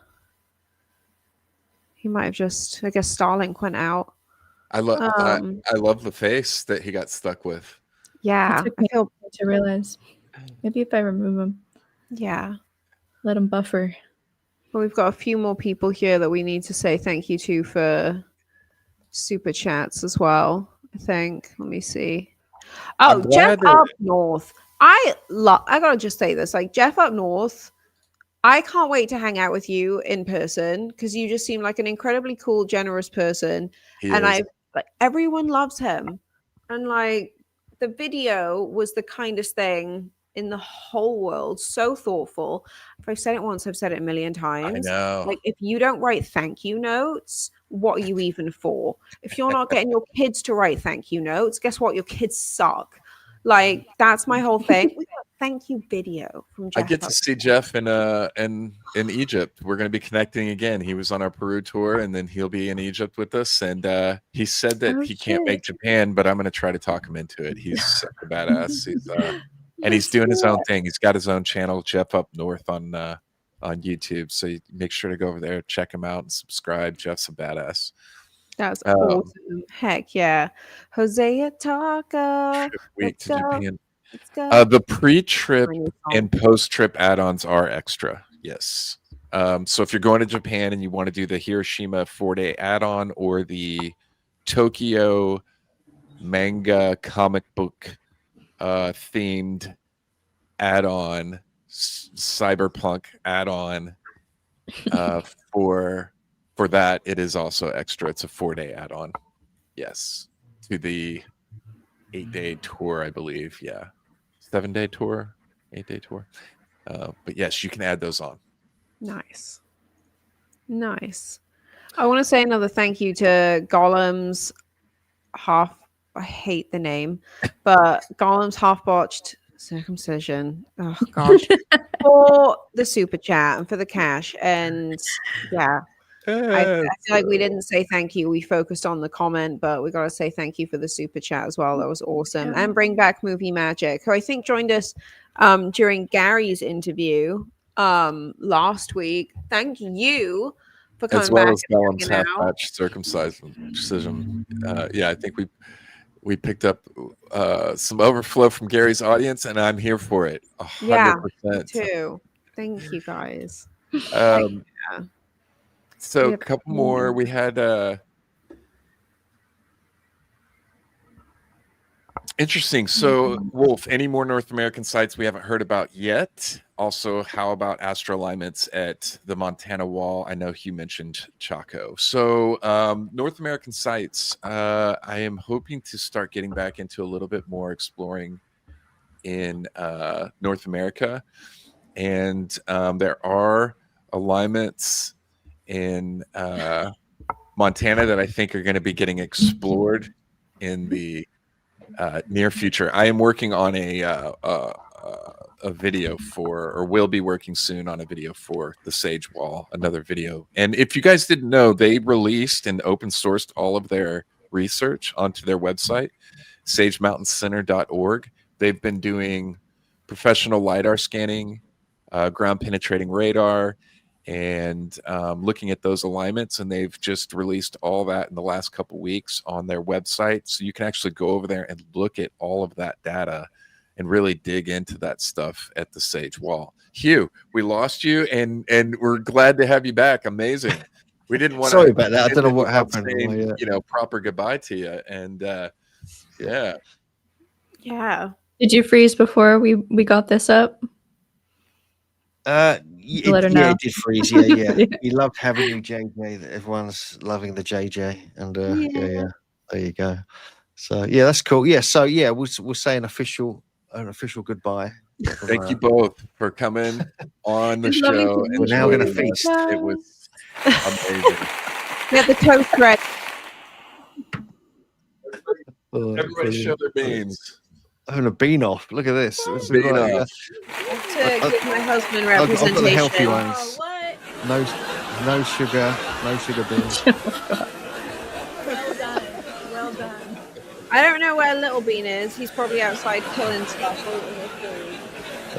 He might have just. I guess Starlink went out. I love the face that he got stuck with. Yeah, I feel to realize. Maybe if I remove him. Yeah. Let him buffer. But we've got a few more people here that we need to say thank you to for super chats as well. I I think. Let me see. I'm Oh, Jeff glad that- up north. I gotta just say this. Like Jeff up north, I can't wait to hang out with you in person because you just seem like an incredibly cool, generous person. He And is. I like everyone loves him. And like the video was the kindest thing in the whole world. So thoughtful. If I've said it once, I've said it a million I times. know. Like if you don't write thank you notes, what are you even for? If you're not getting your kids to write thank you notes, guess what? Your kids suck. Like that's my whole thing. We got a thank you video from Jeff. I get to see Jeff in Egypt. We're going to be connecting again. He was on our Peru tour, and then he'll be in Egypt with us. And he said that he can't make Japan, but I'm going to try to talk him into it. He's such a badass. He's doing his own thing. He's got his own channel, Jeff Up North, on YouTube. So you make sure to go over there, check him out, and subscribe. Jeff's a badass. That's awesome. Heck yeah. Hosea Taco. Week to Japan. Let's go. The pre-trip and post-trip add-ons are extra. Yes. So if you're going to Japan and you want to do the Hiroshima 4-day add-on or the Tokyo manga comic book themed add-on, cyberpunk add-on, for that, it is also extra. It's a 4-day add-on. Yes. To the 8-day tour, I believe. Yeah. 7-day tour, 8-day tour. But yes, you can add those on. Nice. I want to say another thank you to Gollum's half. I hate the name, but Gollum's half botched circumcision. Oh gosh, for the super chat and for the cash, and yeah. I feel like we didn't say thank you. We focused on the comment, but we got to say thank you for the super chat as well. That was awesome. And Bring Back Movie Magic, who I think joined us during Gary's interview last week. Thank you for coming as well back as Gollum's half-patch circumcision. Yeah, I think we picked up some overflow from Gary's audience, and I'm here for it. 100%. Yeah, me too. Thank you guys. So a couple more. We had interesting. So Wolf, any more North American sites we haven't heard about yet? Also, how about astro alignments at the Montana Wall? I know Hugh mentioned Chaco. So North American sites, I am hoping to start getting back into a little bit more exploring in North America. And there are alignments in Montana that I think are going to be getting explored in the near future. I am working on a video for, or will be working soon on a video for the Sage Wall, another video. And if you guys didn't know, they released and open sourced all of their research onto their website, sagemountainCenter.org. They've been doing professional LiDAR scanning, ground penetrating radar, and looking at those alignments, and they've just released all that in the last couple weeks on their website, so you can actually go over there and look at all of that data and really dig into that stuff at the Sage Wall. Hugh, we lost you, and we're glad to have you back. Amazing. We didn't want sorry about that. I don't know what happened. Saying, proper goodbye to you, and yeah. Did you freeze before we got this up? It did freeze. Yeah. We loved having you, JJ. Everyone's loving the JJ, and yeah, there you go. So yeah, that's cool. Yeah, so yeah, we'll say an official goodbye. Thank you both for coming on the show. We're now going to feast. It was amazing. We have the toast ready. Everybody show their beans. Having a bean off. Look at this. This bean is off. To give my husband representation. I've got the healthy ones. Oh, what? No sugar beans. Well done. I don't know where Little Bean is. He's probably outside killing stuff.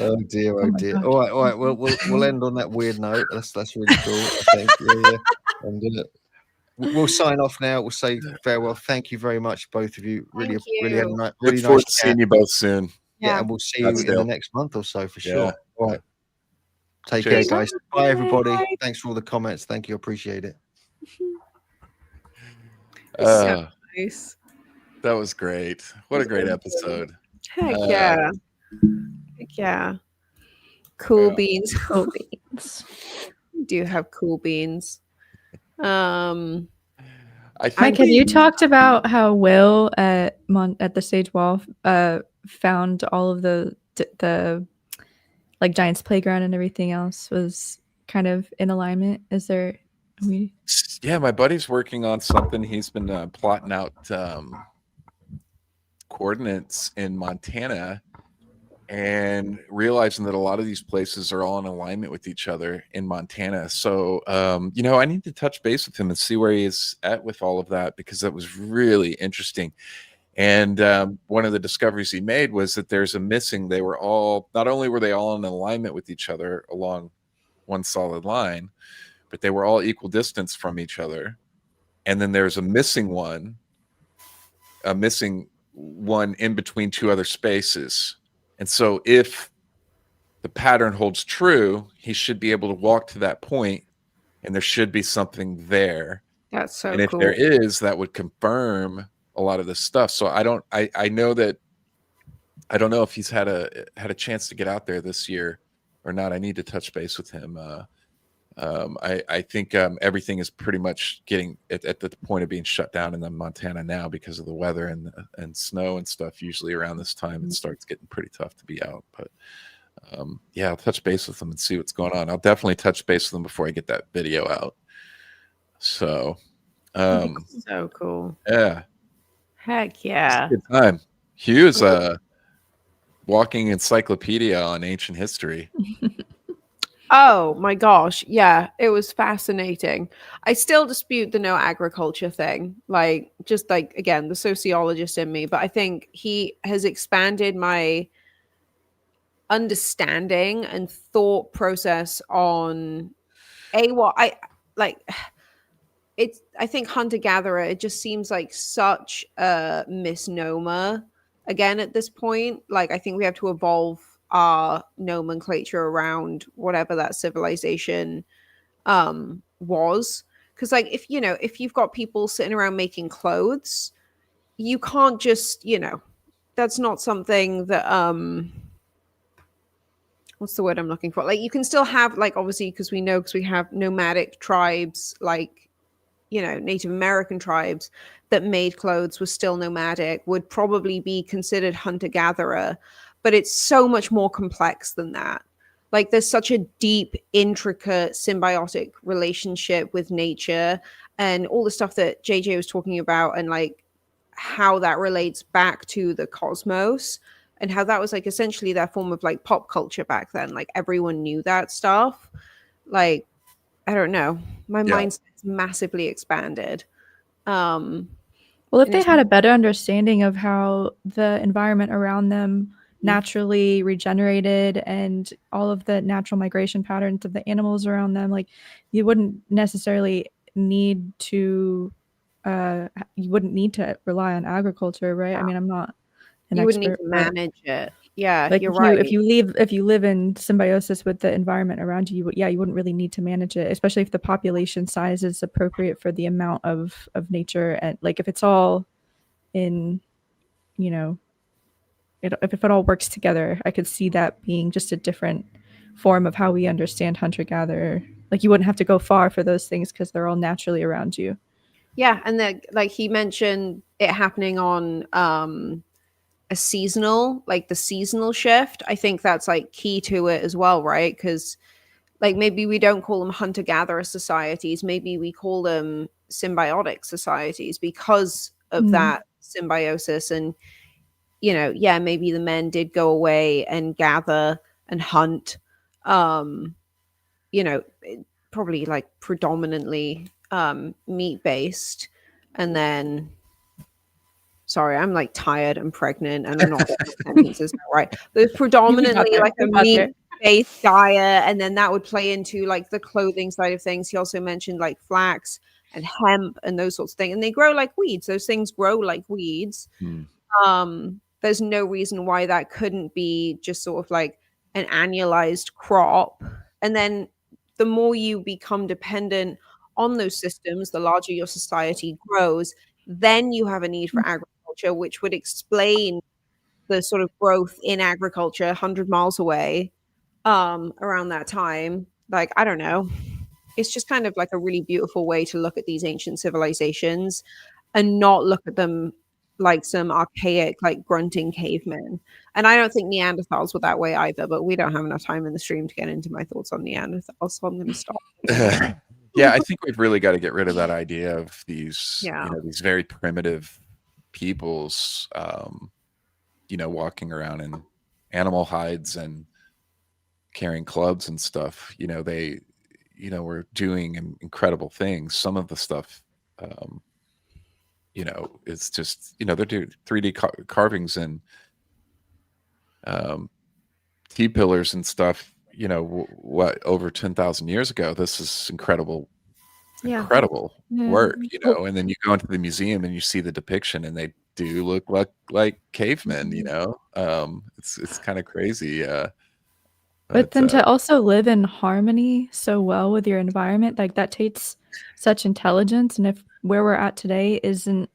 Oh dear. All right. We'll end on that weird note. That's really cool. I think. Yeah. And we'll sign off now. We'll say farewell. Thank you very much, both of you. Really had a Look really forward nice to seeing you both soon. Yeah, and we'll see you in the next month or so for sure. All right. Take Cheers. care, guys. Bye, everybody. Thanks for all the comments. Thank you. Appreciate it. So nice. That was great. What a great episode. Heck yeah. Heck yeah. Cool beans. Cool beans. We do have cool beans. I think Mike, have you talked about how Will at the stage wall found all of the like Giants Playground and everything else was kind of in alignment? Is there? Yeah, my buddy's working on something. He's been plotting out coordinates in Montana and realizing that a lot of these places are all in alignment with each other in Montana. So, I need to touch base with him and see where he's at with all of that, because that was really interesting. And one of the discoveries he made was that there's a missing. They were all, not only were they all in alignment with each other along one solid line, but they were all equal distance from each other. And then there's a missing one in between two other spaces. And so if the pattern holds true, he should be able to walk to that point and there should be something there. That's so and if cool. there is, that would confirm a lot of this stuff. So I don't know if he's had a chance to get out there this year or not. I need to touch base with him. I think everything is pretty much getting at the point of being shut down in Montana now because of the weather and snow and stuff. Usually around this time, it starts getting pretty tough to be out. But I'll touch base with them and see what's going on. I'll definitely touch base with them before I get that video out. So, so cool. Yeah. Heck yeah. Good time. Hugh is a walking encyclopedia on ancient history. Oh my gosh. Yeah, it was fascinating. I still dispute the no agriculture thing. Like, just like, again, the sociologist in me, but I think he has expanded my understanding and thought process on what I like. I think hunter-gatherer, it just seems like such a misnomer again at this point. Like, I think we have to evolve our nomenclature around whatever that civilization was. Because, like, if you've got people sitting around making clothes, you can't just, that's not something that what's the word I'm looking for? Like, you can still have, like, obviously, because we have nomadic tribes, like, Native American tribes that made clothes, was still nomadic, would probably be considered hunter-gatherer, but it's so much more complex than that. Like, there's such a deep, intricate, symbiotic relationship with nature and all the stuff that JJ was talking about, and like how that relates back to the cosmos and how that was like essentially their form of like pop culture back then. Like, everyone knew that stuff. Like, I don't know. My mind's massively expanded. Well, if they had a better understanding of how the environment around them naturally regenerated and all of the natural migration patterns of the animals around them, like, you wouldn't necessarily need to rely on agriculture, right? I mean, I'm not an expert. You wouldn't need to manage it. Yeah, like, you're right. If you live in symbiosis with the environment around you, you wouldn't really need to manage it, especially if the population size is appropriate for the amount of nature. And like, if it's all in, if it all works together, I could see that being just a different form of how we understand hunter-gatherer. Like, you wouldn't have to go far for those things because they're all naturally around you. Yeah, and then, like, he mentioned it happening on the seasonal shift. I think that's like key to it as well, right? Because like, maybe we don't call them hunter-gatherer societies, maybe we call them symbiotic societies because of that symbiosis. And maybe the men did go away and gather and hunt, probably like predominantly meat based, and then sorry, I'm like tired and pregnant and I'm not sentences right. There's predominantly like a meat-based diet, and then that would play into like the clothing side of things. He also mentioned like flax and hemp and those sorts of things, and they grow like weeds. Those things grow like weeds. There's no reason why that couldn't be just sort of like an annualized crop. And then the more you become dependent on those systems, the larger your society grows. Then you have a need for agriculture. agriculture, which would explain the sort of growth in agriculture 100 miles away around that time. Like, I don't know. It's just kind of like a really beautiful way to look at these ancient civilizations and not look at them like some archaic, like grunting cavemen. And I don't think Neanderthals were that way either, but we don't have enough time in the stream to get into my thoughts on Neanderthals, so I'm going to stop. Yeah, I think we've really got to get rid of that idea of these, Yeah. these very primitive peoples, walking around in animal hides and carrying clubs and stuff. They, were doing incredible things. Some of the stuff, it's just, they're doing 3D carvings and T-pillars and stuff, what, over 10,000 years ago. This is incredible work, and then you go into the museum and you see the depiction and they do look like cavemen, it's kind of crazy. But then to also live in harmony so well with your environment, like that takes such intelligence. And if where we're at today isn't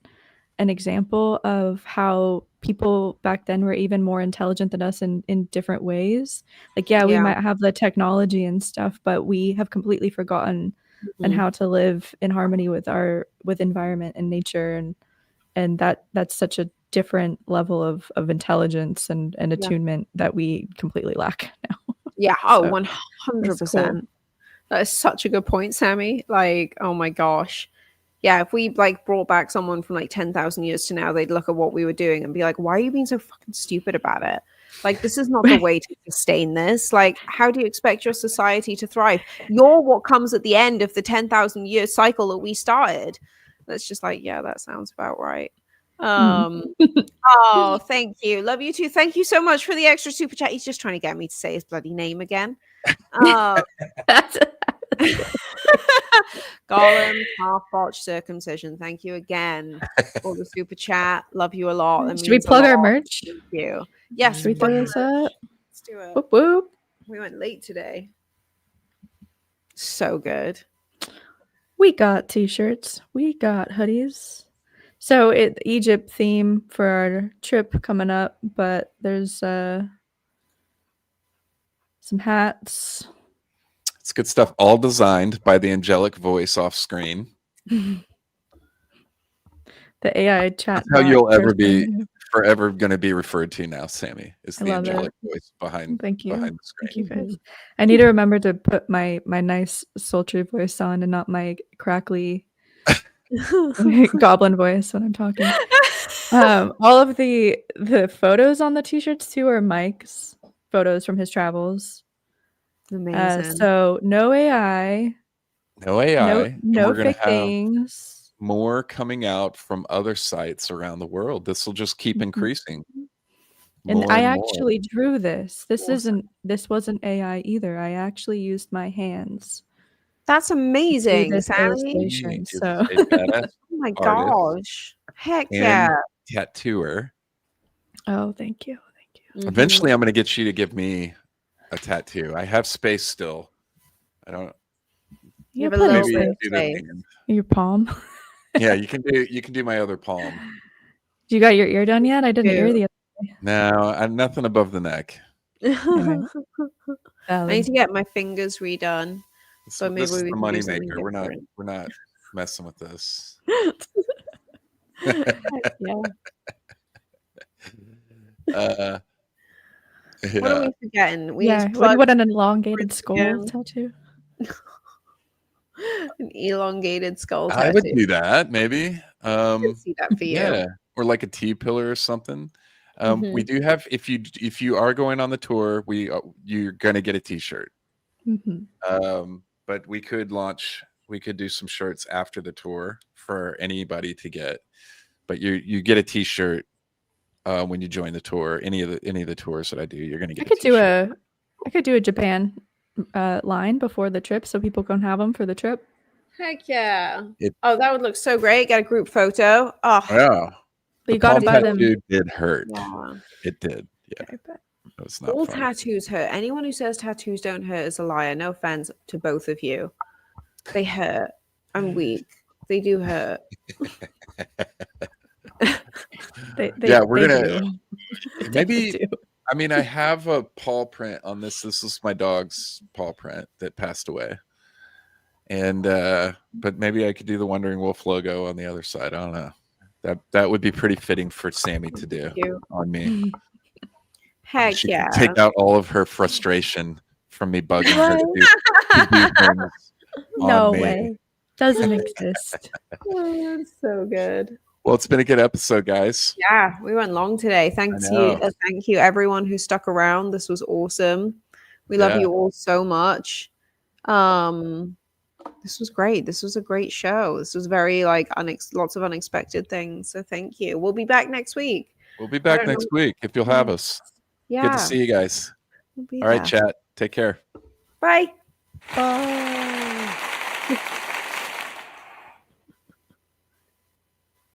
an example of how people back then were even more intelligent than us in different ways, like, we might have the technology and stuff, but we have completely forgotten and how to live in harmony with environment and nature. And that's such a different level of intelligence and attunement that we completely lack now. Yeah. Oh, 100%. Cool. That is such a good point, Sammy. Like, oh my gosh. Yeah, if we like brought back someone from like 10,000 years to now, they'd look at what we were doing and be like, why are you being so fucking stupid about it? Like, this is not the way to sustain this. Like, how do you expect your society to thrive? You're what comes at the end of the 10,000 year cycle that we started. That's just like, yeah, that sounds about right. Oh, thank you. Love you too. Thank you so much for the extra super chat. He's just trying to get me to say his bloody name again. Gollum, half botch circumcision. Thank you again for the super chat. Love you a lot. Should we plug our merch? Thank you. Yes, should we throw this up? Let's do it. Whoop, whoop. We went late today. So good. We got t-shirts. We got hoodies. So Egypt theme for our trip coming up, but there's some hats. It's good stuff, all designed by the angelic voice off screen. The AI chat. That's how you'll forever going to be referred to now, Sammy, is the angelic voice behind Thank you. Behind the screen. Thank you, guys. I need to remember to put my nice sultry voice on and not my crackly goblin voice when I'm talking. All of the photos on the t-shirts too are Mike's photos from his travels. Amazing. So no AI. No AI. No fake things. More coming out from other sites around the world. This will just keep increasing. And I actually drew this. This wasn't AI either. I actually used my hands. That's amazing, Sammy. So. Oh my gosh. Heck yeah. Tattooer. Oh, thank you. Thank you. Eventually I'm going to get you to give me a tattoo. I have space still. I don't. You have a little space. Your palm. Yeah, you can do my other palm. You got your ear done yet? I didn't hear the other day. No, nothing above the neck. I need to get my fingers redone. So maybe this is we the can money do something maker. different. We're not messing with this. Yeah. What are we forgetting? We what an elongated skull tattoo. An elongated skull tattoo. I would do that, maybe. I could see that for you. Yeah, or like a T-pillar or something. We do have, if you are going on the tour, you're gonna get a T-shirt. But we could do some shirts after the tour for anybody to get. But you get a T-shirt when you join the tour. Any of the tours that I do, you're gonna get. I could do a Japan line before the trip, so people can have them for the trip. Heck yeah! That would look so great. Get a group photo. Oh yeah. But you gotta buy them. It did hurt. Yeah. It did. Yeah. Okay, It's not all fun. tattoos hurt. Anyone who says tattoos don't hurt is a liar. No offense to both of you. They hurt. I'm weak. They do hurt. Yeah, we're they gonna do. They maybe. definitely do. I mean, I have a paw print on this. This is my dog's paw print that passed away. And but maybe I could do the Wandering Wolf logo on the other side. I don't know. That would be pretty fitting for Sammi to do Cute. on me. Heck She yeah. can take out all of her frustration from me bugging her to do things No on me. way. Doesn't exist. Oh, that's so good. Well, it's been a good episode, guys. Yeah, we went long today. Thank you everyone who stuck around. This was awesome. We love you all so much. This was great. This was a great show. This was very like lots of unexpected things. So thank you. We'll be back next week. We'll be back next week if you'll have us. Yeah. Good to see you guys. We'll be all right, there. chat. Take care. Bye. Bye.